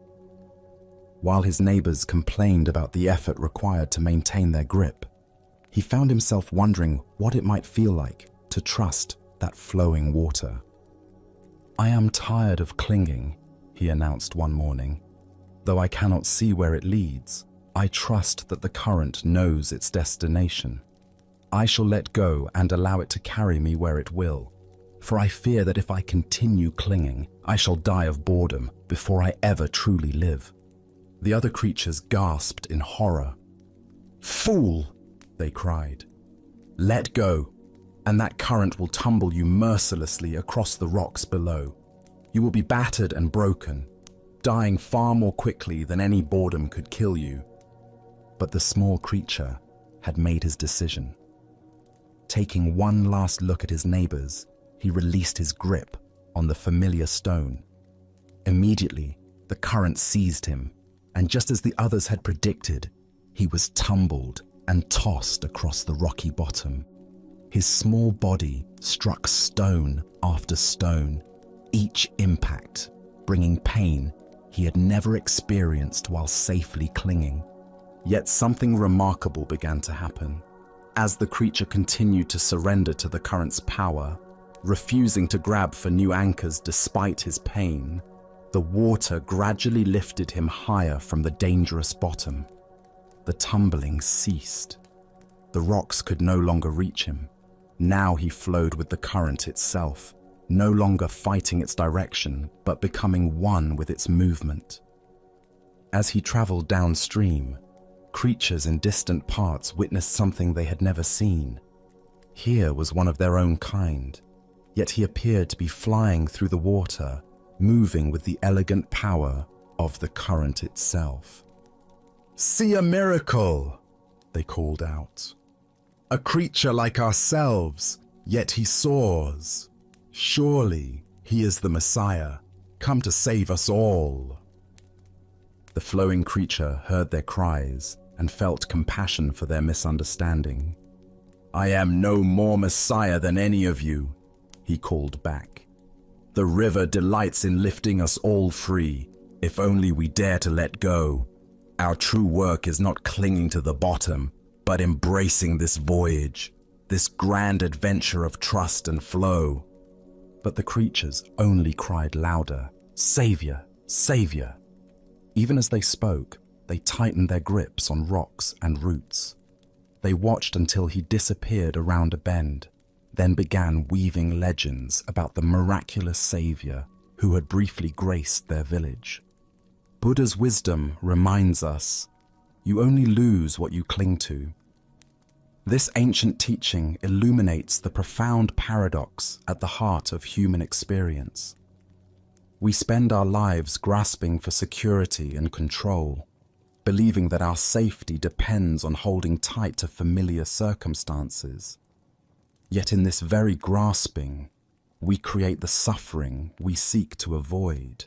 While his neighbors complained about the effort required to maintain their grip, He found himself wondering what it might feel like to trust that flowing water. "I am tired of clinging," he announced one morning. "Though I cannot see where it leads, I trust that the current knows its destination. I shall let go and allow it to carry me where it will, for I fear that if I continue clinging, I shall die of boredom before I ever truly live." The other creatures gasped in horror. "Fool!" they cried. "Let go, and that current will tumble you mercilessly across the rocks below. You will be battered and broken, dying far more quickly than any boredom could kill you." But the small creature had made his decision. Taking one last look at his neighbors, he released his grip on the familiar stone. Immediately, the current seized him, and just as the others had predicted, he was tumbled and tossed across the rocky bottom. His small body struck stone after stone, each impact bringing pain he had never experienced while safely clinging. Yet something remarkable began to happen. As the creature continued to surrender to the current's power, refusing to grab for new anchors despite his pain, the water gradually lifted him higher from the dangerous bottom. The tumbling ceased. The rocks could no longer reach him. Now he flowed with the current itself, no longer fighting its direction, but becoming one with its movement. As he traveled downstream, creatures in distant parts witnessed something they had never seen. Here was one of their own kind, yet he appeared to be flying through the water, moving with the elegant power of the current itself. "See a miracle!" they called out. "A creature like ourselves, yet he soars. Surely he is the Messiah, come to save us all." The flowing creature heard their cries and felt compassion for their misunderstanding. "I am no more Messiah than any of you," he called back. "The river delights in lifting us all free, if only we dare to let go. Our true work is not clinging to the bottom, but embracing this voyage, this grand adventure of trust and flow." But the creatures only cried louder, "Savior, Savior!" Even as they spoke, they tightened their grips on rocks and roots. They watched until he disappeared around a bend, then began weaving legends about the miraculous Savior who had briefly graced their village. Buddha's wisdom reminds us, you only lose what you cling to. This ancient teaching illuminates the profound paradox at the heart of human experience. We spend our lives grasping for security and control, believing that our safety depends on holding tight to familiar circumstances. Yet in this very grasping, we create the suffering we seek to avoid.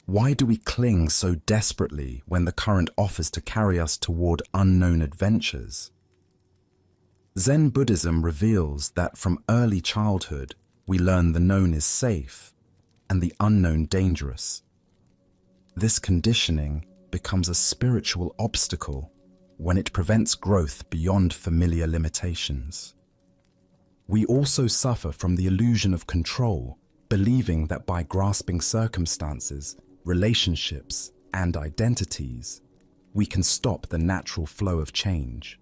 Why do we cling so desperately when the current offers to carry us toward unknown adventures? Zen Buddhism reveals that from early childhood, we learn the known is safe and the unknown dangerous. This conditioning becomes a spiritual obstacle when it prevents growth beyond familiar limitations. We also suffer from the illusion of control, believing that by grasping circumstances, relationships, and identities, we can stop the natural flow of change.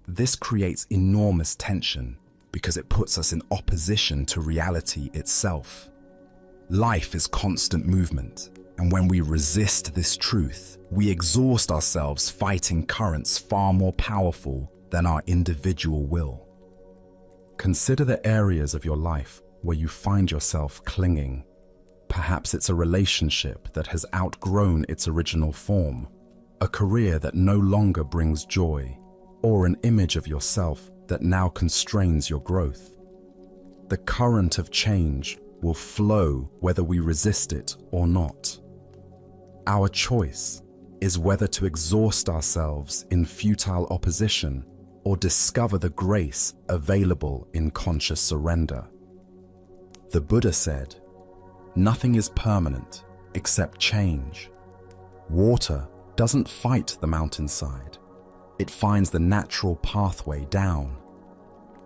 This creates enormous tension because it puts us in opposition to reality itself. Life is constant movement, and when we resist this truth, we exhaust ourselves fighting currents far more powerful than our individual will. Consider the areas of your life where you find yourself clinging. Perhaps it's a relationship that has outgrown its original form, a career that no longer brings joy, or an image of yourself that now constrains your growth. The current of change will flow whether we resist it or not. Our choice is whether to exhaust ourselves in futile opposition or discover the grace available in conscious surrender. The Buddha said, "Nothing is permanent except change. Water doesn't fight the mountainside. it finds the natural pathway down.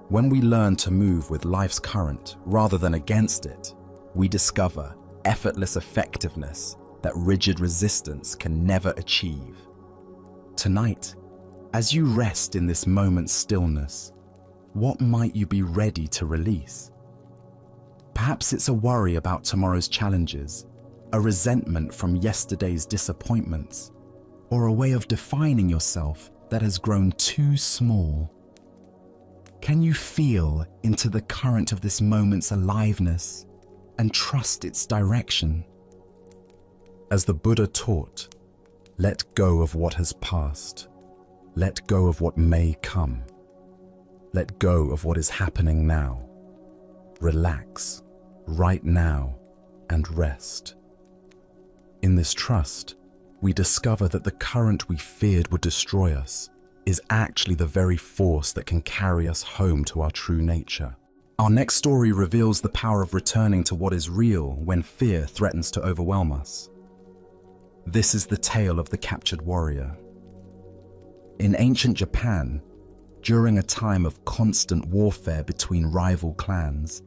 When we learn to move with life's current rather than against it, we discover effortless effectiveness that rigid resistance can never achieve. Tonight, as you rest in this moment's stillness, what might you be ready to release? Perhaps it's a worry about tomorrow's challenges, a resentment from yesterday's disappointments, or a way of defining yourself that has grown too small. Can you feel into the current of this moment's aliveness and trust its direction? As the Buddha taught, let go of what has passed. Let go of what may come. Let go of what is happening now. Relax, right now, and rest. In this trust, we discover that the current we feared would destroy us is actually the very force that can carry us home to our true nature. Our next story reveals the power of returning to what is real when fear threatens to overwhelm us. This is the tale of the captured warrior. In ancient Japan, during a time of constant warfare between rival clans,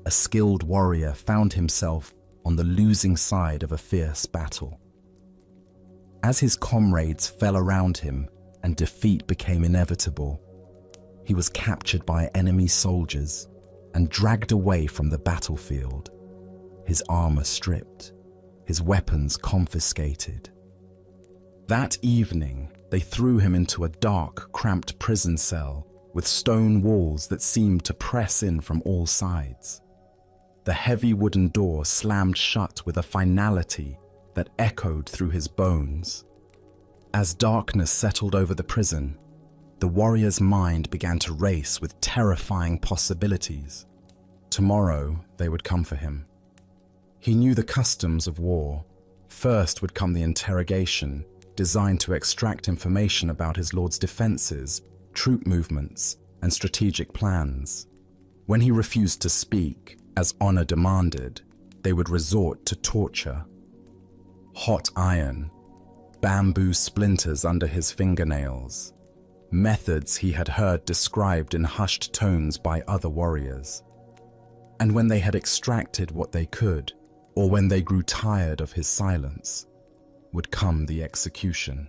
a skilled warrior found himself on the losing side of a fierce battle. As his comrades fell around him and defeat became inevitable, he was captured by enemy soldiers and dragged away from the battlefield, his armor stripped, his weapons confiscated. That evening, they threw him into a dark, cramped prison cell with stone walls that seemed to press in from all sides. The heavy wooden door slammed shut with a finality that echoed through his bones. As darkness settled over the prison, the warrior's mind began to race with terrifying possibilities. Tomorrow, they would come for him. He knew the customs of war. First would come the interrogation, designed to extract information about his lord's defenses, troop movements, and strategic plans. When he refused to speak, as honor demanded, they would resort to torture. Hot iron, bamboo splinters under his fingernails, methods he had heard described in hushed tones by other warriors. And when they had extracted what they could, or when they grew tired of his silence, would come the execution.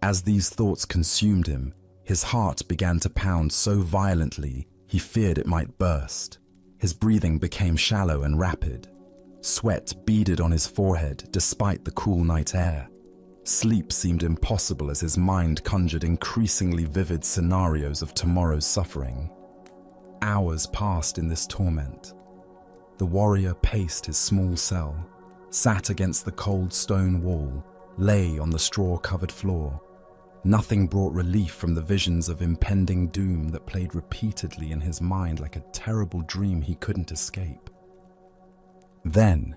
As these thoughts consumed him, his heart began to pound so violently he feared it might burst. His breathing became shallow and rapid. Sweat beaded on his forehead despite the cool night air. Sleep seemed impossible as his mind conjured increasingly vivid scenarios of tomorrow's suffering. Hours passed in this torment. The warrior paced his small cell, sat against the cold stone wall, lay on the straw-covered floor. Nothing brought relief from the visions of impending doom that played repeatedly in his mind like a terrible dream he couldn't escape. Then,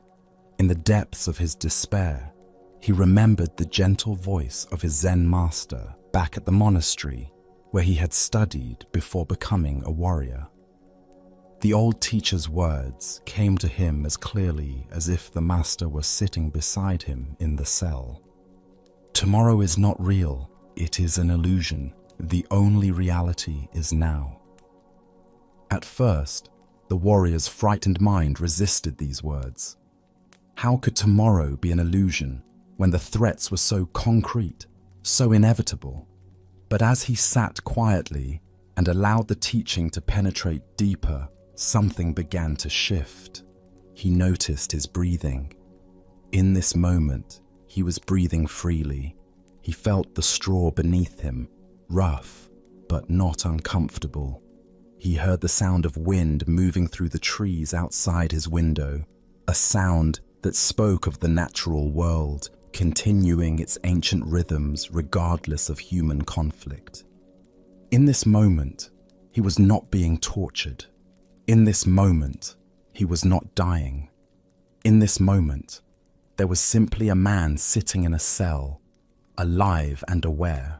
in the depths of his despair, he remembered the gentle voice of his Zen master back at the monastery where he had studied before becoming a warrior. The old teacher's words came to him as clearly as if the master were sitting beside him in the cell. Tomorrow is not real, it is an illusion. The only reality is now. At first, the warrior's frightened mind resisted these words. How could tomorrow be an illusion when the threats were so concrete, so inevitable? But as he sat quietly and allowed the teaching to penetrate deeper, something began to shift. He noticed his breathing. In this moment, he was breathing freely. He felt the straw beneath him, rough but not uncomfortable. He heard the sound of wind moving through the trees outside his window, a sound that spoke of the natural world, continuing its ancient rhythms regardless of human conflict. In this moment, he was not being tortured. In this moment, he was not dying. In this moment, there was simply a man sitting in a cell, alive and aware.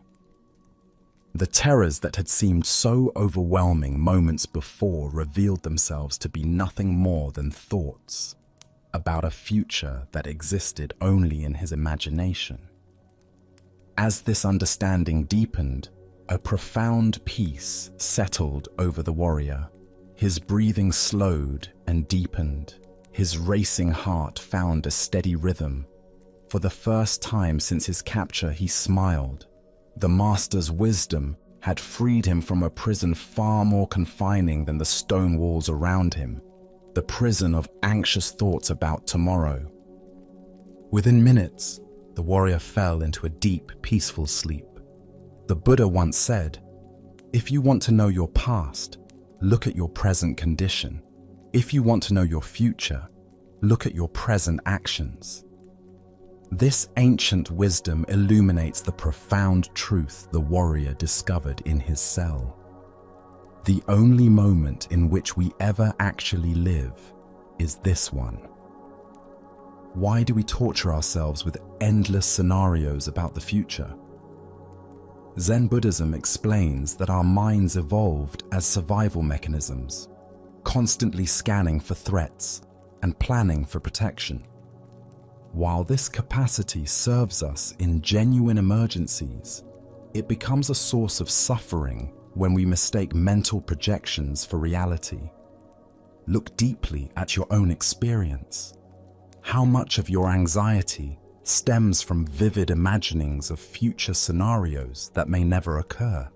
The terrors that had seemed so overwhelming moments before revealed themselves to be nothing more than thoughts about a future that existed only in his imagination. As this understanding deepened, a profound peace settled over the warrior. His breathing slowed and deepened. His racing heart found a steady rhythm. For the first time since his capture, he smiled. The master's wisdom had freed him from a prison far more confining than the stone walls around him, the prison of anxious thoughts about tomorrow. Within minutes, the warrior fell into a deep, peaceful sleep. The Buddha once said, "If you want to know your past, look at your present condition. If you want to know your future, look at your present actions." This ancient wisdom illuminates the profound truth the warrior discovered in his cell. The only moment in which we ever actually live is this one. Why do we torture ourselves with endless scenarios about the future? Zen Buddhism explains that our minds evolved as survival mechanisms, constantly scanning for threats and planning for protection. While this capacity serves us in genuine emergencies, it becomes a source of suffering when we mistake mental projections for reality. Look deeply at your own experience. How much of your anxiety stems from vivid imaginings of future scenarios that may never occur?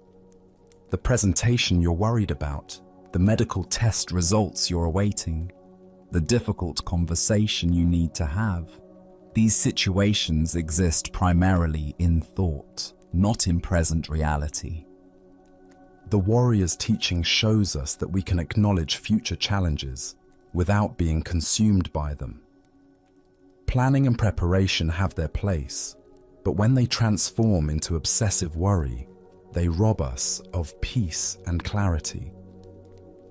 The presentation you're worried about, the medical test results you're awaiting, the difficult conversation you need to have. These situations exist primarily in thought, not in present reality. The warrior's teaching shows us that we can acknowledge future challenges without being consumed by them. Planning and preparation have their place, but when they transform into obsessive worry, they rob us of peace and clarity.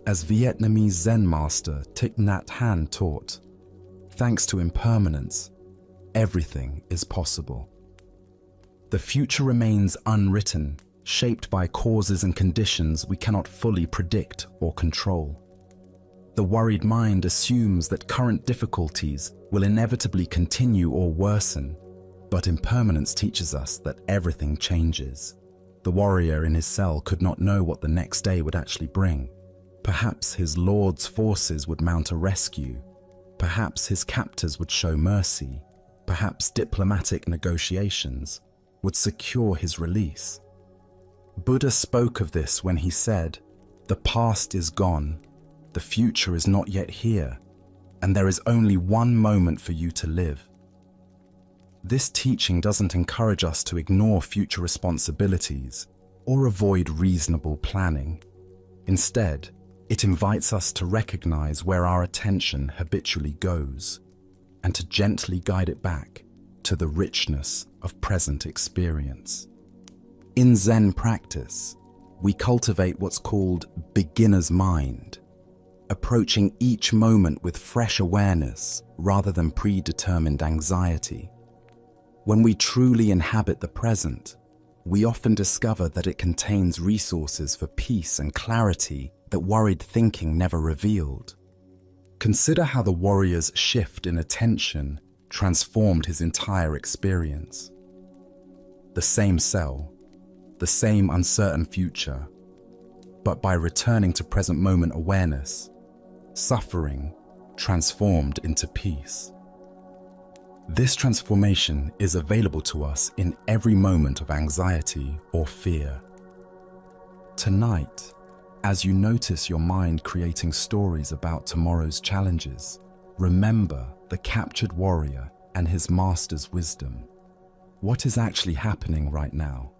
As Vietnamese Zen master Thich Nhat Hanh taught, thanks to impermanence, everything is possible. The future remains unwritten, shaped by causes and conditions we cannot fully predict or control. The worried mind assumes that current difficulties will inevitably continue or worsen, but impermanence teaches us that everything changes. The warrior in his cell could not know what the next day would actually bring. Perhaps his lord's forces would mount a rescue. Perhaps his captors would show mercy. Perhaps diplomatic negotiations would secure his release. Buddha spoke of this when he said, "The past is gone, the future is not yet here, and there is only one moment for you to live." This teaching doesn't encourage us to ignore future responsibilities or avoid reasonable planning. Instead, it invites us to recognize where our attention habitually goes, and to gently guide it back to the richness of present experience. In Zen practice, we cultivate what's called beginner's mind, approaching each moment with fresh awareness rather than predetermined anxiety. When we truly inhabit the present, we often discover that it contains resources for peace and clarity that worried thinking never revealed. Consider how the warrior's shift in attention transformed his entire experience. The same cell, the same uncertain future, but by returning to present moment awareness, suffering transformed into peace. This transformation is available to us in every moment of anxiety or fear. Tonight, as you notice your mind creating stories about tomorrow's challenges, remember the captured warrior and his master's wisdom. What is actually happening right now?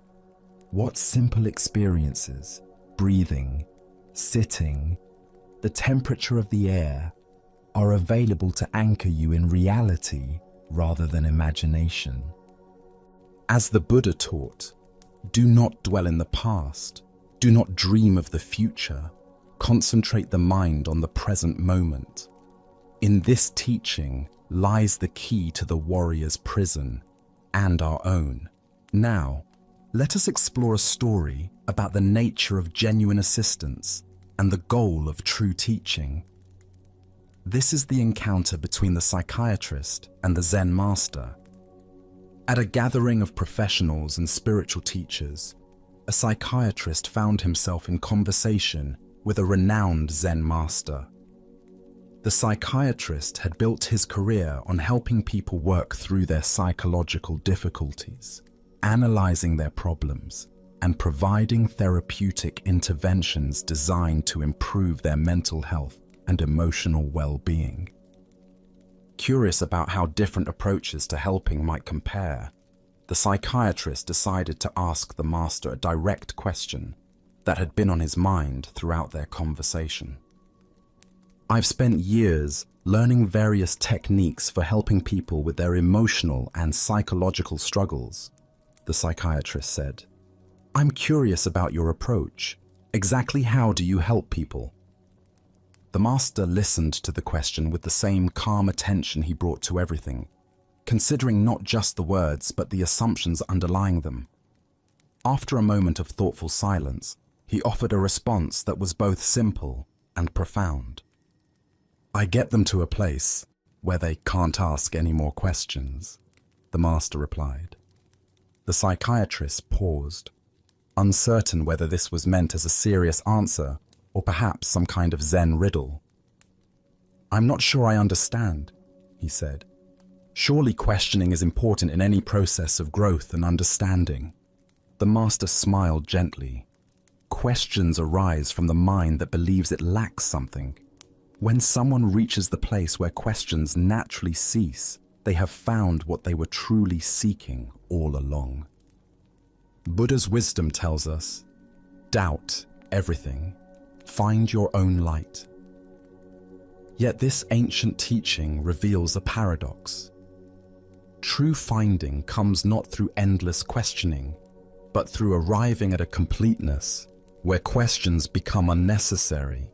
What simple experiences, breathing, sitting, the temperature of the air, are available to anchor you in reality rather than imagination? As the Buddha taught, do not dwell in the past. Do not dream of the future. Concentrate the mind on the present moment. In this teaching lies the key to the warrior's prison and our own. Now, let us explore a story about the nature of genuine assistance and the goal of true teaching. This is the encounter between the psychiatrist and the Zen master. At a gathering of professionals and spiritual teachers, a psychiatrist found himself in conversation with a renowned Zen master. The psychiatrist had built his career on helping people work through their psychological difficulties, analyzing their problems, and providing therapeutic interventions designed to improve their mental health and emotional well-being. Curious about how different approaches to helping might compare, the psychiatrist decided to ask the master a direct question that had been on his mind throughout their conversation. "I've spent years learning various techniques for helping people with their emotional and psychological struggles," the psychiatrist said. "I'm curious about your approach. Exactly how do you help people?" The master listened to the question with the same calm attention he brought to everything, considering not just the words but the assumptions underlying them. After a moment of thoughtful silence, he offered a response that was both simple and profound. "I get them to a place where they can't ask any more questions," the master replied. The psychiatrist paused, uncertain whether this was meant as a serious answer or perhaps some kind of Zen riddle. "I'm not sure I understand," he said. "Surely questioning is important in any process of growth and understanding." The master smiled gently. "Questions arise from the mind that believes it lacks something. When someone reaches the place where questions naturally cease, they have found what they were truly seeking all along." Buddha's wisdom tells us, "Doubt everything. Find your own light." Yet this ancient teaching reveals a paradox. True finding comes not through endless questioning, but through arriving at a completeness where questions become unnecessary.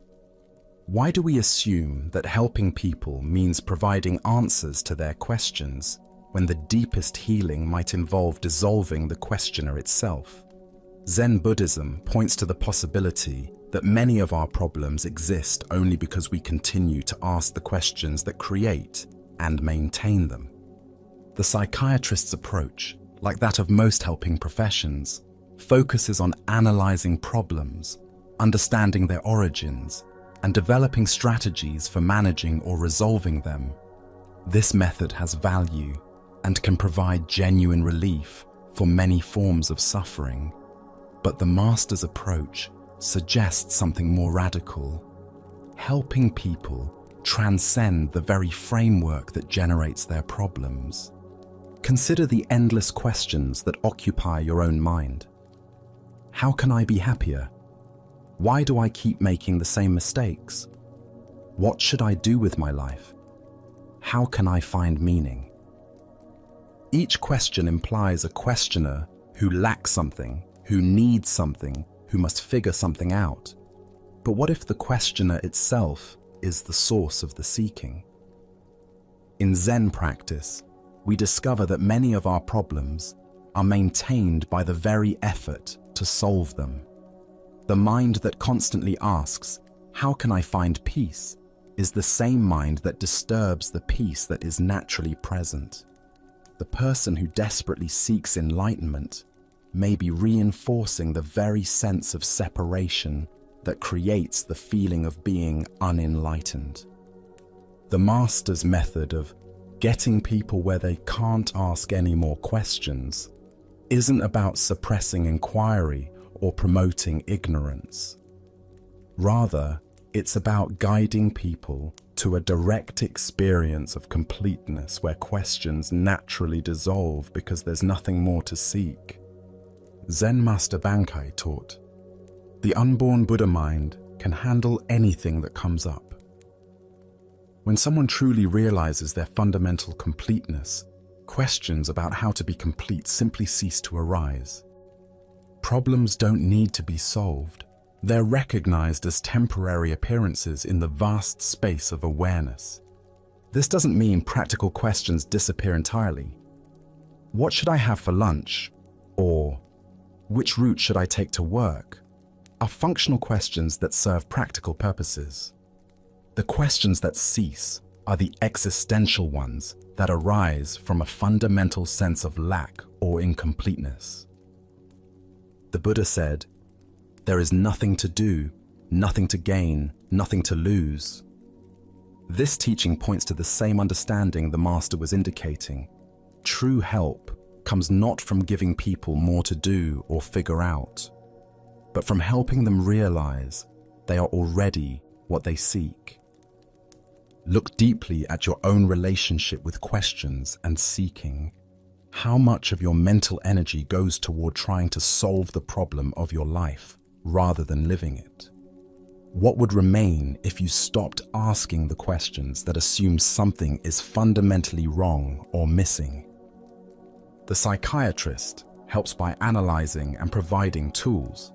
Why do we assume that helping people means providing answers to their questions when the deepest healing might involve dissolving the questioner itself? Zen Buddhism points to the possibility that many of our problems exist only because we continue to ask the questions that create and maintain them. The psychiatrist's approach, like that of most helping professions, focuses on analyzing problems, understanding their origins, and developing strategies for managing or resolving them. This method has value and can provide genuine relief for many forms of suffering. But the master's approach suggests something more radical. Helping people transcend the very framework that generates their problems. Consider the endless questions that occupy your own mind. How can I be happier? Why do I keep making the same mistakes? What should I do with my life? How can I find meaning? Each question implies a questioner who lacks something, who needs something, who must figure something out. But what if the questioner itself is the source of the seeking? In Zen practice, we discover that many of our problems are maintained by the very effort to solve them. The mind that constantly asks, "How can I find peace?" is the same mind that disturbs the peace that is naturally present. The person who desperately seeks enlightenment may be reinforcing the very sense of separation that creates the feeling of being unenlightened. The master's method of getting people where they can't ask any more questions isn't about suppressing inquiry or promoting ignorance. Rather, it's about guiding people to a direct experience of completeness where questions naturally dissolve because there's nothing more to seek. Zen Master Bankai taught, "The unborn Buddha mind can handle anything that comes up." When someone truly realizes their fundamental completeness, questions about how to be complete simply cease to arise. Problems don't need to be solved. They're recognized as temporary appearances in the vast space of awareness. This doesn't mean practical questions disappear entirely. What should I have for lunch? Or, which route should I take to work? Are functional questions that serve practical purposes. The questions that cease are the existential ones, that arise from a fundamental sense of lack or incompleteness. The Buddha said, "There is nothing to do, nothing to gain, nothing to lose." This teaching points to the same understanding the Master was indicating. True help comes not from giving people more to do or figure out, but from helping them realize they are already what they seek. Look deeply at your own relationship with questions and seeking. How much of your mental energy goes toward trying to solve the problem of your life rather than living it? What would remain if you stopped asking the questions that assume something is fundamentally wrong or missing? The psychiatrist helps by analyzing and providing tools.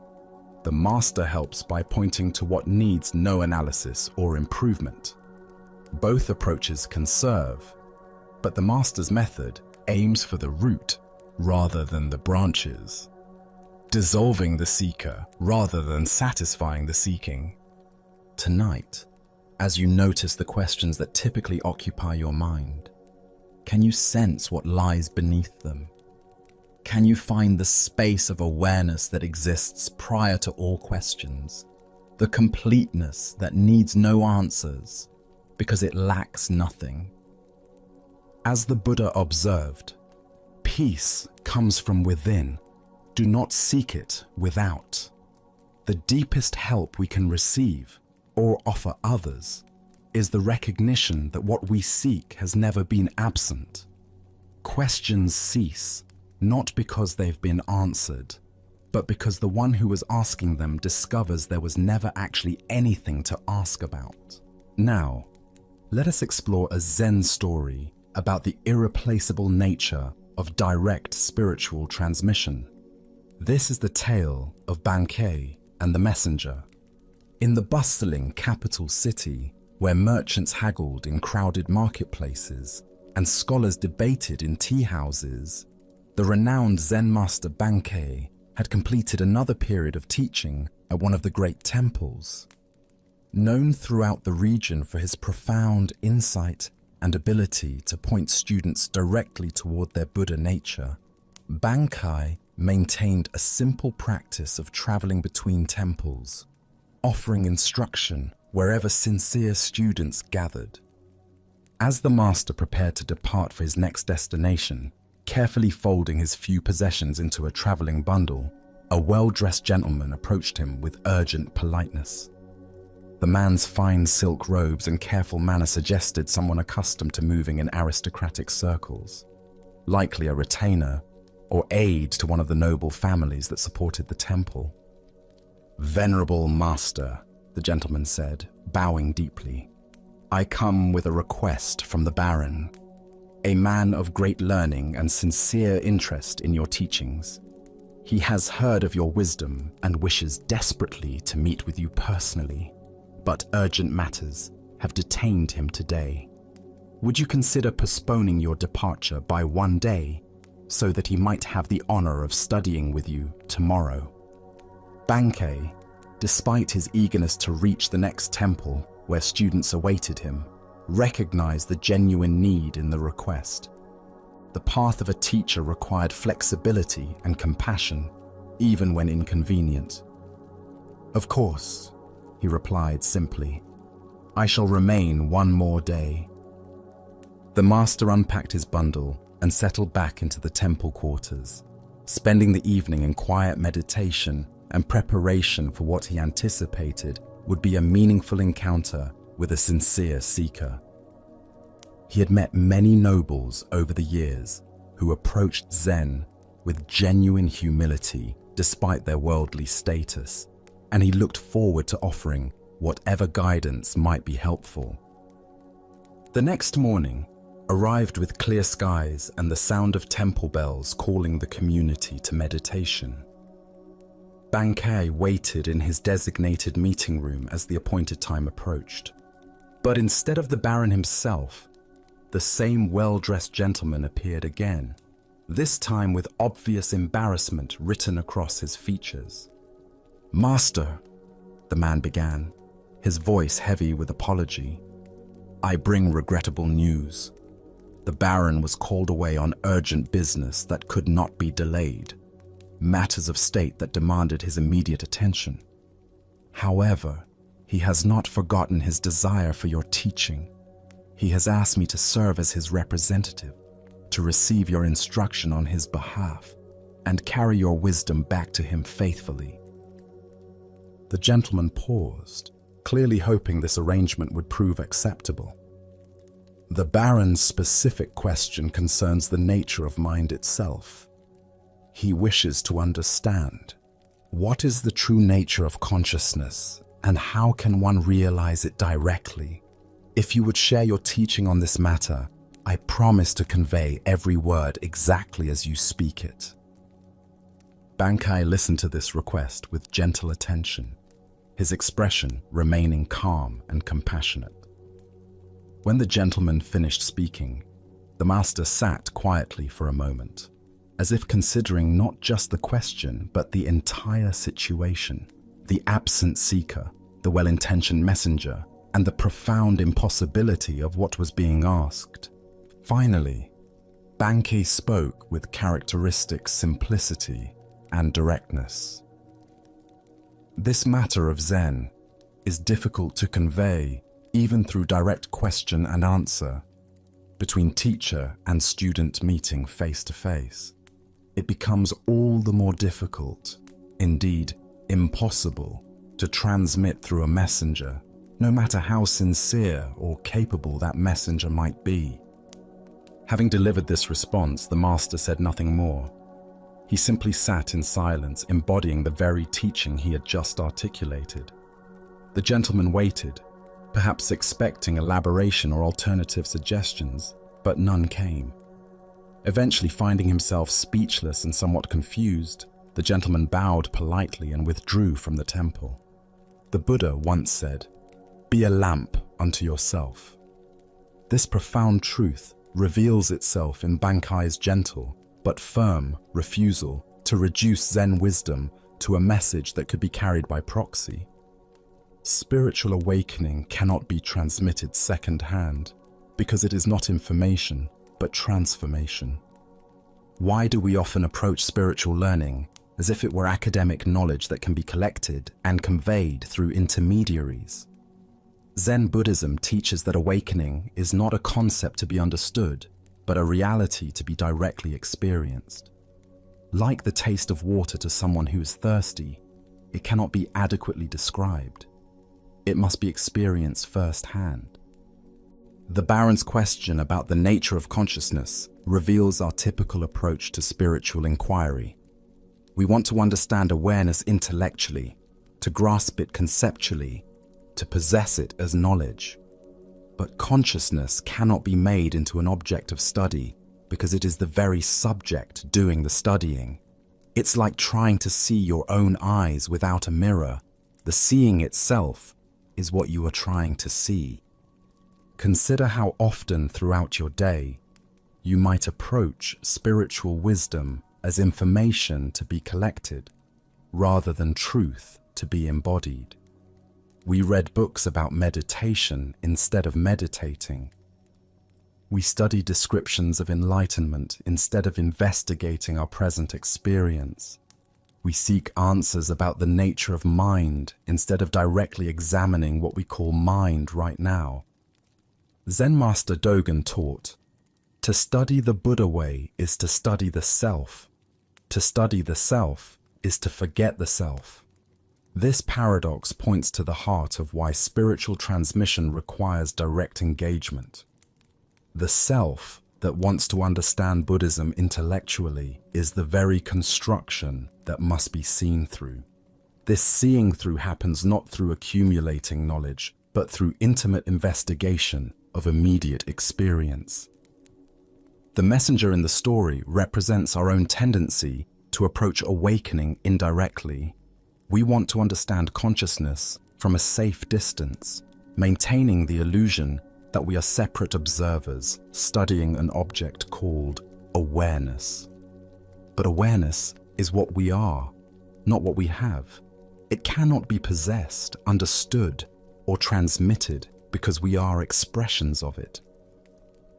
The Master helps by pointing to what needs no analysis or improvement. Both approaches can serve, but the Master's method aims for the root rather than the branches, dissolving the seeker rather than satisfying the seeking. Tonight, as you notice the questions that typically occupy your mind, can you sense what lies beneath them? Can you find the space of awareness that exists prior to all questions, the completeness that needs no answers because it lacks nothing? As the Buddha observed, peace comes from within. Do not seek it without. The deepest help we can receive or offer others is the recognition that what we seek has never been absent. Questions cease, not because they've been answered, but because the one who was asking them discovers there was never actually anything to ask about. Now, let us explore a Zen story about the irreplaceable nature of direct spiritual transmission. This is the tale of Bankei and the messenger. In the bustling capital city, where merchants haggled in crowded marketplaces and scholars debated in tea houses, the renowned Zen master Bankei had completed another period of teaching at one of the great temples. Known throughout the region for his profound insight and ability to point students directly toward their Buddha nature, Bankei maintained a simple practice of traveling between temples, offering instruction wherever sincere students gathered. As the master prepared to depart for his next destination, carefully folding his few possessions into a traveling bundle, a well-dressed gentleman approached him with urgent politeness. The man's fine silk robes and careful manner suggested someone accustomed to moving in aristocratic circles, likely a retainer or aide to one of the noble families that supported the temple. "Venerable master," the gentleman said, bowing deeply, "I come with a request from the Baron, a man of great learning and sincere interest in your teachings. He has heard of your wisdom and wishes desperately to meet with you personally, but urgent matters have detained him today. Would you consider postponing your departure by one day so that he might have the honor of studying with you tomorrow?" Bankei, despite his eagerness to reach the next temple where students awaited him, recognized the genuine need in the request. The path of a teacher required flexibility and compassion, even when inconvenient. "Of course," he replied simply, "I shall remain one more day." The master unpacked his bundle and settled back into the temple quarters, spending the evening in quiet meditation and preparation for what he anticipated would be a meaningful encounter with a sincere seeker. He had met many nobles over the years who approached Zen with genuine humility despite their worldly status, and he looked forward to offering whatever guidance might be helpful. The next morning arrived with clear skies and the sound of temple bells calling the community to meditation. Bankei waited in his designated meeting room as the appointed time approached. But instead of the Baron himself, the same well-dressed gentleman appeared again, this time with obvious embarrassment written across his features. "Master," the man began, his voice heavy with apology, "I bring regrettable news. The Baron was called away on urgent business that could not be delayed, matters of state that demanded his immediate attention. However, he has not forgotten his desire for your teaching. He has asked me to serve as his representative, to receive your instruction on his behalf, and carry your wisdom back to him faithfully." The gentleman paused, clearly hoping this arrangement would prove acceptable. The Baron's specific question concerns the nature of mind itself. He wishes to understand, what is the true nature of consciousness, and how can one realize it directly? If you would share your teaching on this matter, I promise to convey every word exactly as you speak it. Bankai listened to this request with gentle attention, his expression remaining calm and compassionate. When the gentleman finished speaking, the master sat quietly for a moment, as if considering not just the question, but the entire situation, the absent seeker, the well-intentioned messenger, and the profound impossibility of what was being asked. Finally, Bankai spoke with characteristic simplicity and directness. This matter of Zen is difficult to convey even through direct question and answer, between teacher and student meeting face to face. It becomes all the more difficult, indeed impossible, to transmit through a messenger, no matter how sincere or capable that messenger might be. Having delivered this response, the master said nothing more. He simply sat in silence, embodying the very teaching he had just articulated. The gentleman waited, perhaps expecting elaboration or alternative suggestions, but none came. Eventually, finding himself speechless and somewhat confused, the gentleman bowed politely and withdrew from the temple. The Buddha once said, "Be a lamp unto yourself." This profound truth reveals itself in Bankai's gentle but firm refusal to reduce Zen wisdom to a message that could be carried by proxy. Spiritual awakening cannot be transmitted second-hand because it is not information, but transformation. Why do we often approach spiritual learning as if it were academic knowledge that can be collected and conveyed through intermediaries? Zen Buddhism teaches that awakening is not a concept to be understood, but a reality to be directly experienced. Like the taste of water to someone who is thirsty, it cannot be adequately described. It must be experienced firsthand. The Baron's question about the nature of consciousness reveals our typical approach to spiritual inquiry. We want to understand awareness intellectually, to grasp it conceptually, to possess it as knowledge. But consciousness cannot be made into an object of study because it is the very subject doing the studying. It's like trying to see your own eyes without a mirror. The seeing itself is what you are trying to see. Consider how often throughout your day you might approach spiritual wisdom as information to be collected, rather than truth to be embodied. We read books about meditation instead of meditating. We study descriptions of enlightenment instead of investigating our present experience. We seek answers about the nature of mind instead of directly examining what we call mind right now. Zen Master Dogen taught, to study the Buddha way is to study the self. To study the self is to forget the self. This paradox points to the heart of why spiritual transmission requires direct engagement. The self that wants to understand Buddhism intellectually is the very construction that must be seen through. This seeing through happens not through accumulating knowledge, but through intimate investigation of immediate experience. The messenger in the story represents our own tendency to approach awakening indirectly. We want to understand consciousness from a safe distance, maintaining the illusion that we are separate observers studying an object called awareness. But awareness is what we are, not what we have. It cannot be possessed, understood, or transmitted because we are expressions of it.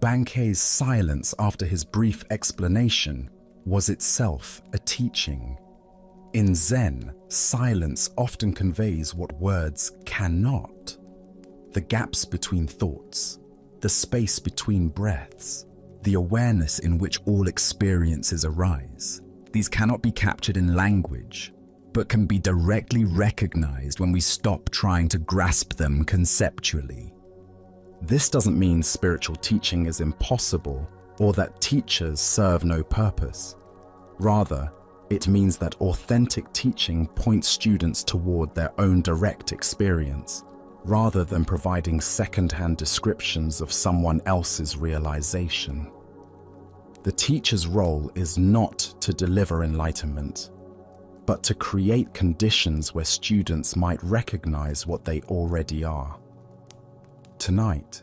Bankei's silence after his brief explanation was itself a teaching. In Zen, silence often conveys what words cannot. The gaps between thoughts, the space between breaths, the awareness in which all experiences arise. These cannot be captured in language, but can be directly recognized when we stop trying to grasp them conceptually. This doesn't mean spiritual teaching is impossible or that teachers serve no purpose. Rather, it means that authentic teaching points students toward their own direct experience, rather than providing second-hand descriptions of someone else's realization. The teacher's role is not to deliver enlightenment, but to create conditions where students might recognize what they already are. Tonight,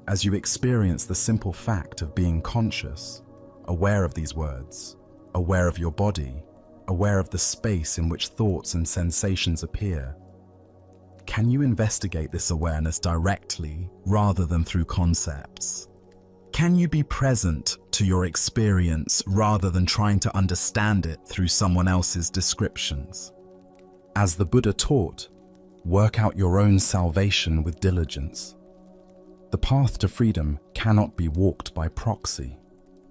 as you experience the simple fact of being conscious, aware of these words, aware of your body, aware of the space in which thoughts and sensations appear, can you investigate this awareness directly rather than through concepts? Can you be present to your experience rather than trying to understand it through someone else's descriptions? As the Buddha taught, work out your own salvation with diligence. The path to freedom cannot be walked by proxy.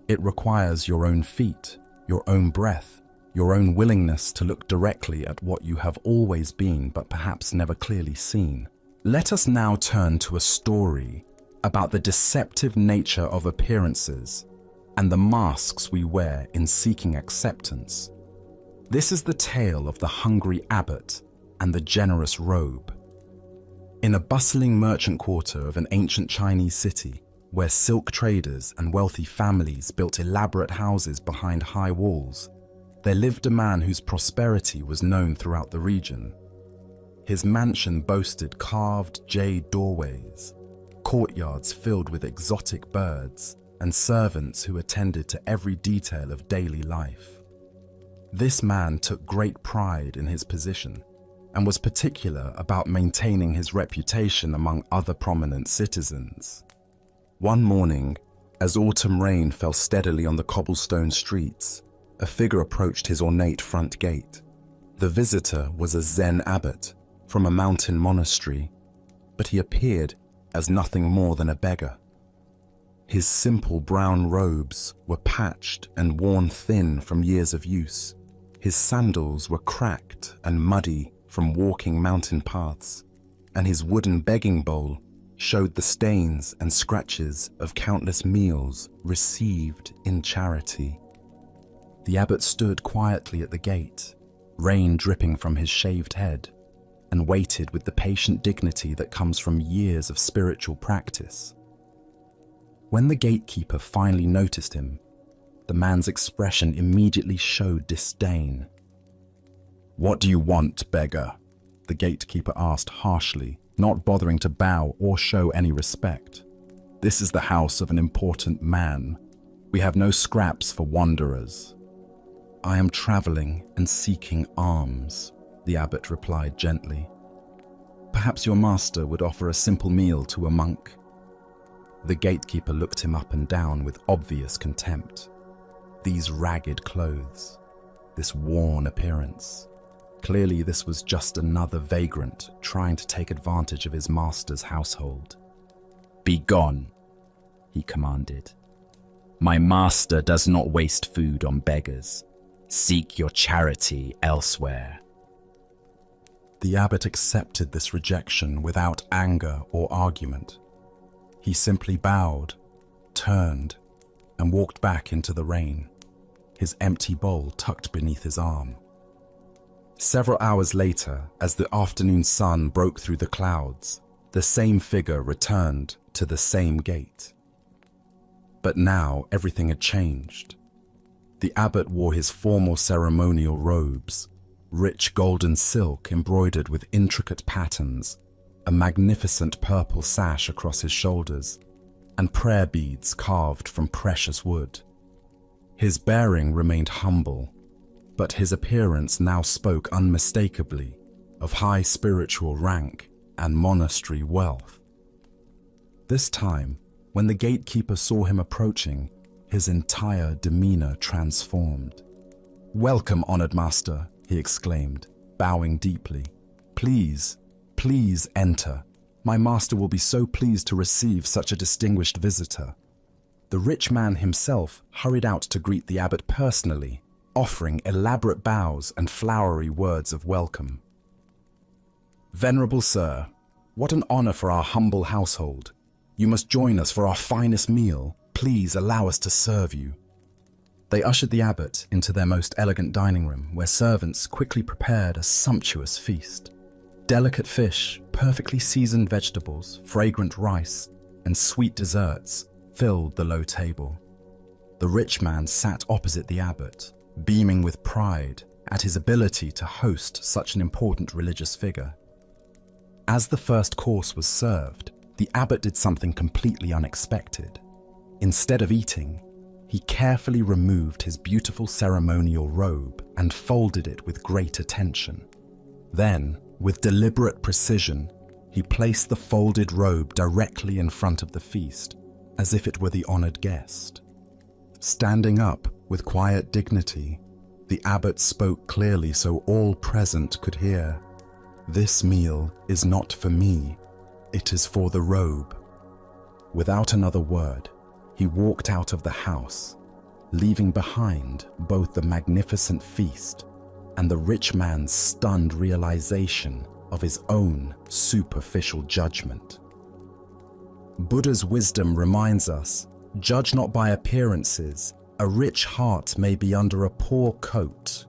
It requires your own feet, your own breath, your own willingness to look directly at what you have always been but perhaps never clearly seen. Let us now turn to a story about the deceptive nature of appearances and the masks we wear in seeking acceptance. This is the tale of the hungry abbot and the generous robe. In a bustling merchant quarter of an ancient Chinese city, where silk traders and wealthy families built elaborate houses behind high walls, there lived a man whose prosperity was known throughout the region. His mansion boasted carved jade doorways, courtyards filled with exotic birds, and servants who attended to every detail of daily life. This man took great pride in his position and was particular about maintaining his reputation among other prominent citizens. One morning, as autumn rain fell steadily on the cobblestone streets, a figure approached his ornate front gate. The visitor was a Zen abbot from a mountain monastery, but he appeared as nothing more than a beggar. His simple brown robes were patched and worn thin from years of use. His sandals were cracked and muddy from walking mountain paths, and his wooden begging bowl showed the stains and scratches of countless meals received in charity. The abbot stood quietly at the gate, rain dripping from his shaved head, and waited with the patient dignity that comes from years of spiritual practice. When the gatekeeper finally noticed him, the man's expression immediately showed disdain. "What do you want, beggar?" the gatekeeper asked harshly, not bothering to bow or show any respect. "This is the house of an important man. We have no scraps for wanderers." "I am traveling and seeking alms," the abbot replied gently. "Perhaps your master would offer a simple meal to a monk." The gatekeeper looked him up and down with obvious contempt. These ragged clothes, this worn appearance. Clearly this was just another vagrant trying to take advantage of his master's household. "Be gone," he commanded. "My master does not waste food on beggars. Seek your charity elsewhere." The abbot accepted this rejection without anger or argument. He simply bowed, turned, and walked back into the rain, his empty bowl tucked beneath his arm. Several hours later, as the afternoon sun broke through the clouds, the same figure returned to the same gate. But now everything had changed. The abbot wore his formal ceremonial robes, rich golden silk embroidered with intricate patterns, a magnificent purple sash across his shoulders, and prayer beads carved from precious wood. His bearing remained humble, but his appearance now spoke unmistakably of high spiritual rank and monastery wealth. This time, When the gatekeeper saw him approaching, his entire demeanor transformed. "Welcome, honored master," he exclaimed, bowing deeply. Please enter. My master will be so pleased to receive such a distinguished visitor." The rich man himself hurried out to greet the abbot personally, offering elaborate bows and flowery words of welcome. "Venerable sir, what an honor for our humble household. You must join us for our finest meal. Please allow us to serve you." They ushered the abbot into their most elegant dining room, where servants quickly prepared a sumptuous feast. Delicate fish, perfectly seasoned vegetables, fragrant rice, and sweet desserts filled the low table. The rich man sat opposite the abbot, beaming with pride at his ability to host such an important religious figure. As the first course was served, the abbot did something completely unexpected. Instead of eating, he carefully removed his beautiful ceremonial robe and folded it with great attention. Then, with deliberate precision, he placed the folded robe directly in front of the feast, as if it were the honored guest. Standing up with quiet dignity, the abbot spoke clearly so all present could hear. "This meal is not for me, it is for the robe." Without another word, he walked out of the house, leaving behind both the magnificent feast and the rich man's stunned realization of his own superficial judgment. Buddha's wisdom reminds us, judge not by appearances, a rich heart may be under a poor coat.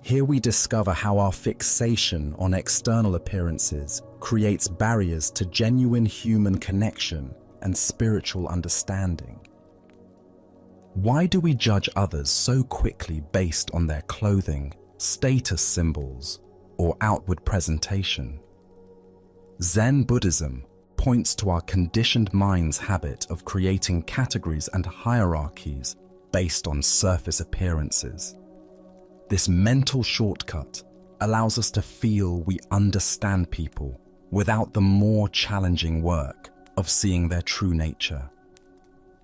Here we discover how our fixation on external appearances creates barriers to genuine human connection and spiritual understanding. Why do we judge others so quickly based on their clothing, status symbols, or outward presentation? Zen Buddhism points to our conditioned mind's habit of creating categories and hierarchies based on surface appearances. This mental shortcut allows us to feel we understand people without the more challenging work of seeing their true nature.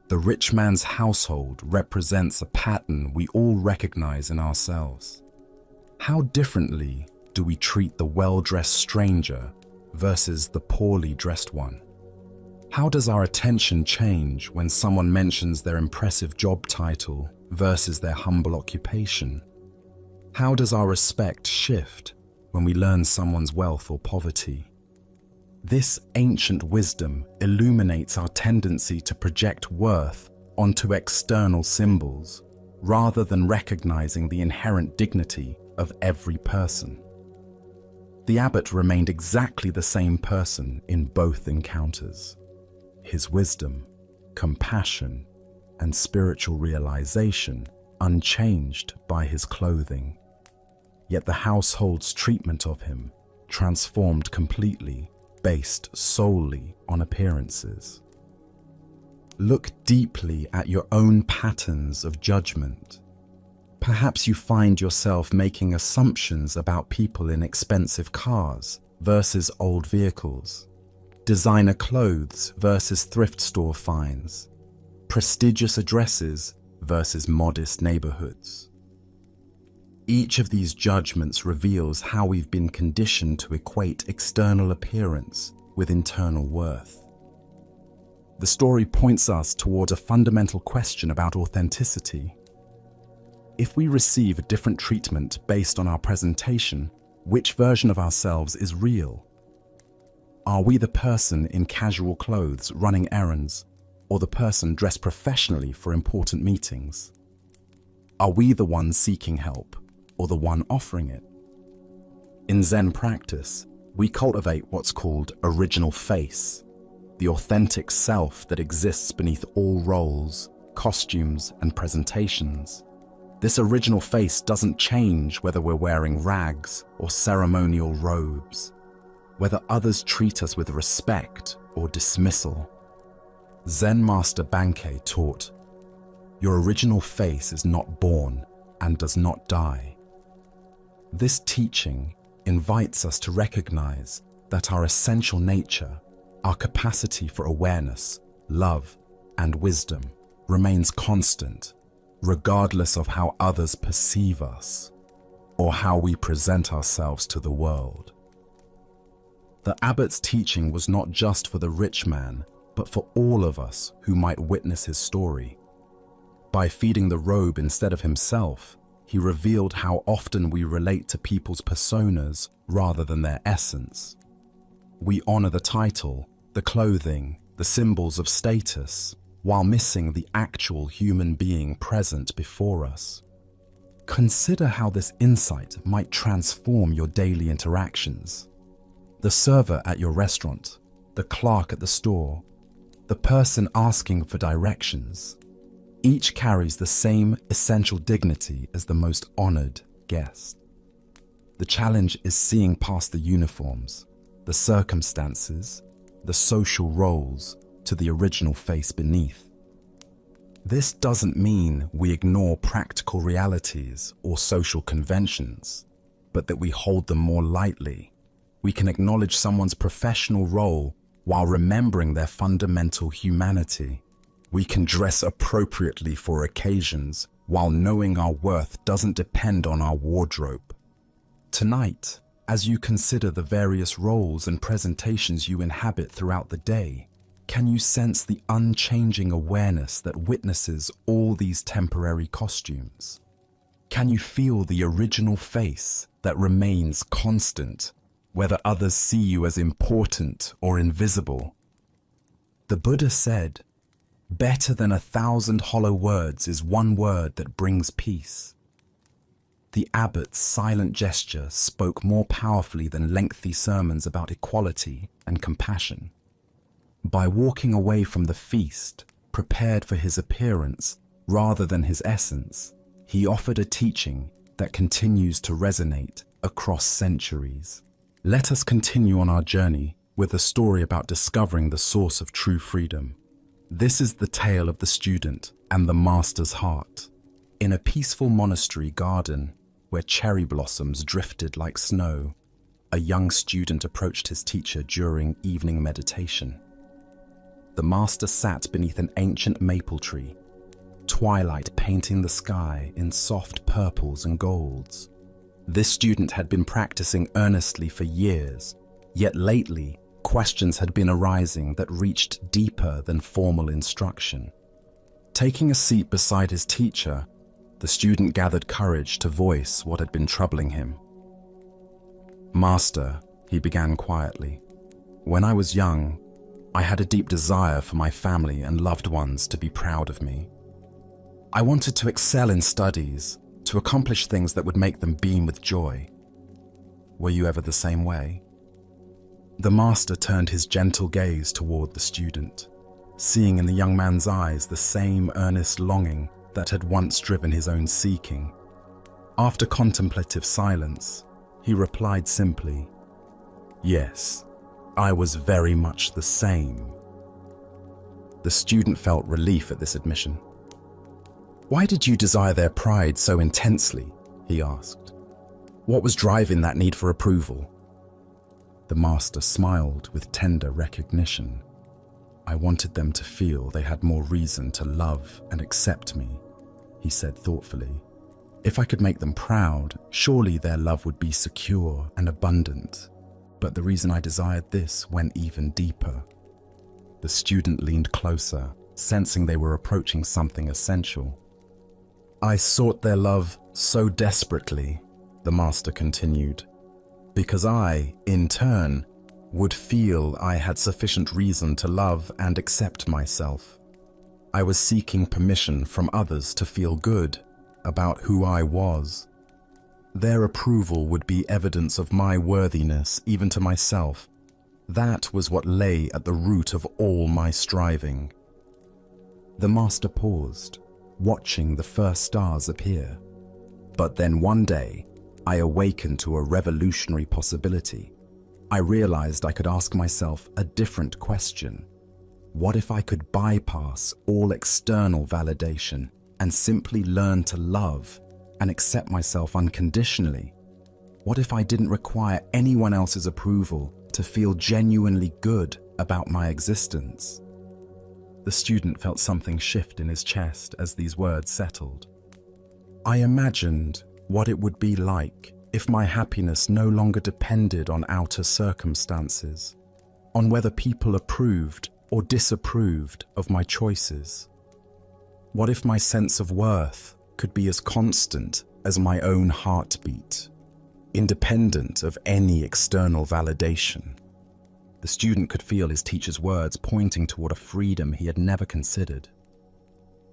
The rich man's household represents a pattern we all recognize in ourselves. How differently do we treat the well-dressed stranger versus the poorly dressed one? How does our attention change when someone mentions their impressive job title versus their humble occupation? How does our respect shift when we learn someone's wealth or poverty? This ancient wisdom illuminates our tendency to project worth onto external symbols, rather than recognizing the inherent dignity of every person. The abbot remained exactly the same person in both encounters. His wisdom, compassion, and spiritual realization unchanged by his clothing. Yet the household's treatment of him transformed completely, based solely on appearances. Look deeply at your own patterns of judgment. Perhaps you find yourself making assumptions about people in expensive cars versus old vehicles, designer clothes versus thrift store finds, prestigious addresses versus modest neighborhoods. Each of these judgments reveals how we've been conditioned to equate external appearance with internal worth. The story points us toward a fundamental question about authenticity. If we receive a different treatment based on our presentation, which version of ourselves is real? Are we the person in casual clothes running errands, or the person dressed professionally for important meetings? Are we the one seeking help, or the one offering it? In Zen practice, we cultivate what's called original face, the authentic self that exists beneath all roles, costumes, and presentations. This original face doesn't change whether we're wearing rags or ceremonial robes, whether others treat us with respect or dismissal. Zen Master Bankei taught, "Your original face is not born and does not die." This teaching invites us to recognize that our essential nature, our capacity for awareness, love, and wisdom remains constant, regardless of how others perceive us or how we present ourselves to the world. The abbot's teaching was not just for the rich man, but for all of us who might witness his story. By feeding the robe instead of himself, he revealed how often we relate to people's personas rather than their essence. We honor the title, the clothing, the symbols of status, while missing the actual human being present before us. Consider how this insight might transform your daily interactions. The server at your restaurant, the clerk at the store, the person asking for directions. Each carries the same essential dignity as the most honored guest. The challenge is seeing past the uniforms, the circumstances, the social roles to the original face beneath. This doesn't mean we ignore practical realities or social conventions, but that we hold them more lightly. We can acknowledge someone's professional role while remembering their fundamental humanity. We can dress appropriately for occasions while knowing our worth doesn't depend on our wardrobe. Tonight, as you consider the various roles and presentations you inhabit throughout the day, can you sense the unchanging awareness that witnesses all these temporary costumes? Can you feel the original face that remains constant, whether others see you as important or invisible? The Buddha said, "Better than 1,000 hollow words is one word that brings peace." The abbot's silent gesture spoke more powerfully than lengthy sermons about equality and compassion. By walking away from the feast, prepared for his appearance rather than his essence, he offered a teaching that continues to resonate across centuries. Let us continue on our journey with a story about discovering the source of true freedom. This is the tale of the student and the master's heart. In a peaceful monastery garden where cherry blossoms drifted like snow, a young student approached his teacher during evening meditation. The master sat beneath an ancient maple tree, twilight painting the sky in soft purples and golds. This student had been practicing earnestly for years, yet lately questions had been arising that reached deeper than formal instruction. Taking a seat beside his teacher, the student gathered courage to voice what had been troubling him. "Master," he began quietly, "when I was young, I had a deep desire for my family and loved ones to be proud of me. I wanted to excel in studies, to accomplish things that would make them beam with joy. Were you ever the same way?" The master turned his gentle gaze toward the student, seeing in the young man's eyes the same earnest longing that had once driven his own seeking. After contemplative silence, he replied simply, "Yes, I was very much the same." The student felt relief at this admission. "Why did you desire their pride so intensely?" he asked. "What was driving that need for approval?" The master smiled with tender recognition. "I wanted them to feel they had more reason to love and accept me," he said thoughtfully. "If I could make them proud, surely their love would be secure and abundant. But the reason I desired this went even deeper." The student leaned closer, sensing they were approaching something essential. "I sought their love so desperately," the master continued, "because I, in turn, would feel I had sufficient reason to love and accept myself. I was seeking permission from others to feel good about who I was. Their approval would be evidence of my worthiness even to myself. That was what lay at the root of all my striving." The master paused, watching the first stars appear. "But then one day, I awakened to a revolutionary possibility. I realized I could ask myself a different question. What if I could bypass all external validation and simply learn to love and accept myself unconditionally? What if I didn't require anyone else's approval to feel genuinely good about my existence?" The student felt something shift in his chest as these words settled. I imagined what it would be like if my happiness no longer depended on outer circumstances, on whether people approved or disapproved of my choices. What if my sense of worth could be as constant as my own heartbeat, independent of any external validation? The student could feel his teacher's words pointing toward a freedom he had never considered.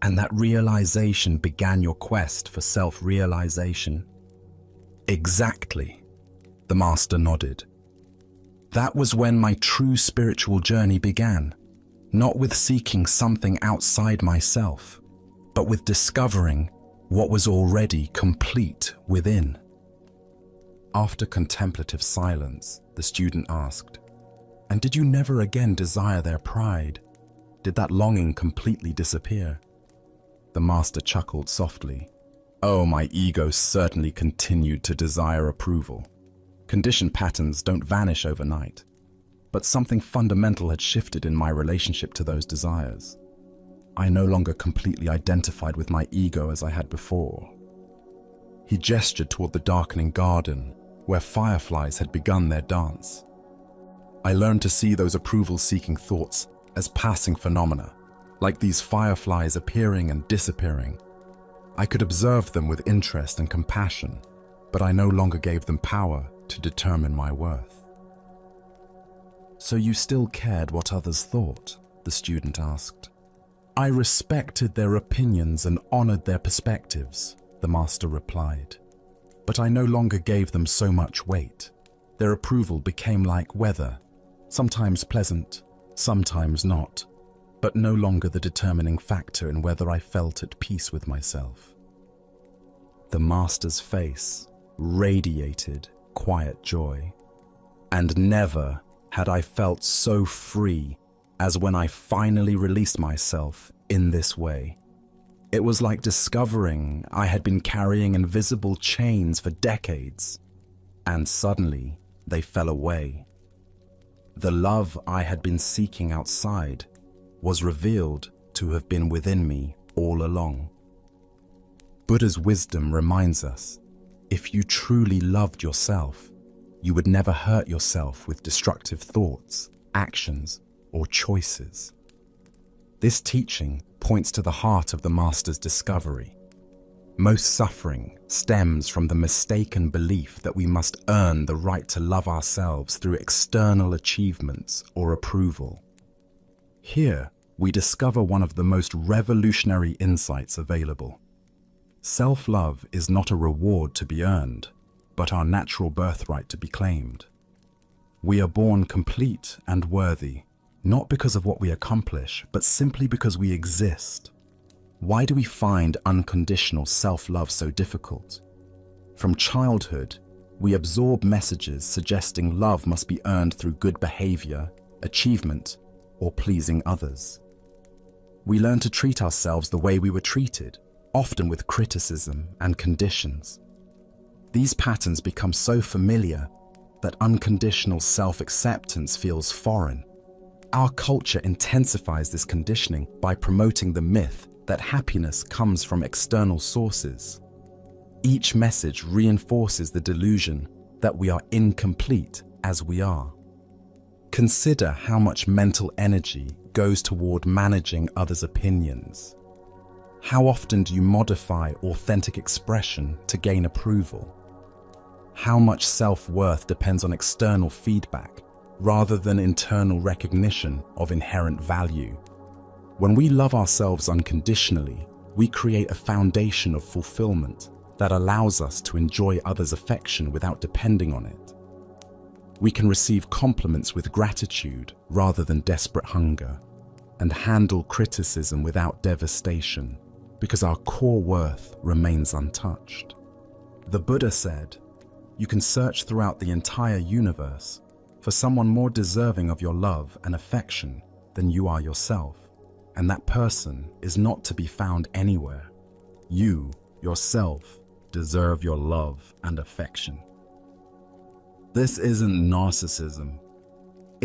And that realization began your quest for self-realization? Exactly, the master nodded. That was when my true spiritual journey began, not with seeking something outside myself, but with discovering what was already complete within. After contemplative silence, the student asked, and did you never again desire their pride? Did that longing completely disappear? The master chuckled softly. Oh, my ego certainly continued to desire approval. Conditioned patterns don't vanish overnight, but something fundamental had shifted in my relationship to those desires. I no longer completely identified with my ego as I had before. He gestured toward the darkening garden, where fireflies had begun their dance. I learned to see those approval-seeking thoughts as passing phenomena, like these fireflies appearing and disappearing. I could observe them with interest and compassion, but I no longer gave them power to determine my worth. So you still cared what others thought? The student asked. I respected their opinions and honored their perspectives, the master replied. But I no longer gave them so much weight. Their approval became like weather, sometimes pleasant, sometimes not, but no longer the determining factor in whether I felt at peace with myself. The master's face radiated quiet joy, and never had I felt so free as when I finally released myself in this way. It was like discovering I had been carrying invisible chains for decades, and suddenly they fell away. The love I had been seeking outside was revealed to have been within me all along. Buddha's wisdom reminds us, if you truly loved yourself, you would never hurt yourself with destructive thoughts, actions, or choices. This teaching points to the heart of the master's discovery. Most suffering stems from the mistaken belief that we must earn the right to love ourselves through external achievements or approval. Here, we discover one of the most revolutionary insights available. Self-love is not a reward to be earned, but our natural birthright to be claimed. We are born complete and worthy, not because of what we accomplish, but simply because we exist. Why do we find unconditional self-love so difficult? From childhood, we absorb messages suggesting love must be earned through good behavior, achievement, or pleasing others. We learn to treat ourselves the way we were treated, often with criticism and conditions. These patterns become so familiar that unconditional self-acceptance feels foreign. Our culture intensifies this conditioning by promoting the myth that happiness comes from external sources. Each message reinforces the delusion that we are incomplete as we are. Consider how much mental energy goes toward managing others' opinions. How often do you modify authentic expression to gain approval? How much self-worth depends on external feedback rather than internal recognition of inherent value? When we love ourselves unconditionally, we create a foundation of fulfillment that allows us to enjoy others' affection without depending on it. We can receive compliments with gratitude rather than desperate hunger, and handle criticism without devastation, because our core worth remains untouched. The Buddha said, "You can search throughout the entire universe for someone more deserving of your love and affection than you are yourself, and that person is not to be found anywhere. You, yourself, deserve your love and affection." This isn't narcissism.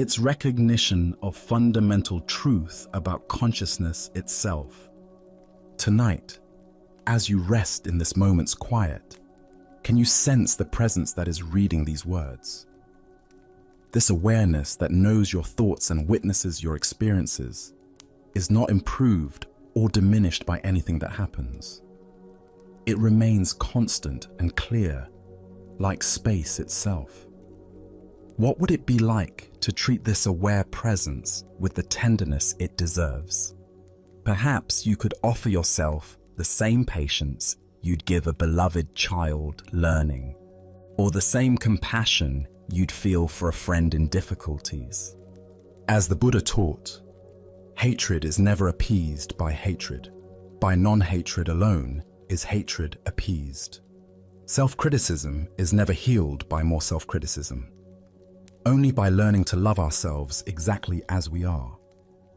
It's recognition of fundamental truth about consciousness itself. Tonight, as you rest in this moment's quiet, can you sense the presence that is reading these words? This awareness that knows your thoughts and witnesses your experiences is not improved or diminished by anything that happens. It remains constant and clear, like space itself. What would it be like to treat this aware presence with the tenderness it deserves? Perhaps you could offer yourself the same patience you'd give a beloved child learning, or the same compassion you'd feel for a friend in difficulties. As the Buddha taught, hatred is never appeased by hatred. By non-hatred alone is hatred appeased. Self-criticism is never healed by more self-criticism. Only by learning to love ourselves exactly as we are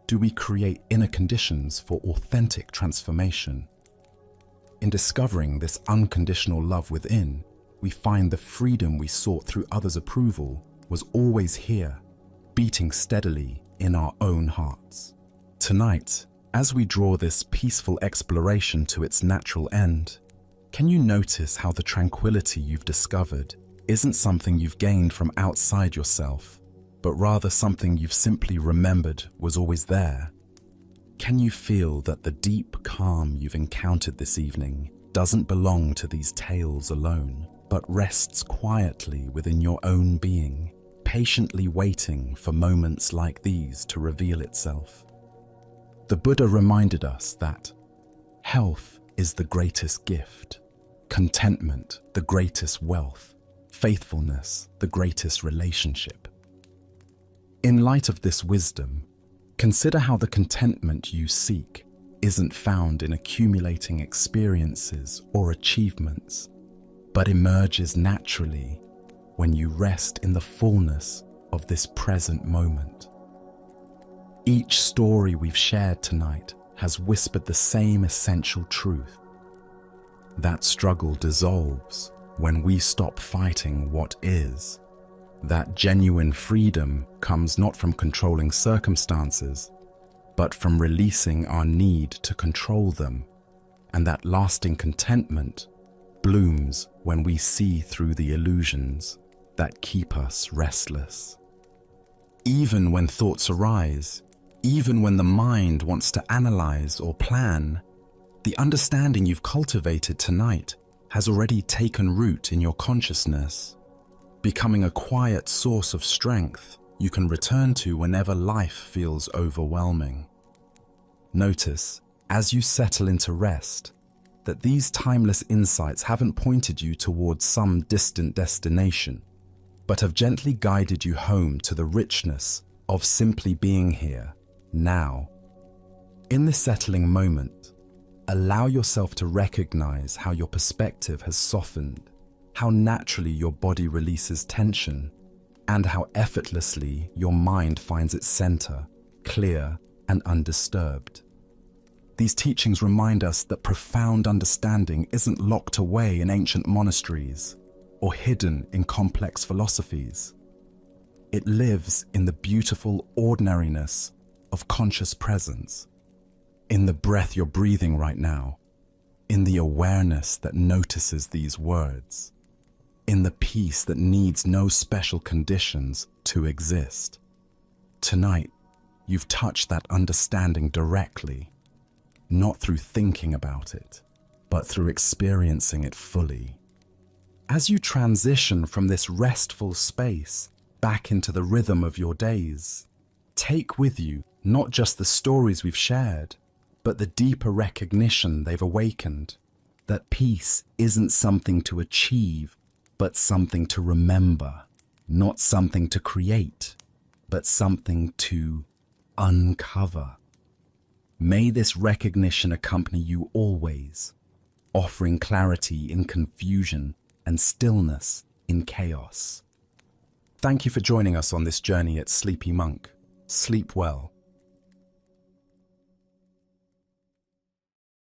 do we create inner conditions for authentic transformation. In discovering this unconditional love within, we find the freedom we sought through others' approval was always here, beating steadily in our own hearts. Tonight, as we draw this peaceful exploration to its natural end, can you notice how the tranquility you've discovered isn't something you've gained from outside yourself, but rather something you've simply remembered was always there? Can you feel that the deep calm you've encountered this evening doesn't belong to these tales alone, but rests quietly within your own being, patiently waiting for moments like these to reveal itself? The Buddha reminded us that health is the greatest gift, contentment the greatest wealth, faithfulness the greatest relationship. In light of this wisdom, consider how the contentment you seek isn't found in accumulating experiences or achievements, but emerges naturally when you rest in the fullness of this present moment. Each story we've shared tonight has whispered the same essential truth. That struggle dissolves when we stop fighting what is. That genuine freedom comes not from controlling circumstances, but from releasing our need to control them. And that lasting contentment blooms when we see through the illusions that keep us restless. Even when thoughts arise, even when the mind wants to analyze or plan, the understanding you've cultivated tonight has already taken root in your consciousness, becoming a quiet source of strength you can return to whenever life feels overwhelming. Notice, as you settle into rest, that these timeless insights haven't pointed you towards some distant destination, but have gently guided you home to the richness of simply being here, now. In this settling moment, allow yourself to recognize how your perspective has softened, how naturally your body releases tension, and how effortlessly your mind finds its center, clear and undisturbed. These teachings remind us that profound understanding isn't locked away in ancient monasteries or hidden in complex philosophies. It lives in the beautiful ordinariness of conscious presence, in the breath you're breathing right now, in the awareness that notices these words, in the peace that needs no special conditions to exist. Tonight, you've touched that understanding directly, not through thinking about it, but through experiencing it fully. As you transition from this restful space back into the rhythm of your days, take with you not just the stories we've shared, but the deeper recognition they've awakened, that peace isn't something to achieve, but something to remember, not something to create, but something to uncover. May this recognition accompany you always, offering clarity in confusion and stillness in chaos. Thank you for joining us on this journey at Sleepy Monk. Sleep well.